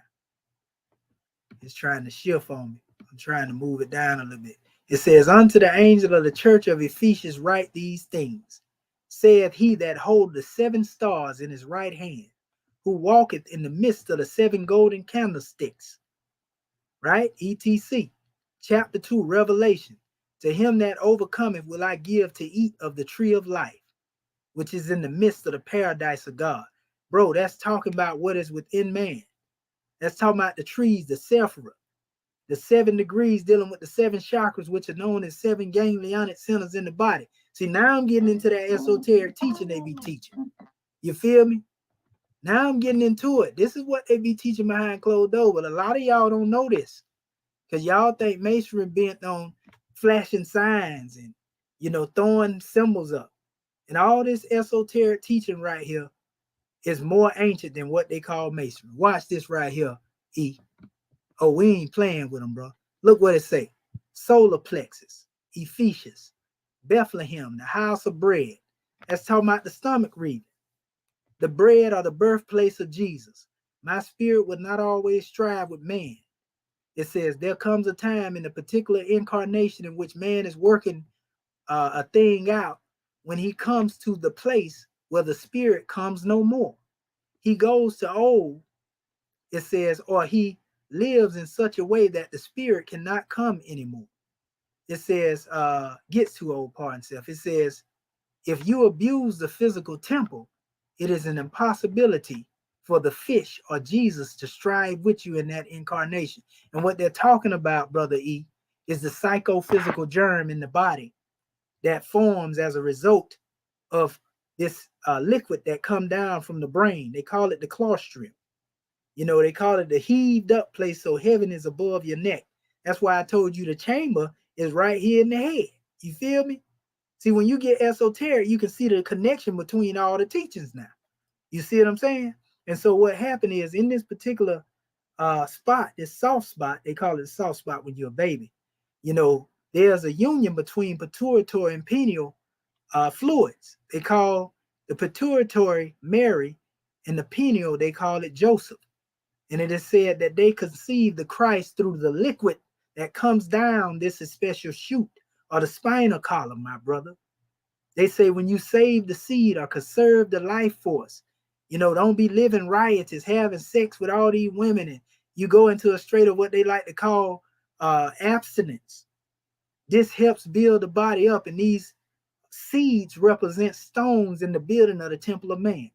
It's trying to shift on me. I'm trying to move it down a little bit. It says, unto the angel of the church of Ephesus write these things. Saith he that hold the 7 stars in his right hand, who walketh in the midst of the 7 golden candlesticks. Right? ETC. Chapter 2, Revelation. To him that overcometh will I give to eat of the tree of life, which is in the midst of the paradise of God. Bro, that's talking about what is within man. That's talking about the trees, the sephira, the 7 degrees dealing with the 7 chakras, which are known as 7 ganglionic centers in the body. See, now I'm getting into that esoteric teaching they be teaching. You feel me? Now I'm getting into it. This is what they be teaching behind closed doors, but a lot of y'all don't know this because y'all think masonry bent on flashing signs and, you know, throwing symbols up. And all this esoteric teaching right here is more ancient than what they call masonry. Watch this right here, E. Oh, we ain't playing with them, bro. Look what it say. Solar plexus, Ephesus, Bethlehem, the house of bread. That's talking about the stomach region. The bread or the birthplace of Jesus. My spirit would not always strive with man. It says there comes a time in the particular incarnation in which man is working a thing out when he comes to the place where the spirit comes no more. He goes to old, it says, or he lives in such a way that the spirit cannot come anymore. It says, gets too old, pardon self. It says, if you abuse the physical temple, it is an impossibility for the fish or Jesus to strive with you in that incarnation. And what they're talking about, Brother E, is the psychophysical germ in the body that forms as a result of this liquid that come down from the brain. They call it the claustrum. You know, they call it the heaved up place, so heaven is above your neck. That's why I told you the chamber is right here in the head. You feel me? See, when you get esoteric, you can see the connection between all the teachings now. You see what I'm saying? And so what happened is in this particular spot, this soft spot, they call it a soft spot when you're a baby. You know, there's a union between pituitary and pineal fluids. They call the pituitary Mary and the pineal, they call it Joseph. And it is said that they conceived the Christ through the liquid that comes down this special chute or the spinal column, my brother. They say when you save the seed or conserve the life force, you know, don't be living riotous, having sex with all these women, and you go into a state of what they like to call abstinence. This helps build the body up, and these seeds represent stones in the building of the temple of man.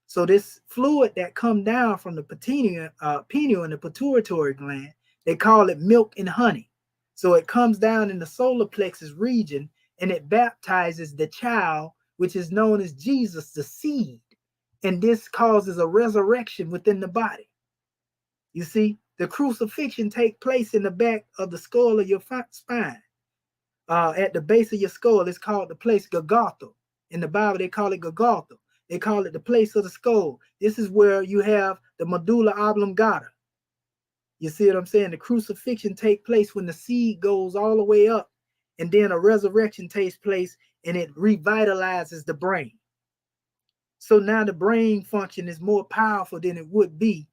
So this fluid that come down from the pineal and the pituitary gland, they call it milk and honey. So it comes down in the solar plexus region and it baptizes the child, which is known as Jesus, the seed. And this causes a resurrection within the body. You see, the crucifixion takes place in the back of the skull of your spine. At the base of your skull, it's called the place Golgotha. In the Bible, they call it Golgotha. They call it the place of the skull. This is where you have the medulla oblongata. You see what I'm saying? The crucifixion takes place when the seed goes all the way up, and then a resurrection takes place, and it revitalizes the brain. So now the brain function is more powerful than it would be,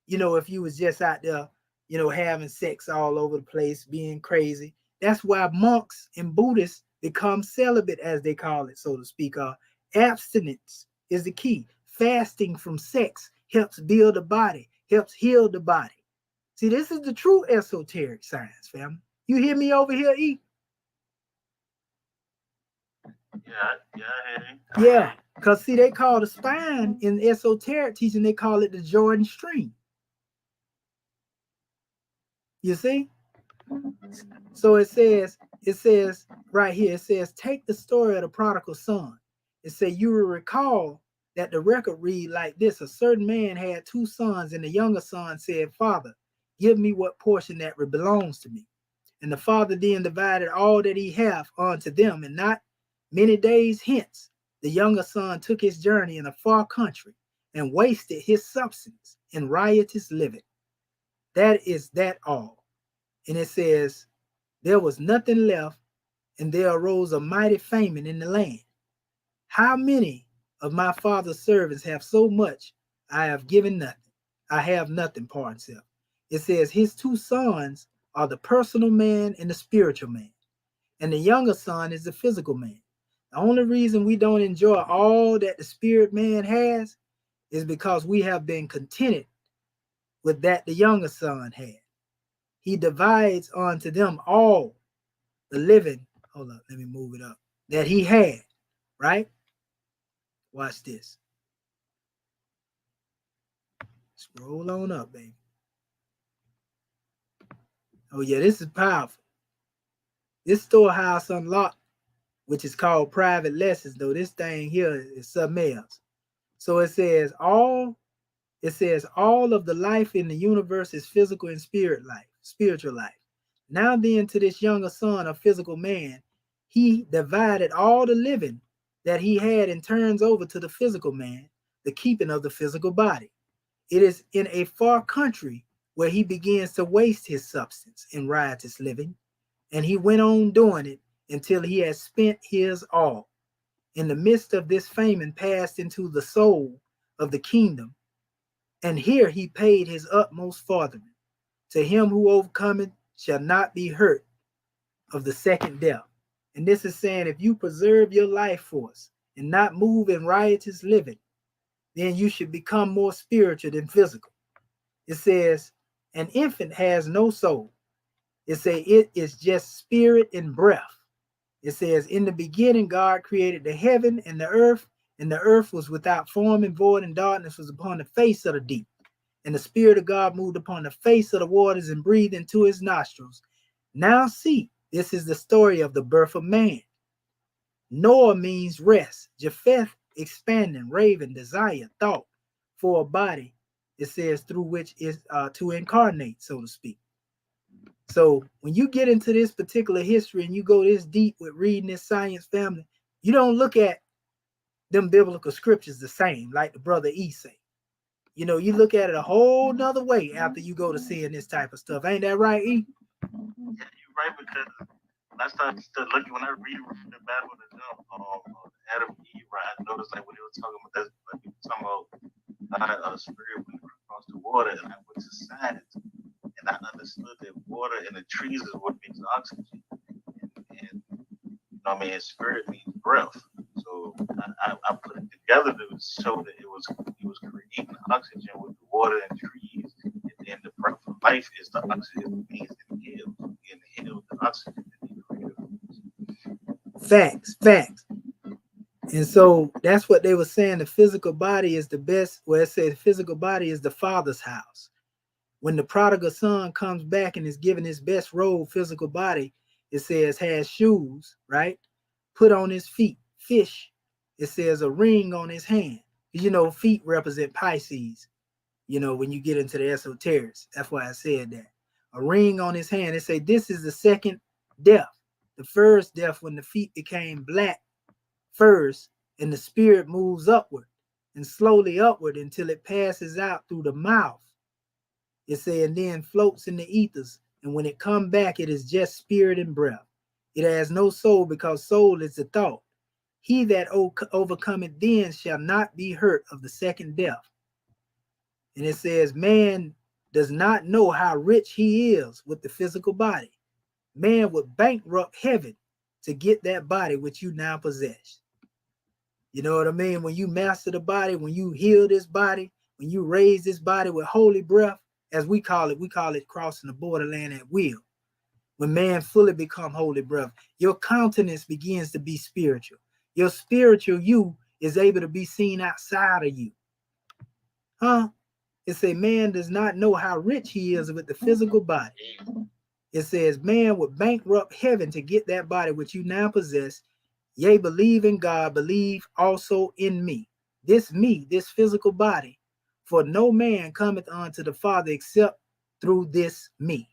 you know, if you was just out there, you know, having sex all over the place, being crazy. That's why monks and Buddhists become celibate, as they call it, so to speak. Abstinence is the key. Fasting from sex helps build the body, helps heal the body. See, this is the true esoteric science, family. You hear me over here, E? Yeah, because see, they call the spine in esoteric teaching, they call it the Jordan stream. You see? So it says right here, it says, take the story of the prodigal son. It says, you will recall that the record read like this: a certain man had 2 sons, and the younger son said, Father, give me what portion that belongs to me. And the father then divided all that he hath unto them, and not many days hence, the younger son took his journey in a far country, and wasted his substance in riotous living. That is that all. And it says, there was nothing left, and there arose a mighty famine in the land. How many of my father's servants have so much? I have given nothing. I have nothing, pardon self. It says his two sons are the personal man and the spiritual man. And the younger son is the physical man. The only reason we don't enjoy all that the spirit man has is because we have been contented with that the younger son had. He divides unto them all the living, hold up, let me move it up, that he had, right? Watch this. Scroll on up, baby. Oh yeah, this is powerful. This storehouse unlocked, which is called private lessons, though this thing here is something else. So it says all of the life in the universe is physical and spiritual life. Now then, to this younger son of physical man, he divided all the living that he had and turns over to the physical man, the keeping of the physical body. It is in a far country where he begins to waste his substance in riotous living, and he went on doing it until he had spent his all. In the midst of this famine passed into the soul of the kingdom, and here he paid his utmost farthing. To him who overcometh shall not be hurt of the second death. And this is saying, if you preserve your life force and not move in riotous living, then you should become more spiritual than physical. It says, an infant has no soul. It says it is just spirit and breath. It says, in the beginning, God created the heaven and the earth was without form and void, and darkness was upon the face of the deep. And the Spirit of God moved upon the face of the waters and breathed into his nostrils. Now see, this is the story of the birth of man. Noah means rest. Japheth, expanding, raven, desire, thought, for a body, it says, through which is to incarnate, so to speak. So when you get into this particular history and you go this deep with reading this science family, you don't look at them biblical scriptures the same, like the brother E say. You know, you look at it a whole nother way after you go to seeing this type of stuff. Ain't that right, E? Yeah, you're right, because when I started looking, when I read the Battle of the Jump, Adam and Eve, right, I noticed like when they were talking about that, like he was talking about spirit when they across the water, and I went to science, and I understood that water and the trees is what makes oxygen, and you know what I mean, spirit means breath. So I put it together to show that it was creating oxygen with the water and trees, and then the breath of life is the oxygen that means inhale the oxygen that he created. Facts. And so that's what they were saying. The physical body is the best. Well, it says the physical body is the Father's house. When the prodigal son comes back and is given his best robe, physical body, it says has shoes, right? Put on his feet, fish. It says a ring on his hand. You know, feet represent Pisces. You know, when you get into the esoterics, that's why I said that. A ring on his hand. It say this is the second death. The first death when the feet became black first, and the spirit moves upward and slowly upward until it passes out through the mouth. It say, and then floats in the ethers. And when it come back, it is just spirit and breath. It has no soul, because soul is the thought. He that overcometh then shall not be hurt of the second death. And it says, man does not know how rich he is with the physical body. Man would bankrupt heaven to get that body which you now possess. You know what I mean? When you master the body, when you heal this body, when you raise this body with holy breath, as we call it crossing the borderland at will. When man fully become holy breath, your countenance begins to be spiritual. Your spiritual you is able to be seen outside of you. It says man does not know how rich he is with the physical body. It says man would bankrupt heaven to get that body which you now possess. Yea, believe in God, believe also in me. This physical body, for no man cometh unto the Father except through this me.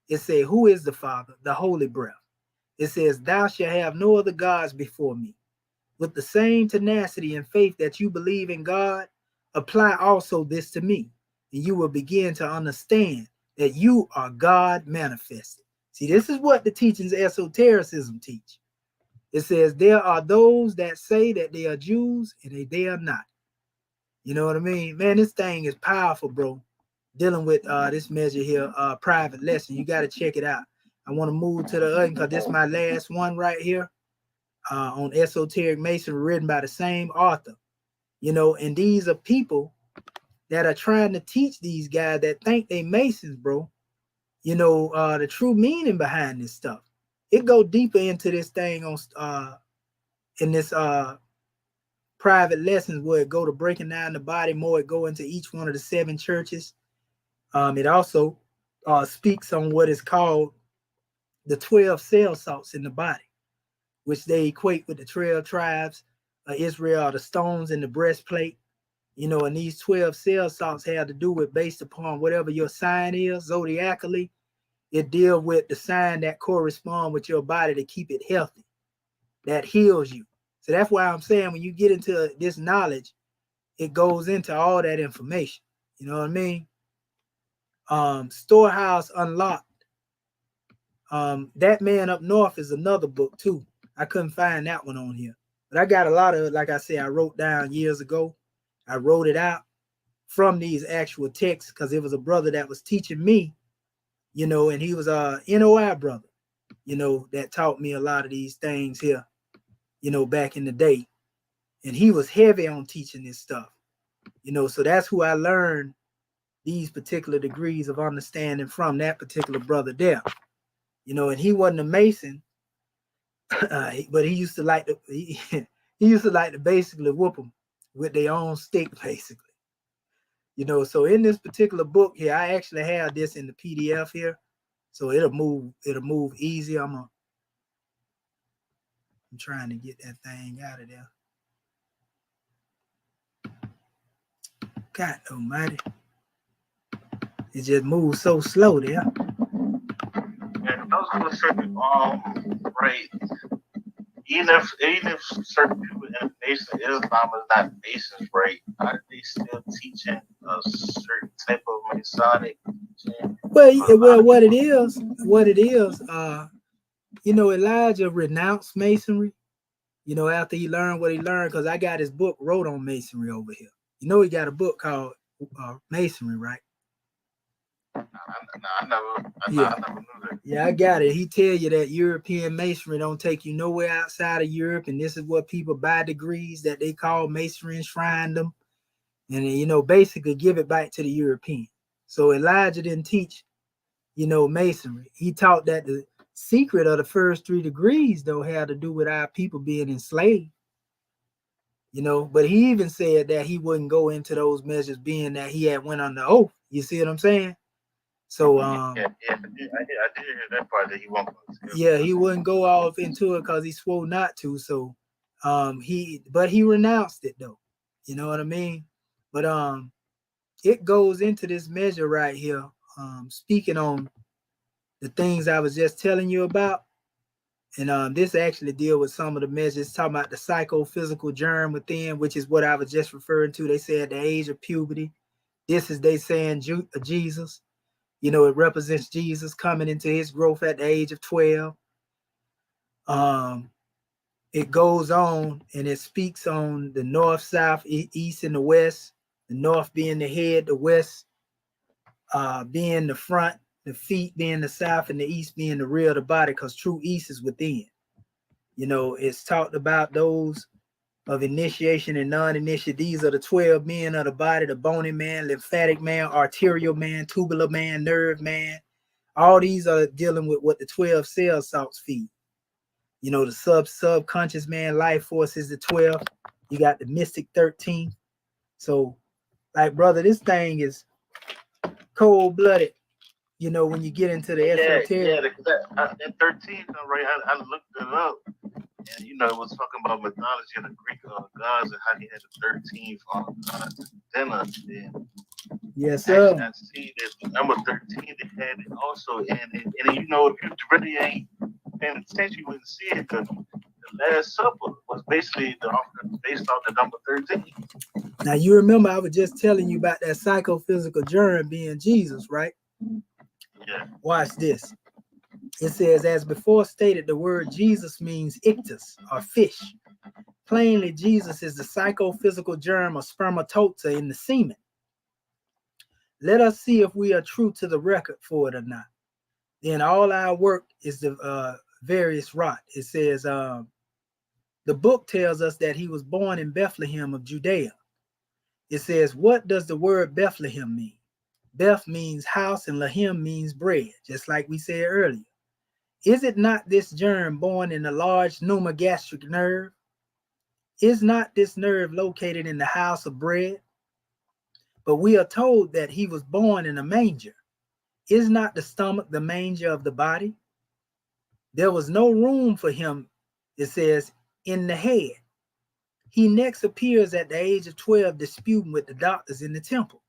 It said, who is the Father? The Holy Breath. It says, thou shalt have no other gods before me. With the same tenacity and faith that you believe in God, apply also this to me, and you will begin to understand that you are God manifested. See, this is what the teachings of esotericism teach. It says there are those that say that they are Jews and they are not. You know what I mean? Man, this thing is powerful, bro. Dealing with this measure here, private lesson. You got to check it out. I want to move to the other because this is my last one right here. On Esoteric Masonry, written by the same author, you know, and these are people that are trying to teach these guys that think they Masons, bro, you know, the true meaning behind this stuff. It go deeper into this thing on in this private lessons where it go to breaking down the body more. It go into each one of the 7 churches. It also speaks on what is called the 12 cell salts in the body, which they equate with the 12 tribes of Israel, the stones in the breastplate, you know, and these 12 cell salts have to do with based upon whatever your sign is, zodiacally, it deals with the sign that correspond with your body to keep it healthy, that heals you. So that's why I'm saying when you get into this knowledge, it goes into all that information. You know what I mean? Storehouse Unlocked. That Man Up North is another book too. I couldn't find that one on here, but I got a lot of, like I said, I wrote down years ago. I wrote it out from these actual texts because it was a brother that was teaching me, you know, and he was a NOI brother, you know, that taught me a lot of these things here, you know, back in the day. And he was heavy on teaching this stuff, you know, so that's who I learned these particular degrees of understanding from, that particular brother there, you know, and he wasn't a Mason. But he used to like to he used to like to basically whoop them with their own stick, basically. You know, so in this particular book here, I actually have this in the PDF here, so it'll move easy. I'm trying to get that thing out of there. God almighty, it just moves so slow there. Yeah, I was gonna say, right. Even if certain people in the Nation of Islam is not Masons, right? Are they still teaching a certain type of Masonic teaching? Well, what it is, you know, Elijah renounced Masonry, you know, after he learned what he learned, because I got his book wrote on Masonry over here. You know, he got a book called Masonry, right? I never knew that. Yeah, I got it. He tell you that European Masonry don't take you nowhere outside of Europe, and this is what people buy degrees that they call Masonry, enshrine them, and you know, basically give it back to the European. So Elijah didn't teach, you know, Masonry. He taught that the secret of the first 3 degrees though had to do with our people being enslaved. You know, but he even said that he wouldn't go into those measures, being that he had went under oath. You see what I'm saying? So I did hear that part that he won't. Yeah, he wouldn't go off into it because he swore not to. So he renounced it though. You know what I mean? But it goes into this measure right here, speaking on the things I was just telling you about. And this actually deal with some of the measures, talking about the psychophysical germ within, which is what I was just referring to. They say at the age of puberty, this is they saying Jesus. You know, it represents Jesus coming into his growth at the age of 12. It goes on and it speaks on the north, south, east, and the west. The north being the head, the west being the front, the feet being the south, and the east being the rear of the body, because true east is within. You know, it's talked about those of initiation and non-initiation. These are the 12 men of the body: the bony man, lymphatic man, arterial man, tubular man, nerve man. All these are dealing with what the 12 cell salts feed. You know, the subconscious man, life force is the 12. You got the mystic 13. So, like, brother, this thing is cold-blooded. You know, when you get into the esoteric. Yeah, that 13, right? I looked it up. And, you know, it was talking about mythology and the Greek gods and how he had the 13th on dinner. Yes, sir. Actually, I see that number 13 they had it also, and you know, if you really ain't paying attention, you wouldn't see it. The Last Supper was basically based off the number 13. Now you remember I was just telling you about that psychophysical germ being Jesus, right? Yeah. Watch this. It says, as before stated, the word Jesus means ictus, or fish. Plainly, Jesus is the psychophysical germ or spermatoza in the semen. Let us see if we are true to the record for it or not. Then all our work is the various rot. It says, the book tells us that he was born in Bethlehem of Judea. It says, what does the word Bethlehem mean? Beth means house and Lahem means bread, just like we said earlier. Is it not this germ born in the large pneumogastric nerve? Is not this nerve located in the house of bread? But we are told that he was born in a manger. Is not the stomach the manger of the body? There was no room for him, it says, in the head. He next appears at the age of 12 disputing with the doctors in the temple.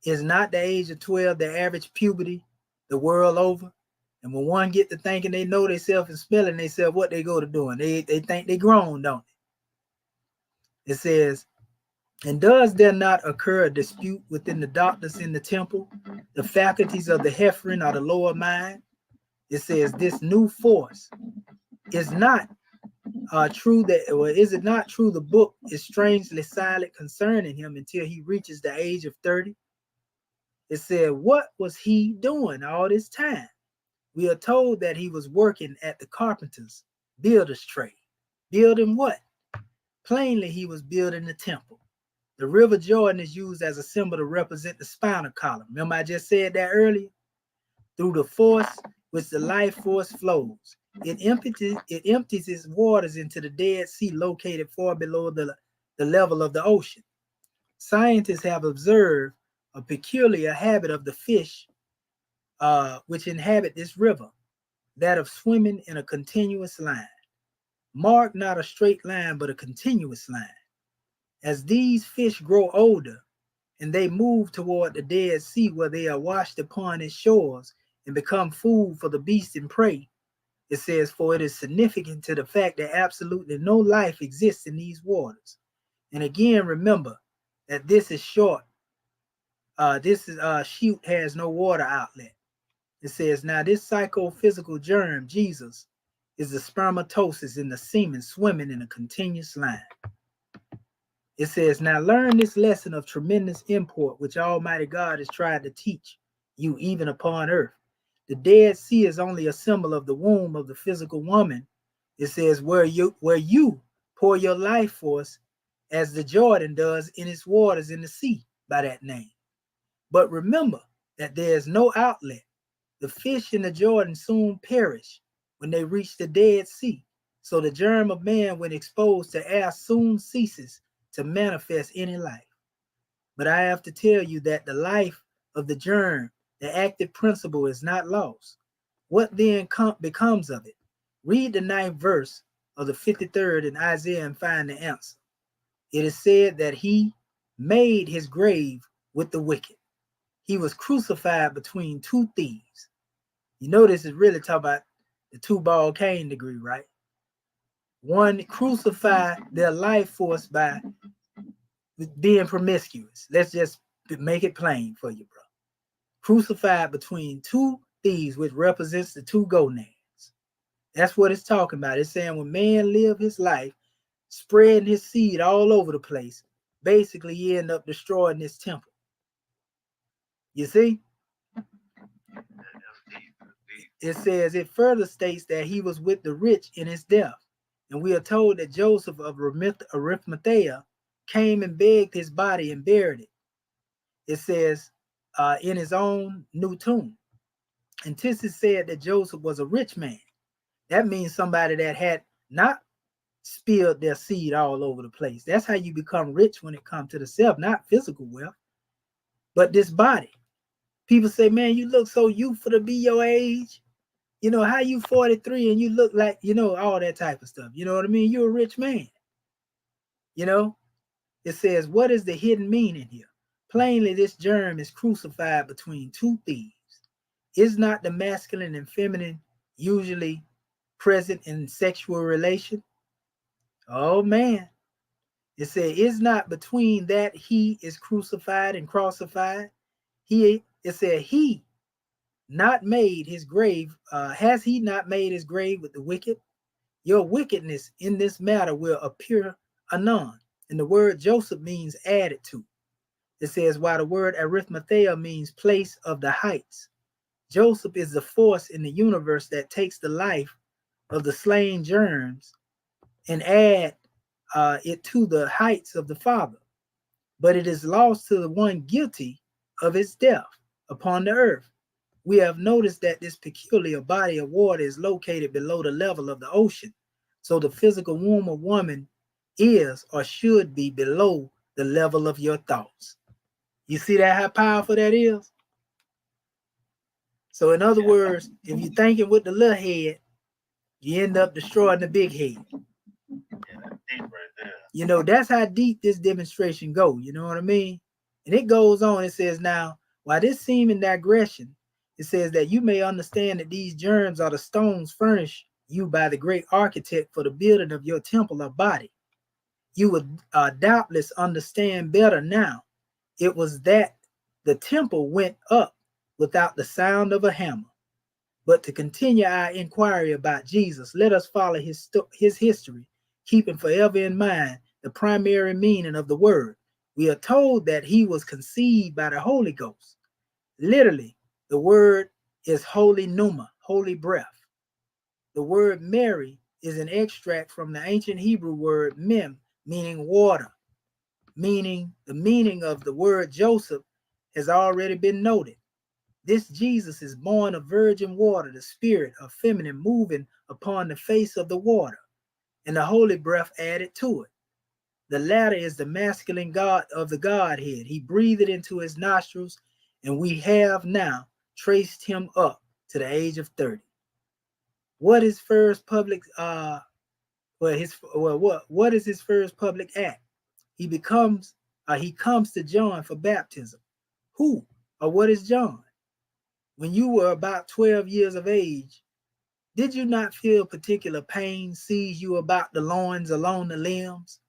Is not the age of 12 the average puberty the world over? And when one get to thinking they know themselves and smelling themselves, what they go to doing? They think they grown, don't they? It says, and does there not occur a dispute within the doctors in the temple, the faculties of the Hepharin or the lower mind? It says, this new force is not true that, or is it not true the book is strangely silent concerning him until he reaches the age of 30? It said, what was he doing all this time? We are told that he was working at the carpenter's builder's trade. Building what? Plainly, he was building the temple. The river Jordan is used as a symbol to represent the spinal column. Remember I just said that earlier? Through the force which the life force flows. It empties its waters into the Dead Sea located far below the level of the ocean. Scientists have observed a peculiar habit of the fish which inhabit this river, that of swimming in a continuous line. Mark not a straight line, but a continuous line. As these fish grow older and they move toward the Dead Sea where they are washed upon its shores and become food for the beast and prey, it says, for it is significant to the fact that absolutely no life exists in these waters. And again, remember that this is short. This chute has no water outlet. It says, now this psychophysical germ, Jesus, is the spermatosis in the semen swimming in a continuous line. It says, now learn this lesson of tremendous import, which Almighty God has tried to teach you even upon earth. The Dead Sea is only a symbol of the womb of the physical woman. It says, where you pour your life force as the Jordan does in its waters in the sea by that name. But remember that there is no outlet. The fish in the Jordan soon perish when they reach the Dead Sea. So the germ of man, when exposed to air, soon ceases to manifest any life. But I have to tell you that the life of the germ, the active principle, is not lost. What then becomes of it? Read the 9th verse of the 53rd in Isaiah and find the answer. It is said that he made his grave with the wicked. He was crucified between two thieves. You know, this is really talking about the two-ball cane degree, right? One crucified their life force by being promiscuous. Let's just make it plain for you, bro. Crucified between two thieves, which represents the two gonads. That's what it's talking about. It's saying when man lived his life, spreading his seed all over the place, basically he ended up destroying this temple. You see? It says, it further states that he was with the rich in his death. And we are told that Joseph of Arimathea came and begged his body and buried it. It says, in his own new tomb. And Tissus said that Joseph was a rich man. That means somebody that had not spilled their seed all over the place. That's how you become rich when it comes to the self, not physical wealth, but this body. People say, man, you look so youthful to be your age. You know, how you 43 and you look like, you know, all that type of stuff. You know what I mean? You're a rich man. You know, it says, what is the hidden meaning here? Plainly, this germ is crucified between two thieves. Is not the masculine and feminine usually present in sexual relation? Oh man. It said, is not between that he is crucified and crucified? It said, he not made his grave, has he not made his grave with the wicked? Your wickedness in this matter will appear anon. And the word Joseph means added to. It says, while the word arithmetia means place of the heights. Joseph is the force in the universe that takes the life of the slain germs and add it to the heights of the Father. But it is lost to the one guilty of its death upon the earth. We have noticed that this peculiar body of water is located below the level of the ocean. So the physical womb of woman is or should be below the level of your thoughts. You see that, how powerful that is? So in other words, if you're thinking with the little head, you end up destroying the big head. Yeah, deep right there. You know, that's how deep this demonstration goes. You know what I mean? And it goes on. It says, now, while this seeming digression, it says that you may understand that these germs are the stones furnished you by the great architect for the building of your temple of body. You would doubtless understand better now. It was that the temple went up without the sound of a hammer. But to continue our inquiry about Jesus, let us follow his history, keeping forever in mind the primary meaning of the word. We are told that he was conceived by the Holy Ghost. Literally, the word is holy pneuma, holy breath. The word Mary is an extract from the ancient Hebrew word mem, meaning water, meaning the meaning of the word Joseph has already been noted. This Jesus is born of virgin water, the spirit of feminine moving upon the face of the water, and the holy breath added to it. The latter is the masculine God of the Godhead. He breathed it into his nostrils, and we have now traced him up to the age of 30. What is first public what is his first public act? He comes to John for baptism. Who or what is John? When you were about 12 years of age, did you not feel particular pain seize you about the loins along the limbs?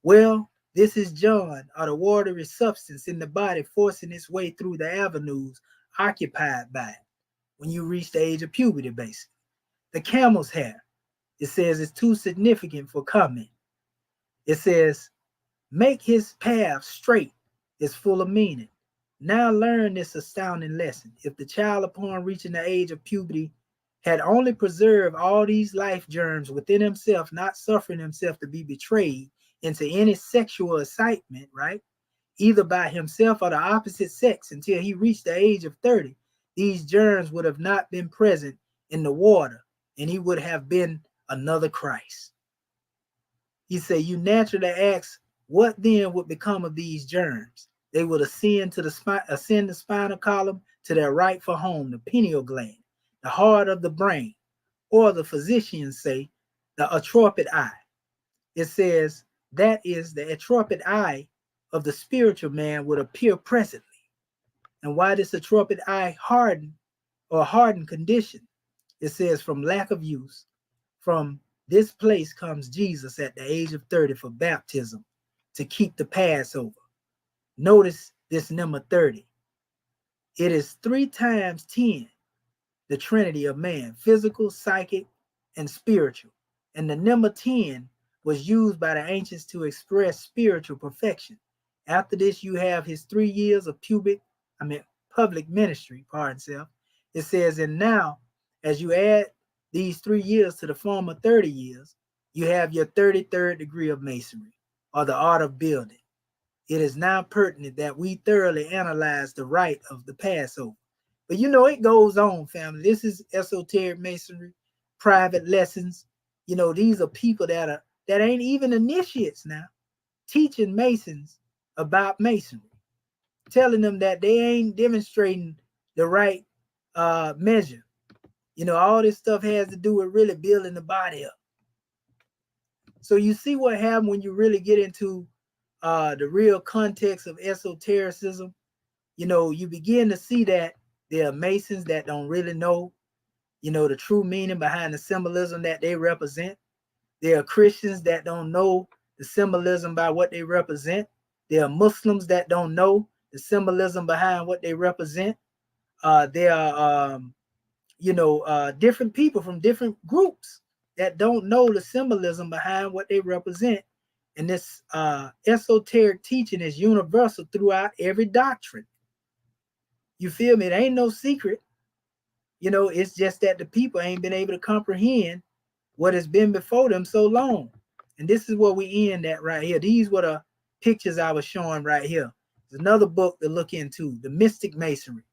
Well, this is John, or the watery substance in the body forcing its way through the avenues occupied by it when you reach the age of puberty, basically. The camel's hair, it says, is too significant for comment. It says, make his path straight is full of meaning. Now learn this astounding lesson. If the child upon reaching the age of puberty had only preserved all these life germs within himself, not suffering himself to be betrayed into any sexual excitement, right? Either by himself or the opposite sex until he reached the age of 30, these germs would have not been present in the water, and he would have been another Christ. He said, you naturally ask, what then would become of these germs? They would ascend the spinal column to their rightful home, the pineal gland, the heart of the brain, or the physicians say, the atrophic eye. It says that is the atrophic eye of the spiritual man would appear presently. And why this atrophic eye hardened condition? It says from lack of use. From this place comes Jesus at the age of 30 for baptism to keep the Passover. Notice this number 30. It is 3 times 10, the Trinity of man, physical, psychic, and spiritual. And the number 10 was used by the ancients to express spiritual perfection. After this, you have his 3 years of public ministry, pardon self. It says, and now, as you add these 3 years to the former 30 years, you have your 33rd degree of masonry, or the art of building. It is now pertinent that we thoroughly analyze the rite of the Passover. But you know, it goes on, family. This is esoteric masonry, private lessons. You know, these are people that ain't even initiates now, teaching Masons about masonry, telling them that they ain't demonstrating the right measure. You know, all this stuff has to do with really building the body up. So you see what happened when you really get into the real context of esotericism, you know, you begin to see that there are Masons that don't really know, you know, the true meaning behind the symbolism that they represent. There are Christians that don't know the symbolism by what they represent. There are Muslims that don't know the symbolism behind what they represent. There are, you know, different people from different groups that don't know the symbolism behind what they represent. And this esoteric teaching is universal throughout every doctrine. You feel me? It ain't no secret. You know, it's just that the people ain't been able to comprehend what has been before them so long. And this is where we end at right here. These were the pictures I was showing right here. There's another book to look into, the Mystic Masonry.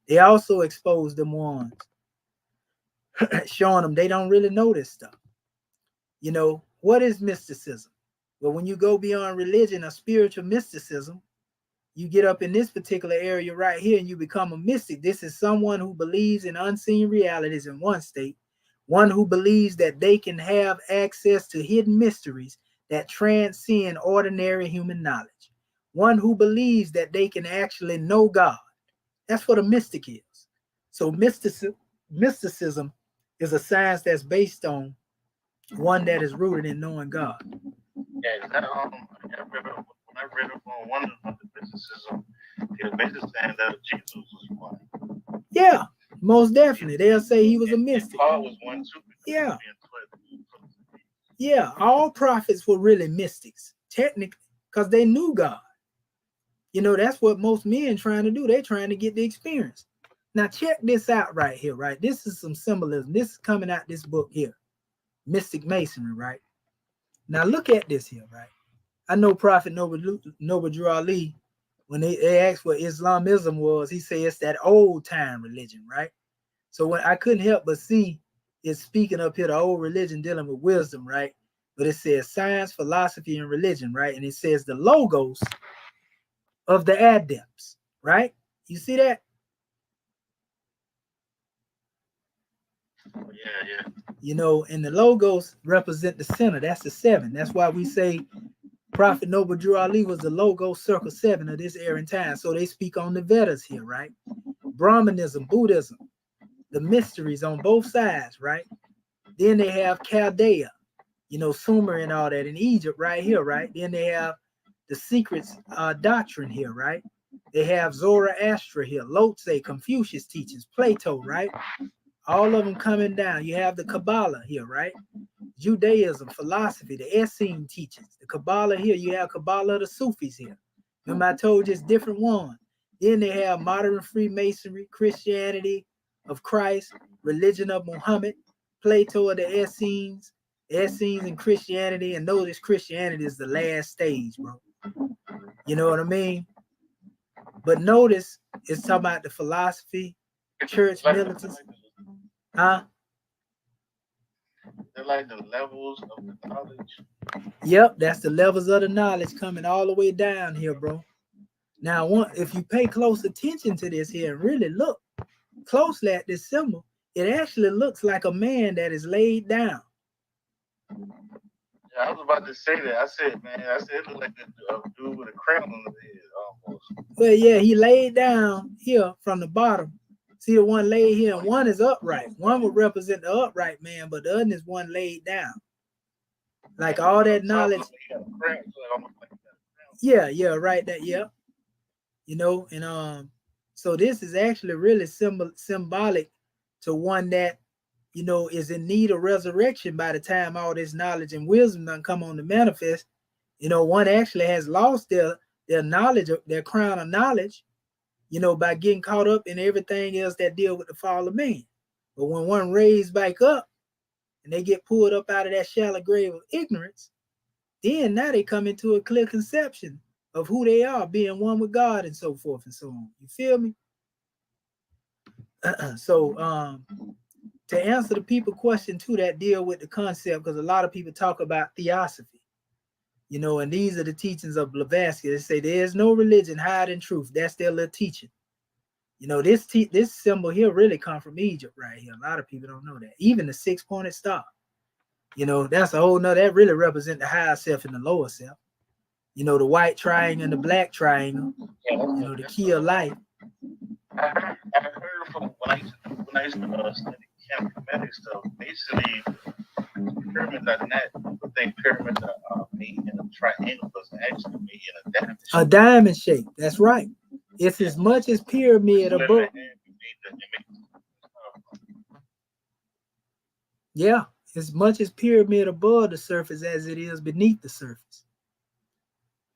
They also expose them ones, showing them they don't really know this stuff. You know, what is mysticism? Well, when you go beyond religion or spiritual mysticism, you get up in this particular area right here and you become a mystic. This is someone who believes in unseen realities in one state, one who believes that they can have access to hidden mysteries that transcend ordinary human knowledge, one who believes that they can actually know God. That's what a mystic is. So mysticism is a science that's based on one that is rooted in knowing God. Yeah, that, when I read up on one of the mysticism, he was basically saying that Jesus was one. Yeah, most definitely. They'll say he was a mystic. Paul was one too. Yeah. Yeah, all prophets were really mystics, technically, because they knew God. You know, that's what most men trying to do. They're trying to get the experience. Now, check this out right here, right? This is some symbolism. This is coming out this book here, Mystic Masonry, right? Now, look at this here, right? I know Prophet Noble Drew Ali, when they asked what Islamism was, he said it's that old time religion, right? So when I couldn't help but see it's speaking up here, the old religion dealing with wisdom, right? But it says science, philosophy, and religion, right? And it says the logos of the adepts, right? You see that? Yeah. You know, and the logos represent the center. That's the 7. That's why we say Prophet Noble Drew Ali was the logo circle 7 of this era and time. So they speak on the Vedas here, right? Brahmanism, Buddhism, the mysteries on both sides, right? Then they have Chaldea, you know, Sumer and all that in Egypt right here, right? Then they have the secrets doctrine here, right? They have Zoroaster here, Lotse, Confucius teachings, Plato, right? All of them coming down. You have the Kabbalah here, right? Judaism, philosophy, the Essene teachings. The Kabbalah here, you have Kabbalah of the Sufis here. Remember I told you it's different ones. Then they have modern Freemasonry, Christianity of Christ, religion of Muhammad, Plato of the Essenes and Christianity. And notice Christianity is the last stage, bro. You know what I mean? But notice it's talking about the philosophy, church, militants. Huh? They're like the levels of the knowledge. Yep, that's the levels of the knowledge coming all the way down here, bro. Now, if you pay close attention to this here and really look closely at this symbol, it actually looks like a man that is laid down. Yeah, I was about to say that. I said it looked like a dude with a crown on his head almost. Well, yeah, he laid down here from the bottom. See the one laid here, and one is upright. One would represent the upright man, but the other is one laid down. Like all that knowledge. Yeah, right. That, yeah. You know, and so this is actually really symbolic to one that, you know, is in need of resurrection by the time all this knowledge and wisdom done come on to manifest. You know, one actually has lost their knowledge, their crown of knowledge, you know, by getting caught up in everything else that deal with the fall of man. But when one raised back up and they get pulled up out of that shallow grave of ignorance, then now they come into a clear conception of who they are, being one with God and so forth and so on. You feel me? So to answer the people question too that deal with the concept, because a lot of people talk about theosophy, you know, and these are the teachings of Blavatsky. They say there's no religion higher than truth. That's their little teaching. You know, this symbol here really come from Egypt right here. A lot of people don't know that. Even the 6-pointed star. You know, that's a whole nother, that really represents the higher self and the lower self. You know, the white triangle and the black triangle, Yeah, you know, the key of life. I heard from when I used to study mathematics stuff, basically pyramids are not, people think pyramids are made in a triangle, but it's actually made in a diamond shape. A diamond shape, that's right. It's as much as pyramid above. Yeah, as much as pyramid above the surface as it is beneath the surface.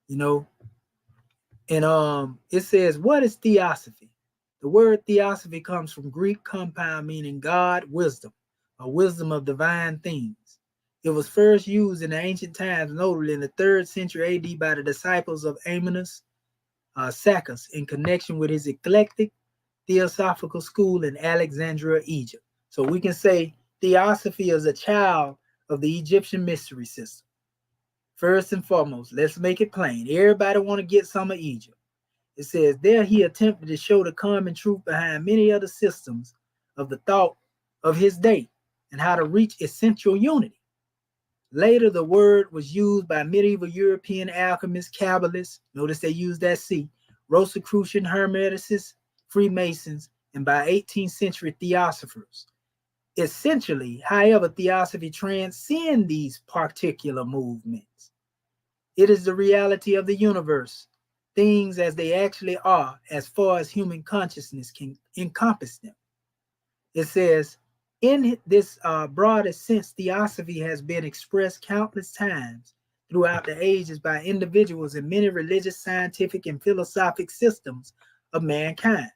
You know, and it says, what is theosophy? The word theosophy comes from Greek compound meaning God, wisdom, or wisdom of divine things. It was first used in the ancient times, notably in the 3rd century AD by the disciples of Amanus Saccas in connection with his eclectic theosophical school in Alexandria, Egypt. So we can say theosophy is a child of the Egyptian mystery system. First and foremost, let's make it plain. Everybody want to get some of Egypt. It says, there he attempted to show the common truth behind many other systems of the thought of his day and how to reach essential unity. Later, the word was used by medieval European alchemists, Kabbalists, notice they used that C, Rosicrucian Hermeticists, Freemasons, and by 18th century theosophers. Essentially, however, theosophy transcends these particular movements. It is the reality of the universe, things as they actually are, as far as human consciousness can encompass them. It says, in this broadest sense, theosophy has been expressed countless times throughout the ages by individuals in many religious, scientific, and philosophic systems of mankind.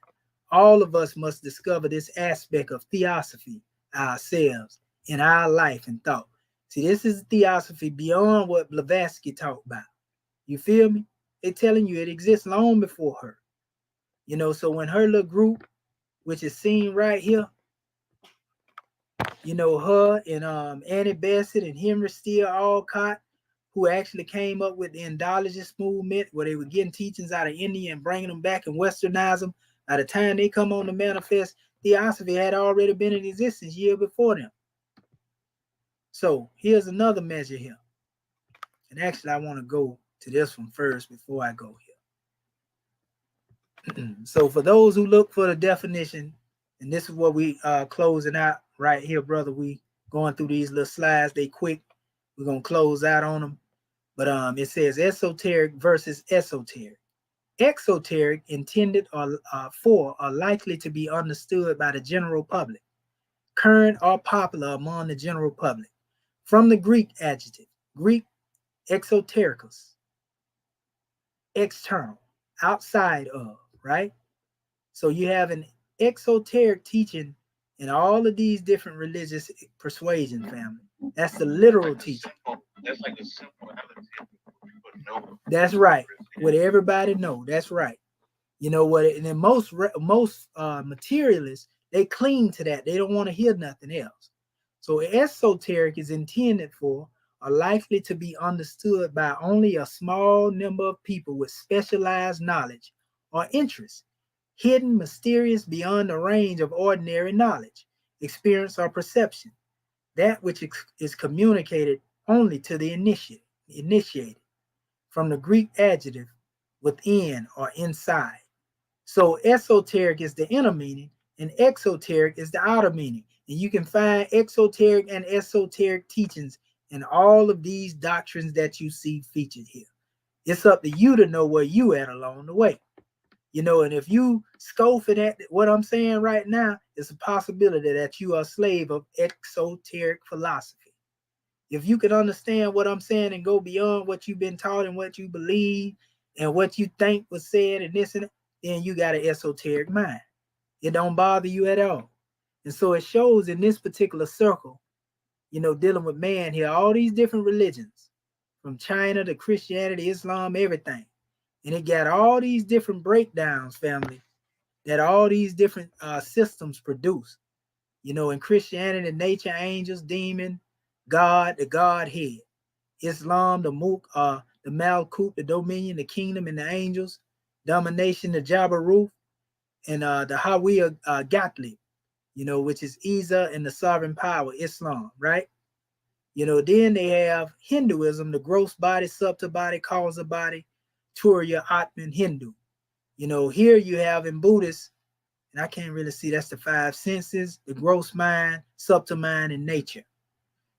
All of us must discover this aspect of theosophy ourselves in our life and thought. See, this is theosophy beyond what Blavatsky talked about. You feel me? They're telling you it exists long before her. You know, so when her little group, which is seen right here, you know, her and Annie Besant and Henry Steele Alcott, who actually came up with the Indologist movement, where they were getting teachings out of India and bringing them back and westernize them. By the time they come on the manifest, theosophy had already been in existence year before them. So here's another measure here. And actually, I want to go to this one first before I go here. So for those who look for the definition, and this is what we closing out right here, brother. We going through these little slides. They quick. We're going to close out on them. But it says esoteric versus esoteric. Exoteric intended for are likely to be understood by the general public, current or popular among the general public. From the Greek adjective, Greek exotericus, external, outside of, right? So you have an exoteric teaching in all of these different religious persuasion family. That's the literal teaching. That's like a simple know. That's right. What everybody know. That's right. You know what? And then most materialists, they cling to that. They don't want to hear nothing else. So esoteric is intended for are likely to be understood by only a small number of people with specialized knowledge or interest, hidden, mysterious, beyond the range of ordinary knowledge, experience, or perception, that which is communicated only to the initiated, from the Greek adjective within or inside. So esoteric is the inner meaning, and exoteric is the outer meaning. And you can find exoteric and esoteric teachings in all of these doctrines that you see featured here. It's up to you to know where you at along the way. You know, and if you scoffing at what I'm saying right now, it's a possibility that you are a slave of exoteric philosophy. If you can understand what I'm saying and go beyond what you've been taught and what you believe and what you think was said and this and that, then you got an esoteric mind. It don't bother you at all. And so it shows in this particular circle, you know, dealing with man here, all these different religions, from China to Christianity, Islam, everything. And it got all these different breakdowns, family, that all these different systems produce. You know, in Christianity, nature, angels, demon, God, the Godhead. Islam, the Malkut, the dominion, the kingdom, and the angels. Domination, the Jabaruth, and the Hawiya Gatlib, you know, which is Isa and the sovereign power, Islam, right? You know, then they have Hinduism, the gross body, subtle body, causa body, Turiya, Atman, Hindu. You know, here you have in Buddhist, and I can't really see, that's the five senses, the gross mind, subtle mind, and nature.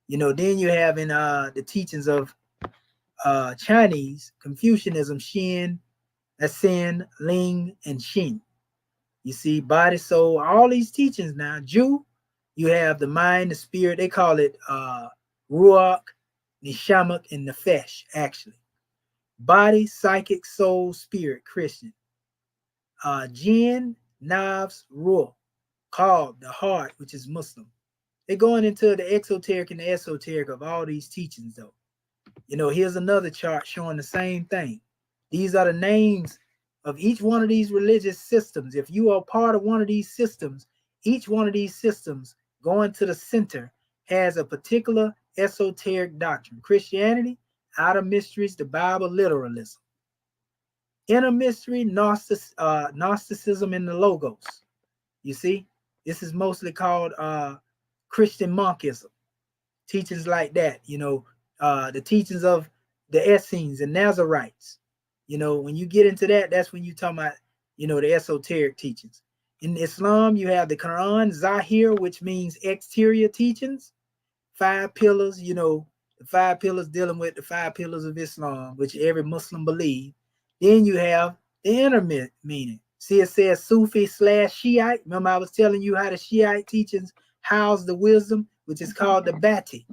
You know, then you have in the teachings of Chinese, Confucianism, Xin, Asen, Ling, and Xin. You see, body, soul, all these teachings now. Jew, you have the mind, the spirit, they call it Ruach, Nishamak, and Nefesh, actually. Body, psychic, soul, spirit, Christian. Jinn, Nafs, Ruh, called the heart, which is Muslim. They're going into the exoteric and the esoteric of all these teachings, though. You know, here's another chart showing the same thing. These are the names of each one of these religious systems. If you are part of one of these systems, each one of these systems going to the center has a particular esoteric doctrine. Christianity, outer mysteries, the Bible, literalism. Inner mystery, Gnosticism, and the Logos. You see, this is mostly called Christian monkism. Teachings like that, you know, the teachings of the Essenes and Nazarites. You know, when you get into that, that's when you talk about, you know, the esoteric teachings. In Islam, you have the Quran, Zahir, which means exterior teachings. 5 pillars, you know, the 5 pillars dealing with the 5 pillars of Islam, which every Muslim believes. Then you have the inner meaning. See, it says Sufi / Shiite. Remember, I was telling you how the Shiite teachings house the wisdom, which is called the Bati.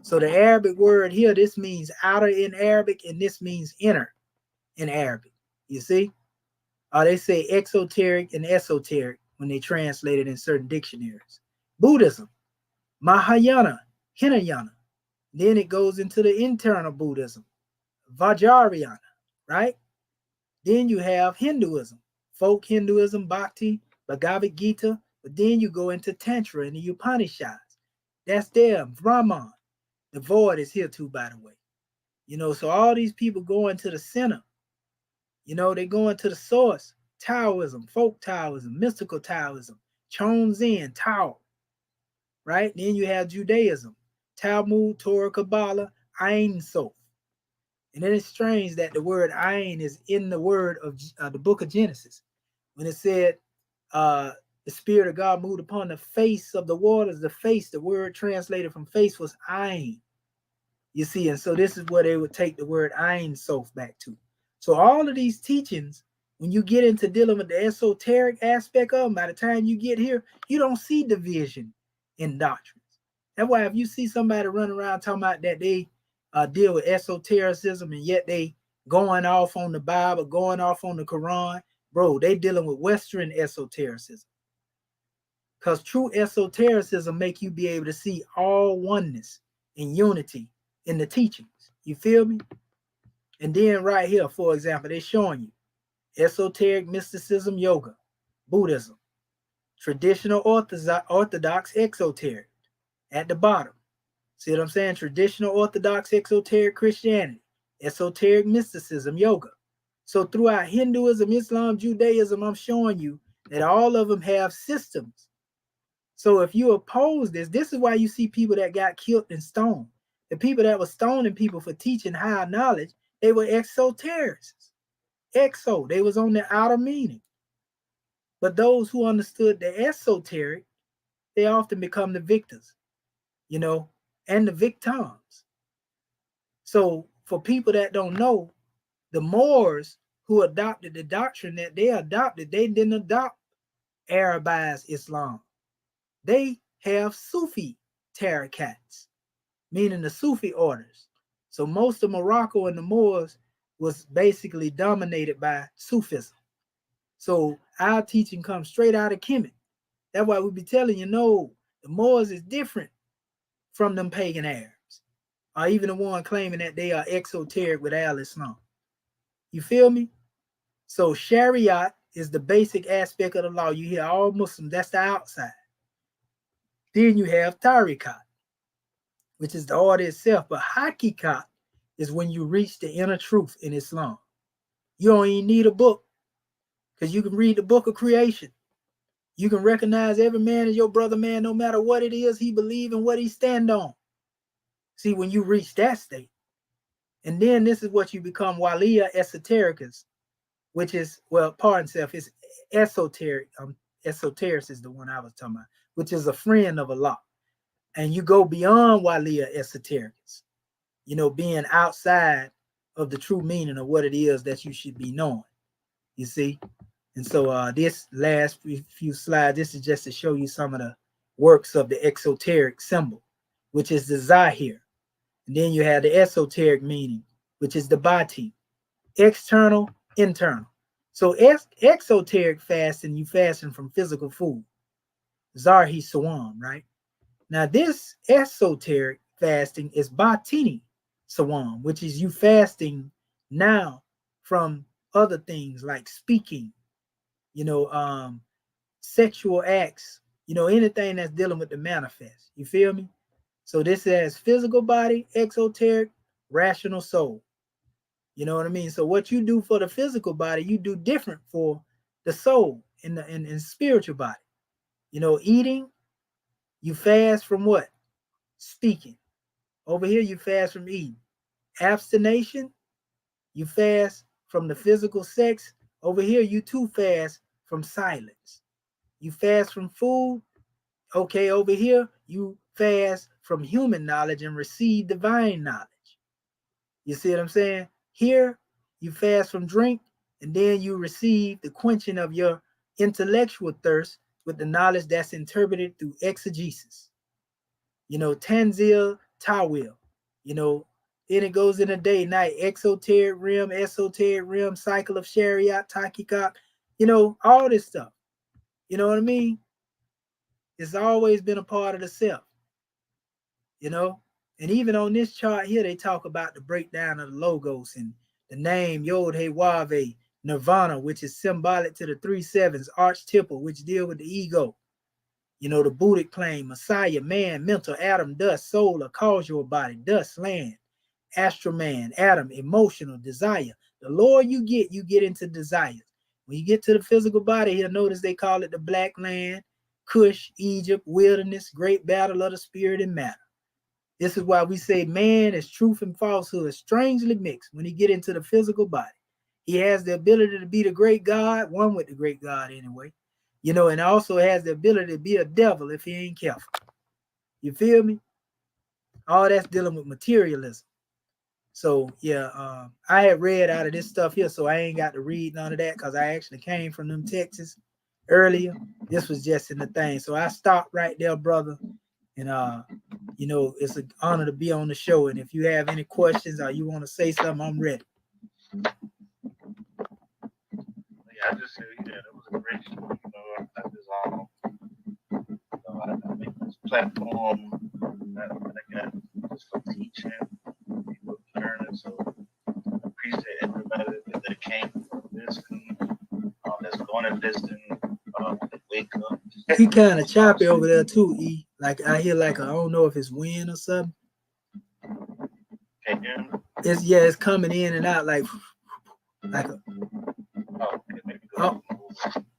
So the Arabic word here, this means outer in Arabic, and this means inner in Arabic. You see? They say exoteric and esoteric when they translate it in certain dictionaries. Buddhism, Mahayana, Hinayana. Then it goes into the internal Buddhism, Vajrayana, right? Then you have Hinduism, folk Hinduism, Bhakti, Bhagavad Gita. But then you go into Tantra and the Upanishads. That's them, Brahman. The void is here too, by the way. You know, so all these people going to the center. You know, they going to the source. Taoism, folk Taoism, mystical Taoism, Chon Zen, Tao. Right? Then you have Judaism, Talmud, Torah, Kabbalah, Ein Sof. And then it's strange that the word Ein is in the word of the book of Genesis. When it said the Spirit of God moved upon the face of the waters, the word translated from face was Ein. You see, and so this is where they would take the word Ein Sof back to. So all of these teachings, when you get into dealing with the esoteric aspect of them, by the time you get here, you don't see division in doctrines. That's why if you see somebody running around talking about that they deal with esotericism and yet they going off on the Bible, going off on the Quran, bro, they dealing with Western esotericism. Because true esotericism make you be able to see all oneness and unity in the teachings. You feel me? And then right here, for example, they're showing you esoteric mysticism, yoga, Buddhism, traditional orthodox exoteric at the bottom. See what I'm saying? Traditional orthodox exoteric Christianity, esoteric mysticism, yoga. So throughout Hinduism, Islam, Judaism, I'm showing you that all of them have systems. So if you oppose this, this is why you see people that got killed and stoned. The people that were stoning people for teaching higher knowledge, they were exotericists. Exo, they was on the outer meaning. But those who understood the esoteric, they often become the victors, you know, and the victims. So for people that don't know, the Moors who adopted the doctrine that they adopted, they didn't adopt Arabized Islam. They have Sufi tarikats, meaning the Sufi orders. So most of Morocco and the Moors was basically dominated by Sufism. So our teaching comes straight out of Kemet. That's why we be telling you, no, the Moors is different from them pagan Arabs, or even the one claiming that they are exoteric with Al-Islam. You feel me? So Shariat is the basic aspect of the law. You hear all Muslims, that's the outside. Then you have Tariqat, which is the order itself. But Hakikat is when you reach the inner truth in Islam. You don't even need a book, because you can read the book of creation. You can recognize every man as your brother man, no matter what it is he believes and what he stand on. See, when you reach that state, and then this is what you become, Walia Esotericus, which is, well, pardon self, it's esoteric. Esoteric is the one I was talking about, which is a friend of Allah. And you go beyond Walia Esotericus, you know, being outside of the true meaning of what it is that you should be knowing, you see? And so this last few slides, this is just to show you some of the works of the exoteric symbol, which is the Zahir. And then you have the esoteric meaning, which is the Bati, external, internal. So exoteric fasting, you fasting from physical food, Zarhi Sawam, right? Now this esoteric fasting is Batini Sawam, which is you fasting now from other things like speaking, you know, sexual acts, you know, anything that's dealing with the manifest. You feel me? So this has physical body, exoteric, rational soul. You know what I mean? So what you do for the physical body, you do different for the soul and the spiritual body. You know, eating, you fast from what? Speaking. Over here, you fast from eating. Abstination, you fast from the physical sex. Over here, you too fast from silence. You fast from food. Okay, over here, you fast from human knowledge and receive divine knowledge. You see what I'm saying? Here, you fast from drink, and then you receive the quenching of your intellectual thirst with the knowledge that's interpreted through exegesis. You know, Tanzil Tawil, you know, then it goes in a day, night, exoteric realm, cycle of Shariat, Takikak, you know, all this stuff. You know what I mean? It's always been a part of the self, you know? And even on this chart here, they talk about the breakdown of the logos and the name Yod He Wave, Nirvana, which is symbolic to the 3 sevens, Arch Temple, which deal with the ego. You know, the Buddhic plane, Messiah, man, mental, atom, dust, soul, a causal body, dust, land, astral man, atom, emotional, desire. The lower you get into desires. When you get to the physical body here, notice they call it the black land, Kush, Egypt, wilderness, great battle of the spirit and matter. This is why we say man is truth and falsehood, strangely mixed when he get into the physical body. He has the ability to be the great God, one with the great God anyway, you know, and also has the ability to be a devil if he ain't careful. You feel me? All that's dealing with materialism. So yeah, I had read out of this stuff here, so I ain't got to read none of that because I actually came from them Texas earlier. This was just in the thing. So I stopped right there, brother. And you know, it's an honor to be on the show. And if you have any questions or you want to say something, I'm ready. Yeah, I just said, yeah, that was a great show. You know, I just I make this platform that I got just for teaching, people learning. So I appreciate everybody that came from this, that's going to listen, that wake up. He kind of choppy over there too, E. Like I hear like I don't know if it's wind or something. Can you hear me? It's coming in and out like a Okay, maybe go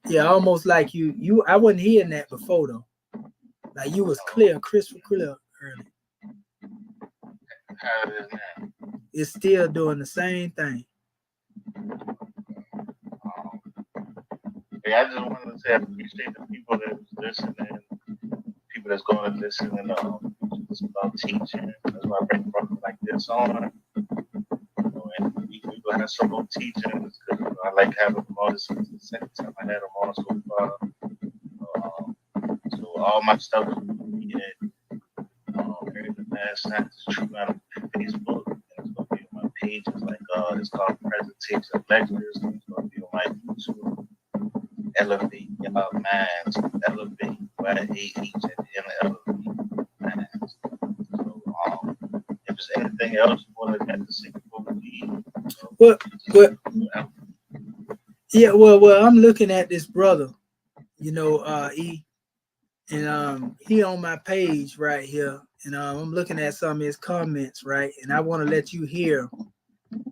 yeah, almost like you I wasn't hearing that before though. Like you was crystal clear early. How it is now. It's still doing the same thing. Yeah, I just wanted to say I appreciate the people that's listening, people that's going to listen, and it's about teaching. That's why I bring something like this on. You know, and we gonna have some more teachings because I like having them on. This is the second time I had them on so far. So all my stuff is every last night is true on Facebook, and it's gonna be on my pages like it's called Presentation Lectures. It's gonna be on my YouTube. Elevate your minds, elevate by each at the end of elevate minds. So if there's anything else you want to add to say before we leave, yeah, well, I'm looking at this brother, you know, E, and he on my page right here, and I'm looking at some of his comments, right, and I want to let you hear.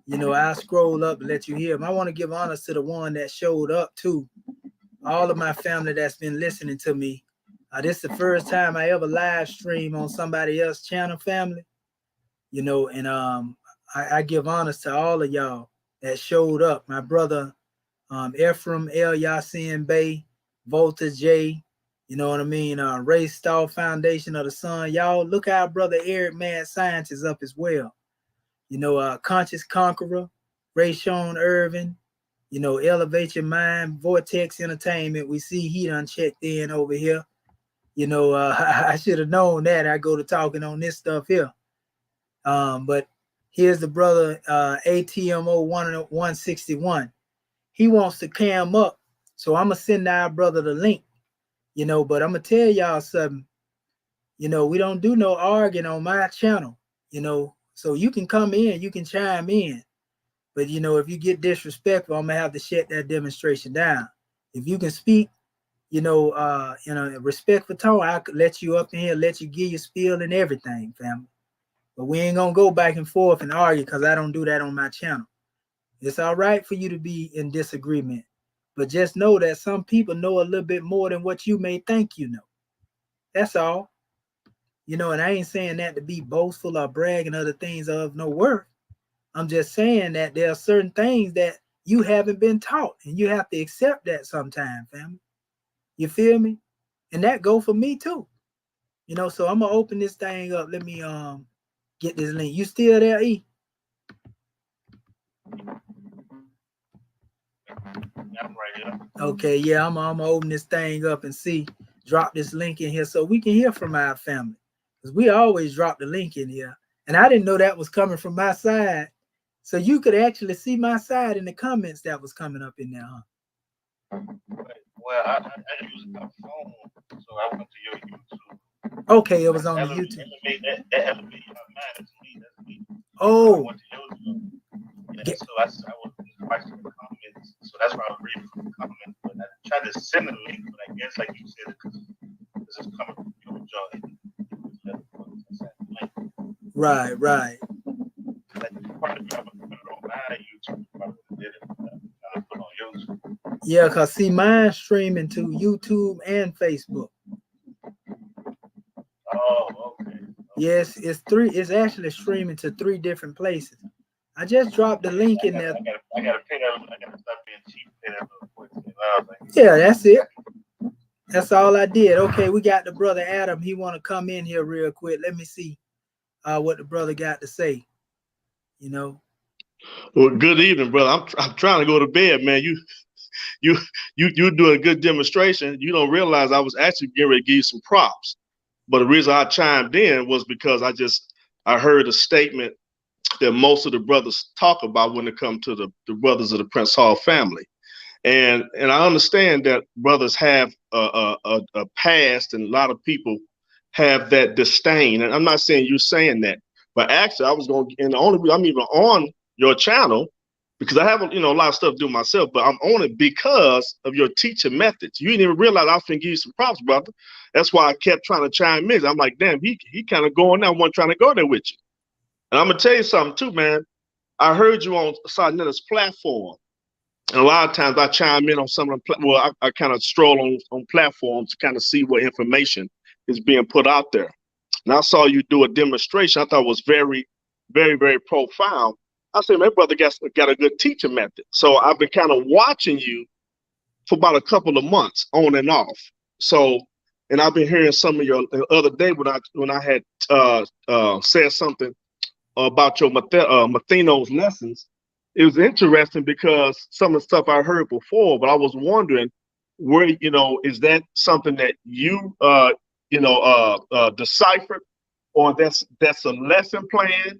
You know, I'll scroll up and let you hear him. I want to give honors to the one that showed up too. All of my family that's been listening to me. This is the first time I ever live stream on somebody else's channel, family. you know, and I give honors to all of y'all that showed up. My brother Ephraim L. Yasin Bey, Volta J, you know what I mean? Ray Stahl Foundation of the Sun. Y'all look how brother Eric Mad Science is up as well. You know, Conscious Conqueror, Ray Sean Irvin, you know, Elevate Your Mind, Vortex Entertainment. We see he done checked in over here. You know, I should have known that. I go to talking on this stuff here. But here's the brother ATMO 161. He wants to cam up. So I'm going to send our brother the link, you know, but I'm going to tell y'all something. You know, we don't do no arguing on my channel, you know, so you can come in, you can chime in. But, you know, if you get disrespectful, I'm going to have to shut that demonstration down. If you can speak, you know, in a respectful tone, I could let you up in here, let you give your spiel and everything, family. But we ain't going to go back and forth and argue because I don't do that on my channel. It's all right for you to be in disagreement. But just know that some people know a little bit more than what you may think you know. That's all. You know, and I ain't saying that to be boastful or bragging other things of no worth. I'm just saying that there are certain things that you haven't been taught, and you have to accept that sometime, family. You feel me? And that go for me too. You know, so I'm gonna open this thing up. Let me get this link. You still there, E? I'm right here. Okay, yeah, I'm gonna open this thing up and see. Drop this link in here so we can hear from our family. Because we always drop the link in here. And I didn't know that was coming from my side. So you could actually see my side in the comments that was coming up in there, huh? Well, I use a phone, so I went to your YouTube. Okay, it was on the YouTube. That elevated my mind. That's me. That's me. Oh. I went to your YouTube. Yeah, so I was watching the comments. So that's why I was reading from the comments. But I tried to send a link, but I guess, like you said, because this is coming from your joint. Right, right. Yeah, because see, mine's streaming to YouTube and Facebook. Oh, okay. Yes, it's actually streaming to 3 different places. I just dropped the link in there. I gotta pay that. I gotta stop being cheap. Pay that. Yeah, that's it. That's all I did. Okay, we got the brother Adam. He want to come in here real quick. Let me see what the brother got to say. You know. Well, good evening, brother. I'm trying to go to bed, man. You doing a good demonstration. You don't realize I was actually getting ready to give you some props. But the reason I chimed in was because I heard a statement that most of the brothers talk about when it comes to the brothers of the Prince Hall family. And I understand that brothers have a past, and a lot of people have that disdain. And I'm not saying you're saying that, but actually I was going to, and the only reason I'm even on your channel, because I haven't, a lot of stuff to do myself, but I'm on it because of your teaching methods. You didn't even realize I was going to give you some props, brother. That's why I kept trying to chime in. I'm like, damn, he kind of going there. I wasn't trying to go there with you. And I'm going to tell you something too, man. I heard you on Sarnetta's platform. And a lot of times I chime in on some of the, I kind of stroll on platforms to kind of see what information is being put out there. And I saw you do a demonstration. I thought it was very, very, very profound. I said, my brother got a good teaching method. So I've been kind of watching you for about a couple of months on and off. So, and I've been hearing some of your, the other day when I had said something about your Matheno's lessons. It was interesting because some of the stuff I heard before, but I was wondering where, is that something that you, deciphered, or that's a lesson plan,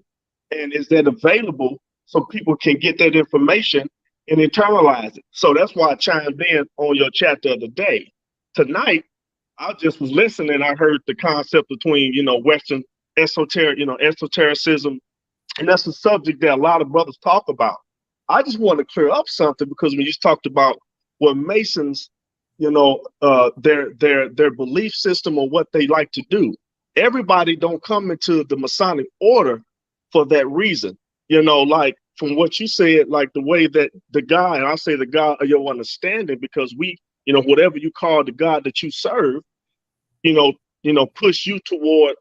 and is that available so people can get that information and internalize it? So that's why I chimed in on your chat the other day. Tonight, I just was listening. I heard the concept between, Western esotericism, and that's a subject that a lot of brothers talk about. I just want to clear up something, because when you talked about what Masons, their belief system or what they like to do, everybody don't come into the Masonic order for that reason. Like from what you said, like the way that the God, and I say the God of your understanding, because we, whatever you call the God that you serve, push you toward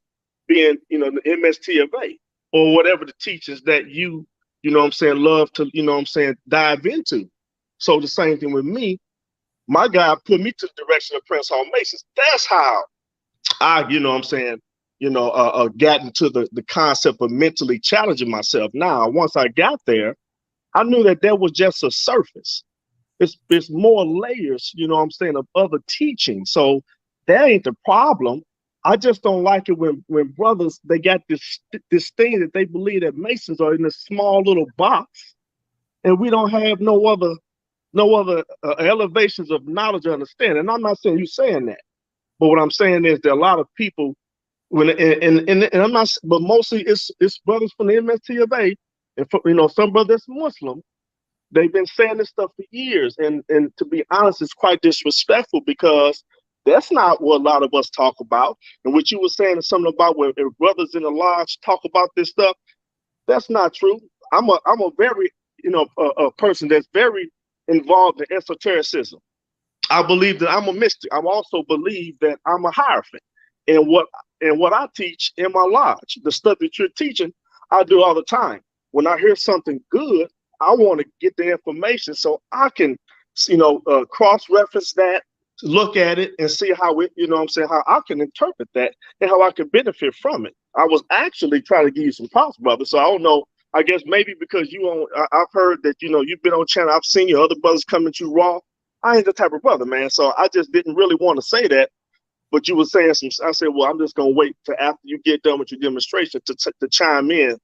being, the MST of A, or whatever the teachings that you know what I'm saying, love to, you know what I'm saying, dive into. So the same thing with me. My God put me to the direction of Prince Hall Masons. That's how I, you know what I'm saying, got into the concept of mentally challenging myself. Now, once I got there, I knew that was just a surface. It's more layers, you know what I'm saying, of other teaching. So that ain't the problem. I just don't like it when brothers, they got this thing that they believe that Masons are in a small little box, and we don't have no other elevations of knowledge or understanding. And I'm not saying you saying that, but what I'm saying is that a lot of people, when and I'm not, but mostly it's brothers from the MST of A, and for, you know, some brothers Muslim. They've been saying this stuff for years, and to be honest, it's quite disrespectful because that's not what a lot of us talk about. And what you were saying is something about when brothers in the lodge talk about this stuff. That's not true. I'm a very, you know, a person that's very involved in esotericism. I believe that I'm a mystic. I also believe that I'm a hierophant. And what I teach in my lodge, the stuff that you're teaching, I do all the time. When I hear something good, I want to get the information so I can, you know, cross-reference that, look at it, and see how it, you know what I'm saying, how I can interpret that and how I can benefit from it. I was actually trying to give you some props, brother. So I don't know. I guess maybe because I've heard that, you know, you've been on channel. I've seen your other brothers coming to raw. I ain't the type of brother, man. So I just didn't really want to say that. But you were saying some. I said, well, I'm just gonna wait till after you get done with your demonstration to chime in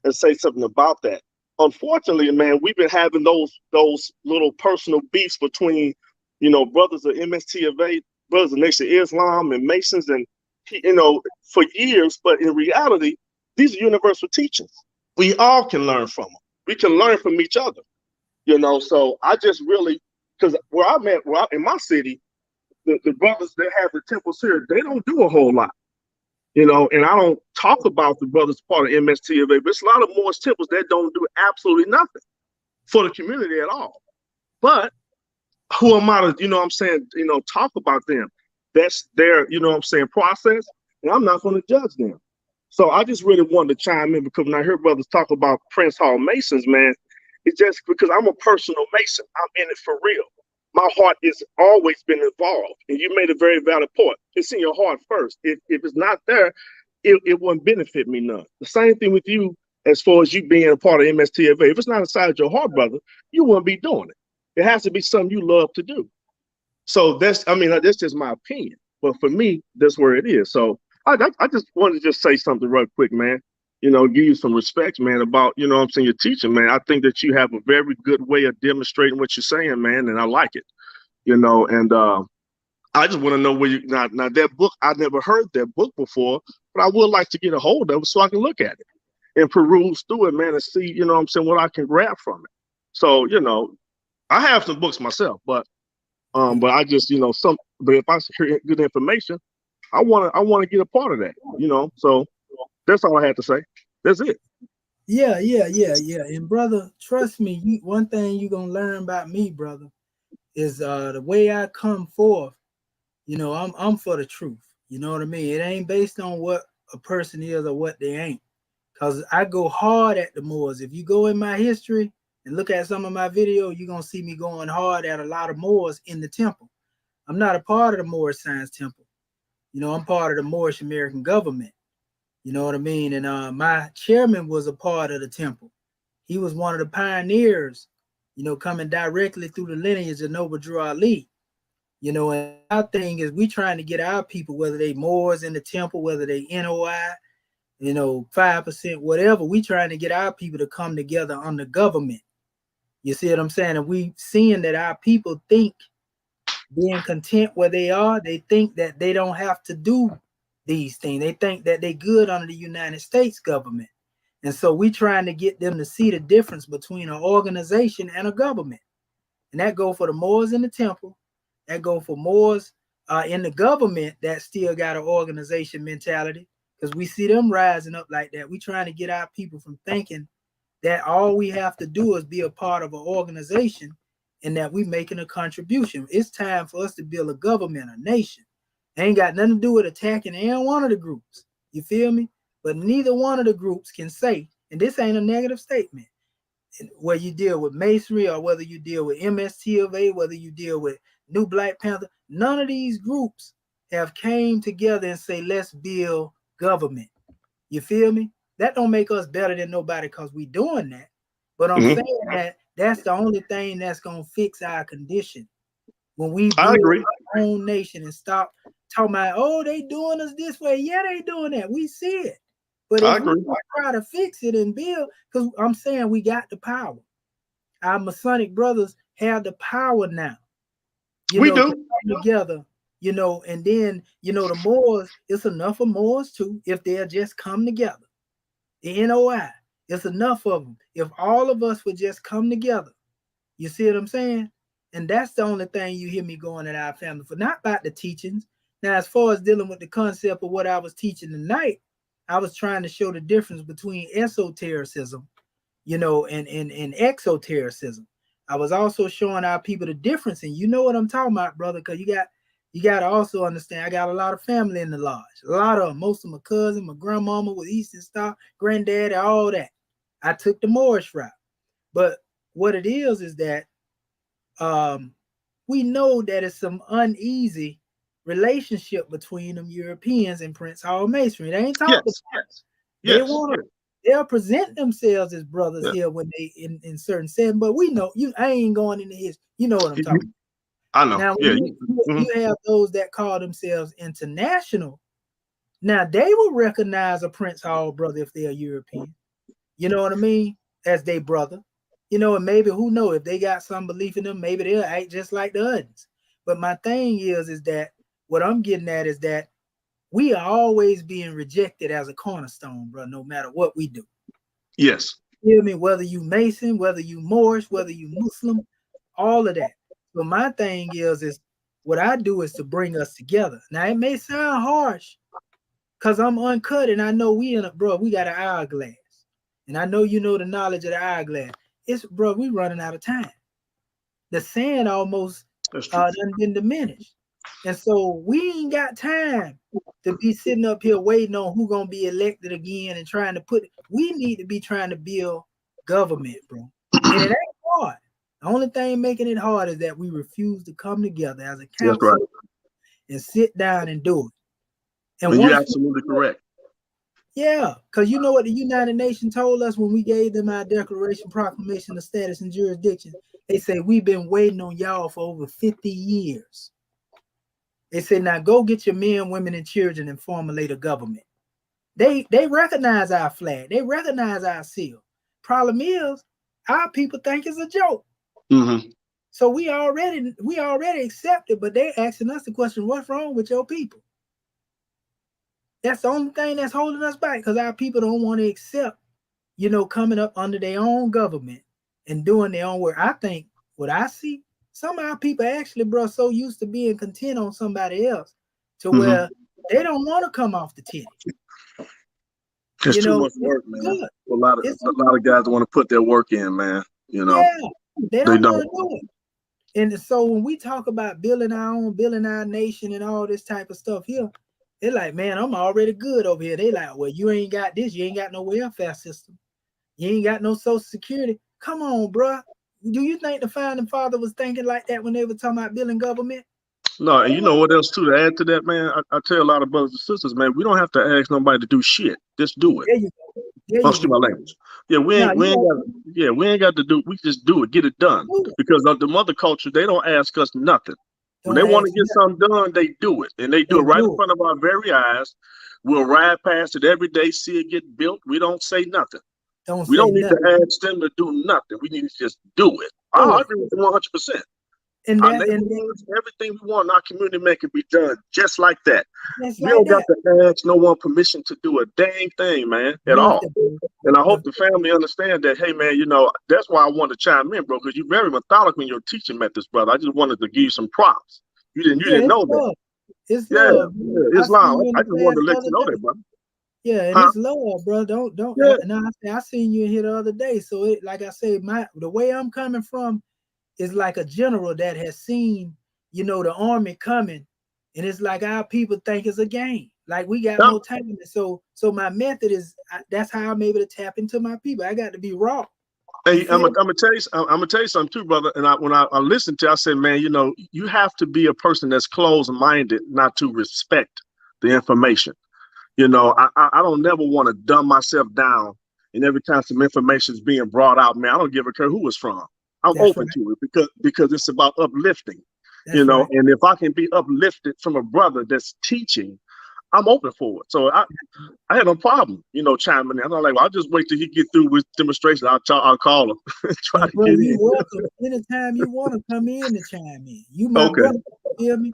and say something about that. Unfortunately, man, we've been having those little personal beefs between, you know, brothers of MST of A, brothers of Nation of Islam, and Masons, and, you know, for years. But in reality, these are universal teachings. We all can learn from them. We can learn from each other, you know. So I just really, because where I'm at, in my city, the brothers that have the temples here, they don't do a whole lot. You know, and I don't talk about the brothers part of MST of A, but it's a lot of Moorish temples that don't do absolutely nothing for the community at all. But who am I to, you know what I'm saying, you know, talk about them? That's their, you know what I'm saying, process, and I'm not going to judge them. So I just really wanted to chime in because when I hear brothers talk about Prince Hall Masons, man, it's just because I'm a personal Mason. I'm in it for real. My heart has always been involved, and you made a very valid point. It's in your heart first. If it's not there, it wouldn't benefit me none. The same thing with you as far as you being a part of MSTFA. If it's not inside your heart, brother, you wouldn't be doing it. It has to be something you love to do. So that's just my opinion. But for me, that's where it is. So I just wanted to just say something real quick, man. You know, give you some respect, man, about, you know what I'm saying, your teaching, man. I think that you have a very good way of demonstrating what you're saying, man, and I like it, you know, and I just want to know where you, now that book, I never heard that book before, but I would like to get a hold of it so I can look at it and peruse through it, man, and see, you know what I'm saying, what I can grab from it. So, you know, I have some books myself, but I just, you know, but if I hear good information, I want to get a part of that, you know, so that's all I had to say. That's it. Yeah. And brother, trust me, one thing you're gonna learn about me, brother, is the way I come forth. You know, I'm for the truth. You know what I mean? It ain't based on what a person is or what they ain't. Cause I go hard at the Moors. If you go in my history and look at some of my videos, you're gonna see me going hard at a lot of Moors in the temple. I'm not a part of the Moorish Science Temple. You know, I'm part of the Moorish American government. You know what I mean? And my chairman was a part of the temple. He was one of the pioneers, you know, coming directly through the lineage of Noble Drew Ali. You know, and our thing is we trying to get our people, whether they Moors in the temple, whether they NOI, you know, 5%, whatever, we trying to get our people to come together under government. You see what I'm saying? And we seeing that our people think, being content where they are, they think that they don't have to do these things. They think that they good under the United States government. And so we trying to get them to see the difference between an organization and a government. And that go for the Moors in the temple. That go for Moors in the government that still got an organization mentality, because we see them rising up like that. We trying to get our people from thinking that all we have to do is be a part of an organization and that we making a contribution. It's time for us to build a government, a nation. Ain't got nothing to do with attacking any one of the groups. You feel me? But neither one of the groups can say, and this ain't a negative statement, whether you deal with Masonry or whether you deal with MST, whether you deal with New Black Panther, none of these groups have came together and say, let's build government. You feel me? That don't make us better than nobody because we doing that. But I'm saying that that's the only thing that's going to fix our condition. When we build our own nation and stop talking about, oh, they doing us this way. Yeah, they doing that. We see it. But if we try to fix it and build, because I'm saying we got the power. Our Masonic brothers have the power now. We do. To come together, and then, the Moors, it's enough of Moors too, if they'll just come together. The NOI, it's enough of them. If all of us would just come together, you see what I'm saying? And that's the only thing you hear me going at our family for, not about the teachings. Now, as far as dealing with the concept of what I was teaching tonight, I was trying to show the difference between esotericism, and exotericism. I was also showing our people the difference, and you know what I'm talking about, brother, because you got to also understand, I got a lot of family in the lodge. A lot of them, most of my cousin, my grandmama with Eastern Star, granddaddy, all that. I took the Moorish route. But what it is that we know that it's some uneasy relationship between them Europeans and Prince Hall Masonry. They ain't talking about it. They'll present themselves as brothers here when they in certain settings, but we know I ain't going into his, you know what I'm talking about. I know. Now you have those that call themselves international. Now they will recognize a Prince Hall brother if they're European. You know what I mean? As their brother. And maybe who knows, if they got some belief in them, maybe they'll act just like the others. But my thing is that what I'm getting at is that we are always being rejected as a cornerstone, bro, no matter what we do. Yes. You hear me? Whether you Mason, whether you Moorish, whether you Muslim, all of that. So my thing is what I do is to bring us together. Now it may sound harsh because I'm uncut and I know we got an hourglass. And I know you know the knowledge of the hourglass. We running out of time. The sand almost done been diminished. And so we ain't got time to be sitting up here waiting on who gonna be elected again and trying to we need to be trying to build government, bro. And it ain't hard. The only thing making it hard is that we refuse to come together as a council and sit down and do it. And you're absolutely correct. Yeah, because you know what the United Nations told us when we gave them our Declaration Proclamation of Status and Jurisdiction? They say we've been waiting on y'all for over 50 years. They say, now go get your men, women, and children and formulate a government. They recognize our flag. They recognize our seal. Problem is, our people think it's a joke. So we already accept it, but they asking us the question, what's wrong with your people? That's the only thing that's holding us back, because our people don't want to accept, coming up under their own government and doing their own work. I think what I see, some of our people actually, bro, so used to being content on somebody else to where they don't want to come off the titty. It's too much work, man. A lot of guys want to put their work in, man. Yeah, they don't want to do it. And so when we talk about building our nation and all this type of stuff here, they're like, man, I'm already good over here. They like, well, you ain't got this. You ain't got no welfare system. You ain't got no social security. Come on, bro. Do you think the founding father was thinking like that when they were talking about building government? No, and you know what else too to add to that, man? I tell a lot of brothers and sisters, man, we don't have to ask nobody to do shit. Just do it. There you go. Excuse my language. Yeah, we ain't got to do. We just do it. Get it done. Because of the mother culture, they don't ask us nothing. When they want to get something done, they do it, and they do it right in front of our very eyes. We'll ride past it every day, see it get built. We don't say nothing. We don't need to ask them to do nothing. We need to just do it. I agree with 100%. And everything we want in our community, man, can be done just like that. We don't got to ask no one permission to do a dang thing, man, at all. And I hope the family understand that. Hey, man, that's why I wanted to chime in, bro, because you're very methodical in your teaching methods, brother. I just wanted to give you some props. You didn't know that. It's love. It's love. I just wanted to let you know that, brother. Yeah, and it's love, bro. Don't. Yeah. I seen you in here the other day. So like I said, the way I'm coming from is like a general that has seen, the army coming, and it's like our people think it's a game. Like we got more time. So my method is that's how I'm able to tap into my people. I got to be raw. Hey, I'm gonna tell you something too, brother. And when I listened to, I said, man, you know, you have to be a person that's closed-minded, not to respect the information. You know, I don't never want to dumb myself down. And every time some information is being brought out, man, I don't give a care who it's from. I'm open to it because it's about uplifting. You know, and if I can be uplifted from a brother that's teaching, I'm open for it. So I had no problem, you know, chiming in. I'm like, well, I'll just wait till he get through with demonstration. I'll call him. Try to get in. Welcome anytime you want to come in and chime in. You my brother, you feel me?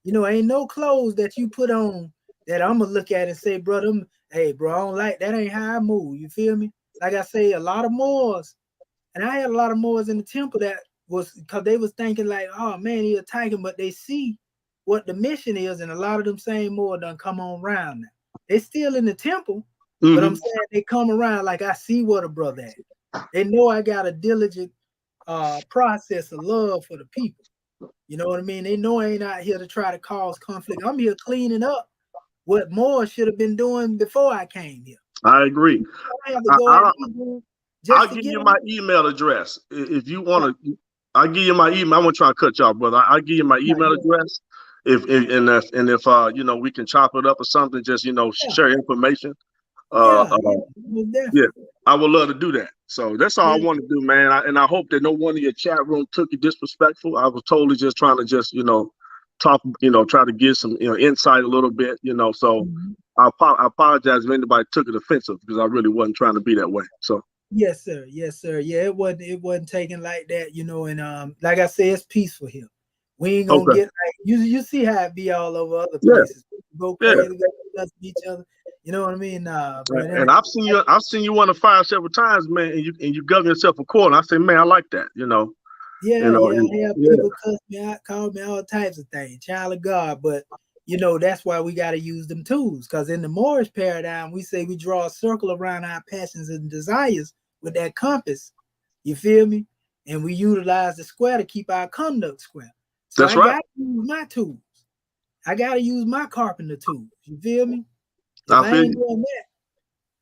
You know, ain't no clothes that you put on that I'm gonna look at and say, brother, hey, bro, I don't like that. Ain't how I move. You feel me? Like I say, a lot of Moors, and I had a lot of Moors in the temple that was because they was thinking like, oh man, he attacking, but they see what the mission is, and a lot of them same Moors done come on around now. They still in the temple, but I'm saying they come around like I see what a brother at. They know I got a diligent process of love for the people. You know what I mean? They know I ain't out here to try to cause conflict. I'm here cleaning up what Moore should have been doing before I came here. I agree. I'll give you my email address if you want to. I'll give you my email. I won't try to cut y'all, brother. I'll give you my email address. If you know, we can chop it up or something, just, you know, share information. Yeah, I would love to do that. So that's all I want to do, man. And I hope that no one in your chat room took you disrespectful. I was totally just trying to you know, talk, you know, try to give some, you know, insight a little bit, you know. So I apologize if anybody took it offensive because I really wasn't trying to be that way. So. Yes, sir. Yes, sir. Yeah, it wasn't taken like that, you know. And like I said, it's peaceful here. We ain't gonna get like you see how it be all over other places. Go crazy, go each other. You know what I mean? And I've seen you on the fire several times, man. And you govern yourself accordingly. I say, man, I like that. You know. People cuss me out, call me all types of things, child of God. But you know that's why we got to use them tools. Because in the Moorish paradigm, we say we draw a circle around our passions and desires with that compass. You feel me? And we utilize the square to keep our conduct square. So I gotta use my tools. I gotta use my carpenter tools. You feel me? If I ain't doing that,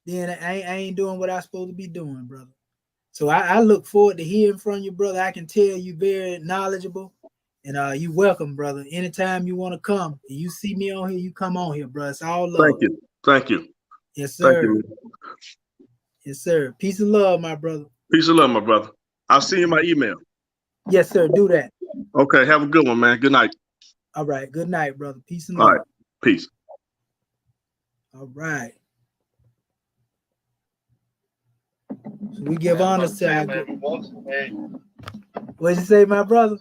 then I ain't doing what I'm supposed to be doing, brother. So I look forward to hearing from you, brother. I can tell you very knowledgeable, and you welcome, brother. Anytime you want to come, and you see me on here, you come on here, brother. It's all love. Thank you. Yes, sir. You, yes, sir. Peace and love, my brother. Peace and love, my brother. I'll see you in my email. Yes, sir. Do that. Okay. Have a good one, man. Good night. All right. Good night, brother. Peace and love. All right. Peace. All right. So we give honor to our good. What'd you say, my brother?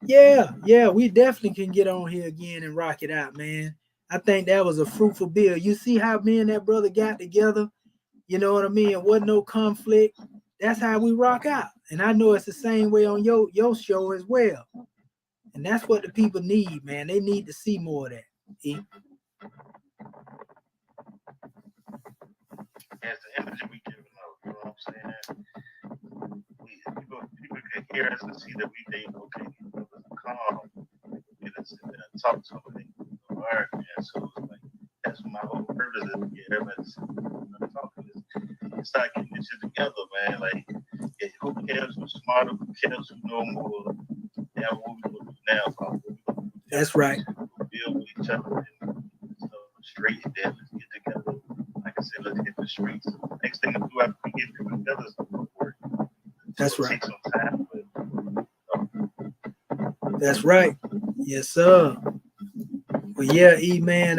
Yeah, we definitely can get on here again and rock it out, man. I think that was a fruitful build. You see how me and that brother got together? You know what I mean? It wasn't no conflict. That's how we rock out. And I know it's the same way on your show as well. And that's what the people need, man. They need to see more of that. See? As the energy we give out, you know what I'm saying? People can hear us and see that we think, okay, calm, talk to them, all right, man. So it's like that's my whole purpose is to get everybody talking. It's start getting this shit together, man. Like, who cares who's smarter, who cares who know more? Yeah, what we gonna do now? That's right. Deal with each other and straight and then let's get together. Like I said, let's hit the streets. Next thing to do after we get together is work. That's right. Take some time, but, That's right. Yes, sir. Well, yeah, E man,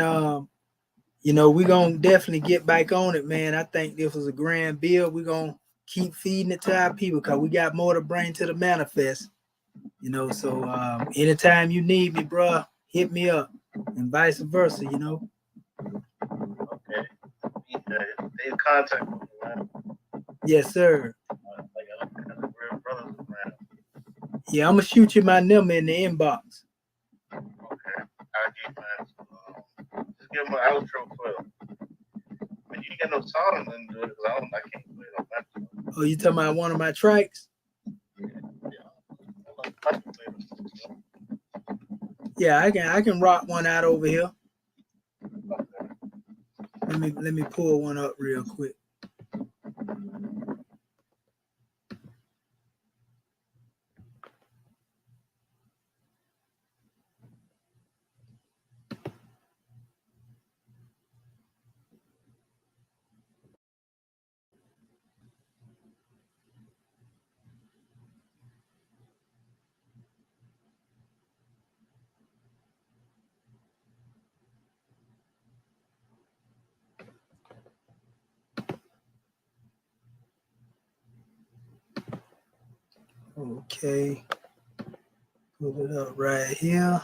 you know, we're gonna definitely get back on it, man. I think this was a grand build. We're gonna keep feeding it to our people because we got more to bring to the manifest. You know, so anytime you need me, bro, hit me up, and vice versa, you know. Okay. They contact me, man. Yes, sir. Yeah, I'm gonna shoot you my number in the inbox. Okay. I'll get mine. Just give my outro for it. But you ain't got no song to do it because I can't play it on that. Oh, you talking about one of my tracks? Yeah. Yeah, I can rock one out over here. Let me pull one up real quick. Okay, put it up right here.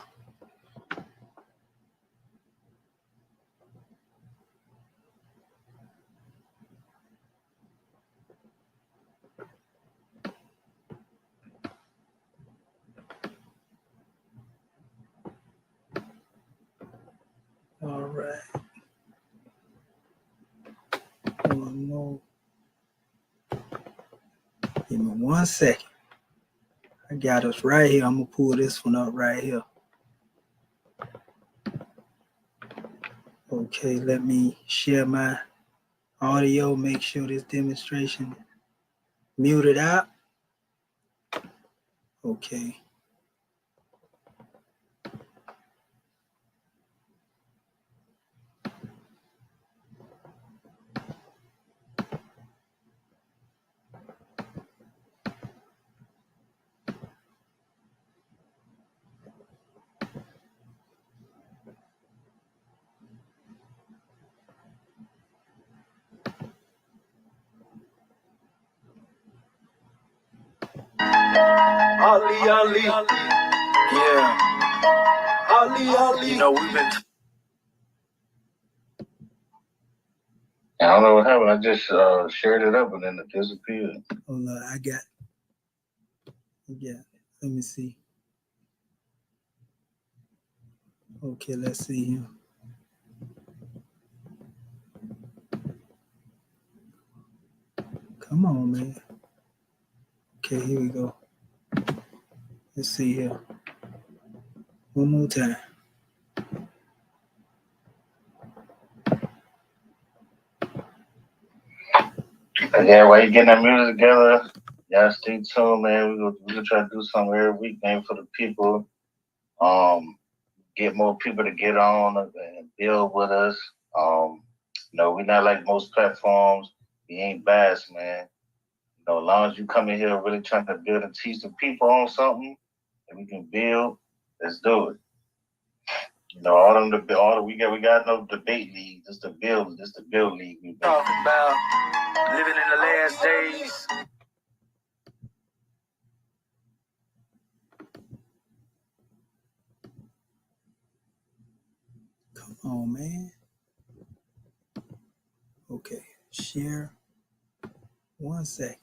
All right. One more. Give me 1 second. I got us right here. I'm gonna pull this one up right here. Okay, let me share my audio. Make sure this demonstration muted out. Okay. Ali, yeah. Ali, you know we've been. I don't know what happened. I just shared it up and then it disappeared. Hold on, I got. Let me see. Okay, let's see here. Come on, man. Okay, here we go. Let's see here. One more time. Yeah, while you getting that music together, y'all stay tuned, man. We're gonna try to do something every week, man, for the people. Get more people to get on and build with us. We're not like most platforms. We ain't biased, man. As long as you come in here really trying to build and teach the people on something that we can build, let's do it. We got no debate league. This the build league. We talking about living in the last days. Come on, man. Okay, share. 1 second.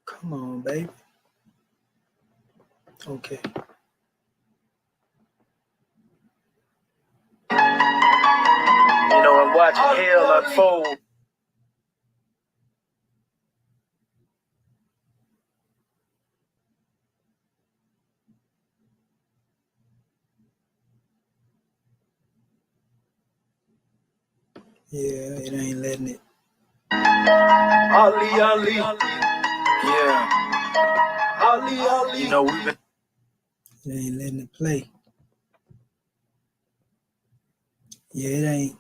Come on, baby. Okay. I'm watching hell unfold. Yeah, it ain't letting it. Ali. Yeah. Ali. We've been. It ain't letting it play. Yeah, it ain't.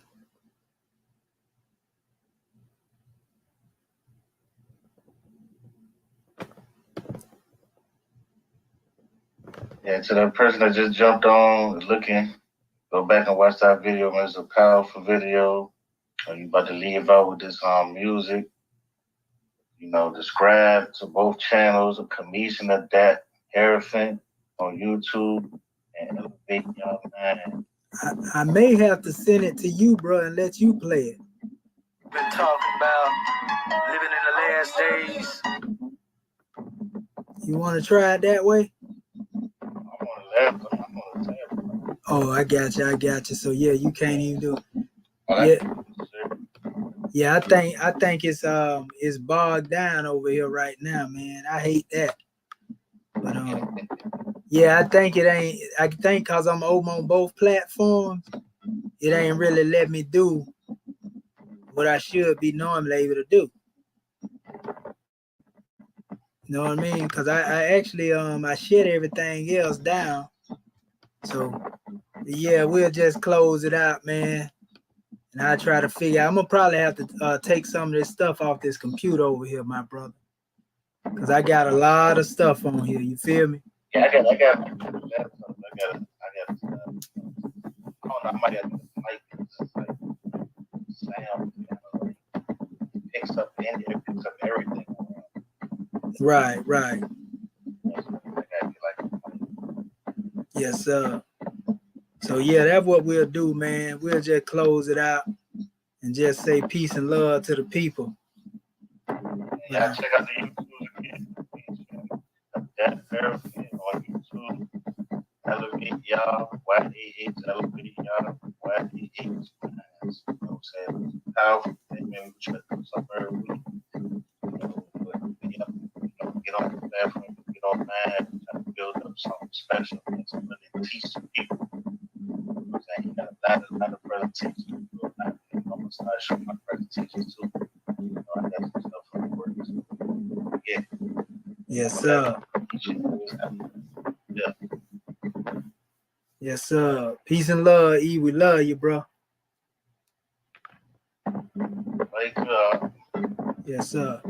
Yeah, to that person that just jumped on looking, go back and watch that video, man. It's a powerful video. You about to leave out with this music. Subscribe to both channels, a commission of that Hierophant on YouTube and elevate y'all, man. I may have to send it to you, bro, and let you play it. Been talking about living in the last days. You want to try it that way? I'm on the laptop. Oh, I got you. So yeah, you can't even do it. Yeah, I think it's bogged down over here right now, man. I hate that. But yeah, I think it ain't. I think cause I'm over on both platforms, it ain't really let me do what I should be normally able to do. You know what I mean? Cause I actually I shut everything else down. So yeah, we'll just close it out, man. And I try to figure out, I'm gonna probably have to take some of this stuff off this computer over here, my brother. Cause I got a lot of stuff on here, you feel me? Yeah, I got I don't know, I might have to like sound picks up everything. Right. Yes, sir. So yeah, that's what we'll do, man. We'll just close it out and just say peace and love to the people. Yeah, check out the YouTube again. That everything on YouTube. Elevate y'all. YAH elevate y'all. YAH. You know what I'm saying? Powerful. Maybe we try to do something every week. Get on the platform, get on mind, try to build up something special and to really teach the people. You got a lot of presentations. I'm gonna start showing my presentations too. I got some stuff for the work. Yeah. Yes, sir. Yeah. Yes, sir. Peace and love, E. We love you, bro. Thank you. Yes, sir.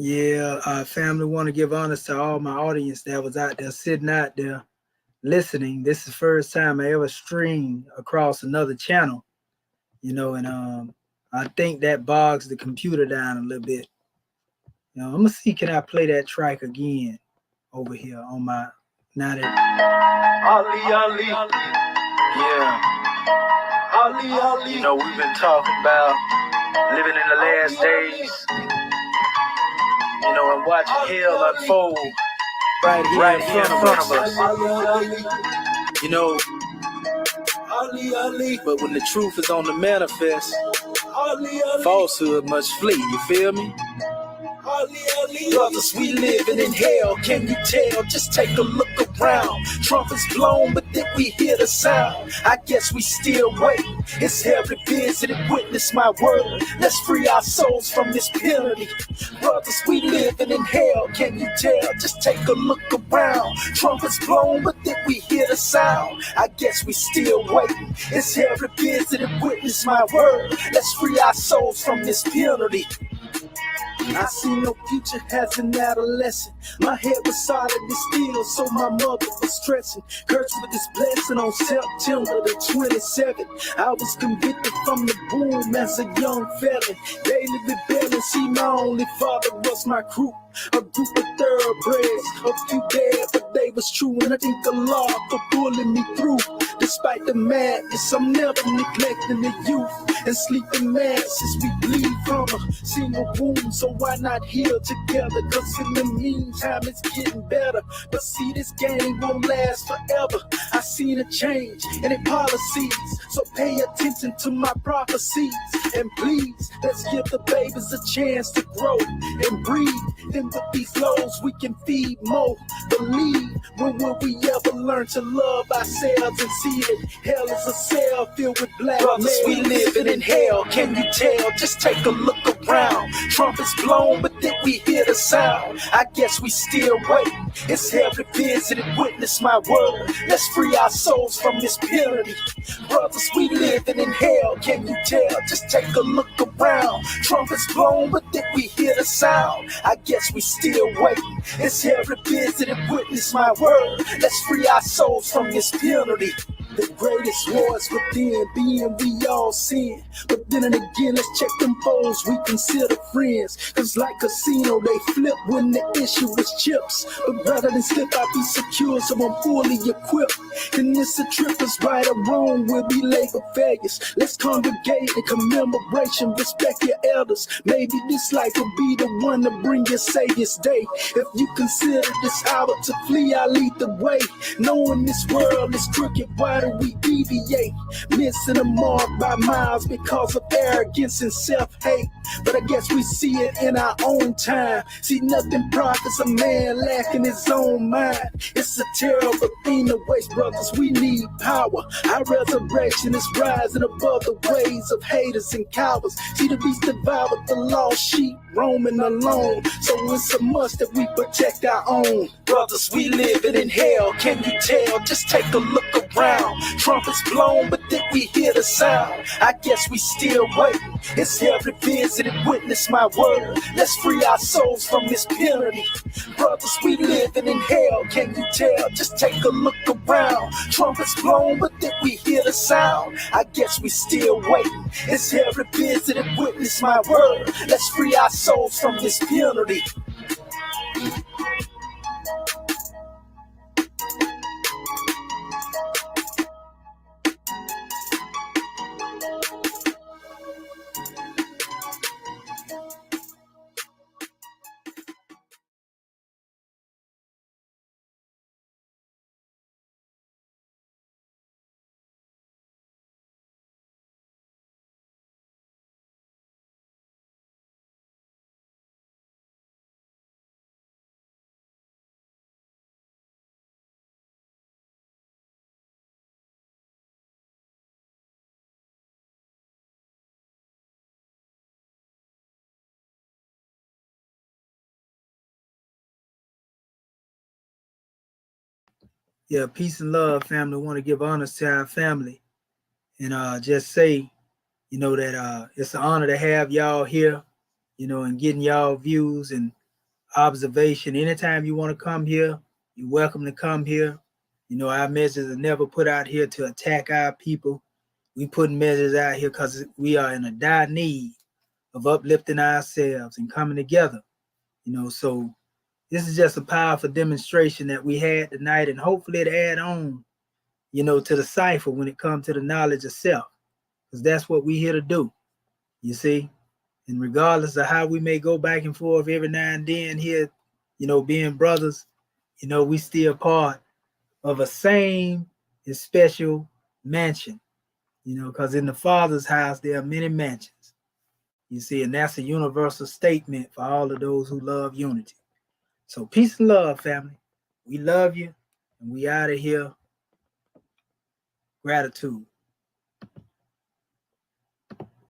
Yeah, family, want to give honors to all my audience that was out there, sitting out there, listening. This is the first time I ever streamed across another channel, you know, and I think that bogs the computer down a little bit. You know, I'm gonna see, can I play that track again over here on my, now that Ali, yeah, Ali, you know, we've been talking about living in the last days, you know, and watching hell unfold right here in front of us. You know, but when the truth is on the manifest, falsehood must flee, you feel me? Brothers, we living in hell, can you tell? Just take a look around. Trumpets blown, but then we hear the sound. I guess we still wait. It's hell to visit and witness my word. Let's free our souls from this penalty. Brothers, we living in hell, can you tell? Just take a look around. Trumpets blown, but then we hear the sound. I guess we still wait. It's hell to visit and witness my word. Let's free our souls from this penalty. I see no future as an adolescent. My head was solid and still, so my mother was stressing. Cursed with this blessing on September the 27th. I was convicted from the boom as a young felon. Daily rebelling, see my only father was my crew. A group of thoroughbreds, a few dead, but they was true. And I think Allah for pulling me through. Despite the madness, I'm never neglecting the youth. And sleeping masses, we bleed from a single wound. So why not heal together? Cause in the meantime, it's getting better. But see, this game won't last forever. I seen a change in their policies. So pay attention to my prophecies. And please, let's give the babies a chance to grow and breathe. Then with these lows, we can feed more. Believe, when will we ever learn to love ourselves and see that hell is a cell filled with black brothers, we living in hell, can you tell? Just take a look around. Trumpets blown, but then we hear the sound. I guess we still wait. It's hell to visit and witness my word. Let's free our souls from this penalty. Brothers, we living in hell, can you tell? Just take a look around. Trumpets blown, but then we hear the sound. I guess we still wait. It's hell to visit and witness my word. Let's free our souls from this penalty. The greatest wars within, being we all sin. But then and again, let's check them foes we consider friends. Cause like casino, they flip when the issue is chips. But rather than slip, I be secure, so I'm fully equipped. And this a trip is right or wrong, we'll be labor failures. Let's congregate in commemoration, respect your elders. Maybe this life will be the one to bring your Savior's day. If you consider this hour to flee, I'll lead the way. Knowing this world is crooked, why do we deviate? Missing the mark by miles because of arrogance and self-hate. But I guess we see it in our own time. See, nothing profits a man lacking his own mind. It's a terrible thing to waste, brothers. We need power. Our resurrection is rising above the ways of haters and cowards. See, the beast devoured the lost sheep, roaming alone. So it's a must that we protect our own. Brothers, we living in hell. Can you tell? Just take a look around. Trumpets blown, but then we hear the sound. I guess we still waiting. It's every visited witness my word. Let's free our souls from this penalty. Brothers, we living in hell. Can you tell? Just take a look around. Trumpets blown, but then we hear the sound. I guess we still waiting. It's every visited witness my word. Let's free our souls from this penalty. Yeah, peace and love, family. I want to give honors to our family and just say, that it's an honor to have y'all here, and getting y'all views and observation. Anytime you want to come here, you're welcome to come here. Our measures are never put out here to attack our people. We put measures out here because we are in a dire need of uplifting ourselves and coming together. So this is just a powerful demonstration that we had tonight, and hopefully it add on, to the cipher when it comes to the knowledge of self, because that's what we here to do, you see. And regardless of how we may go back and forth every now and then here, being brothers, we still part of a same and special mansion, because in the Father's house, there are many mansions, you see, and that's a universal statement for all of those who love unity. So peace and love, family. We love you, and we out of here. Gratitude.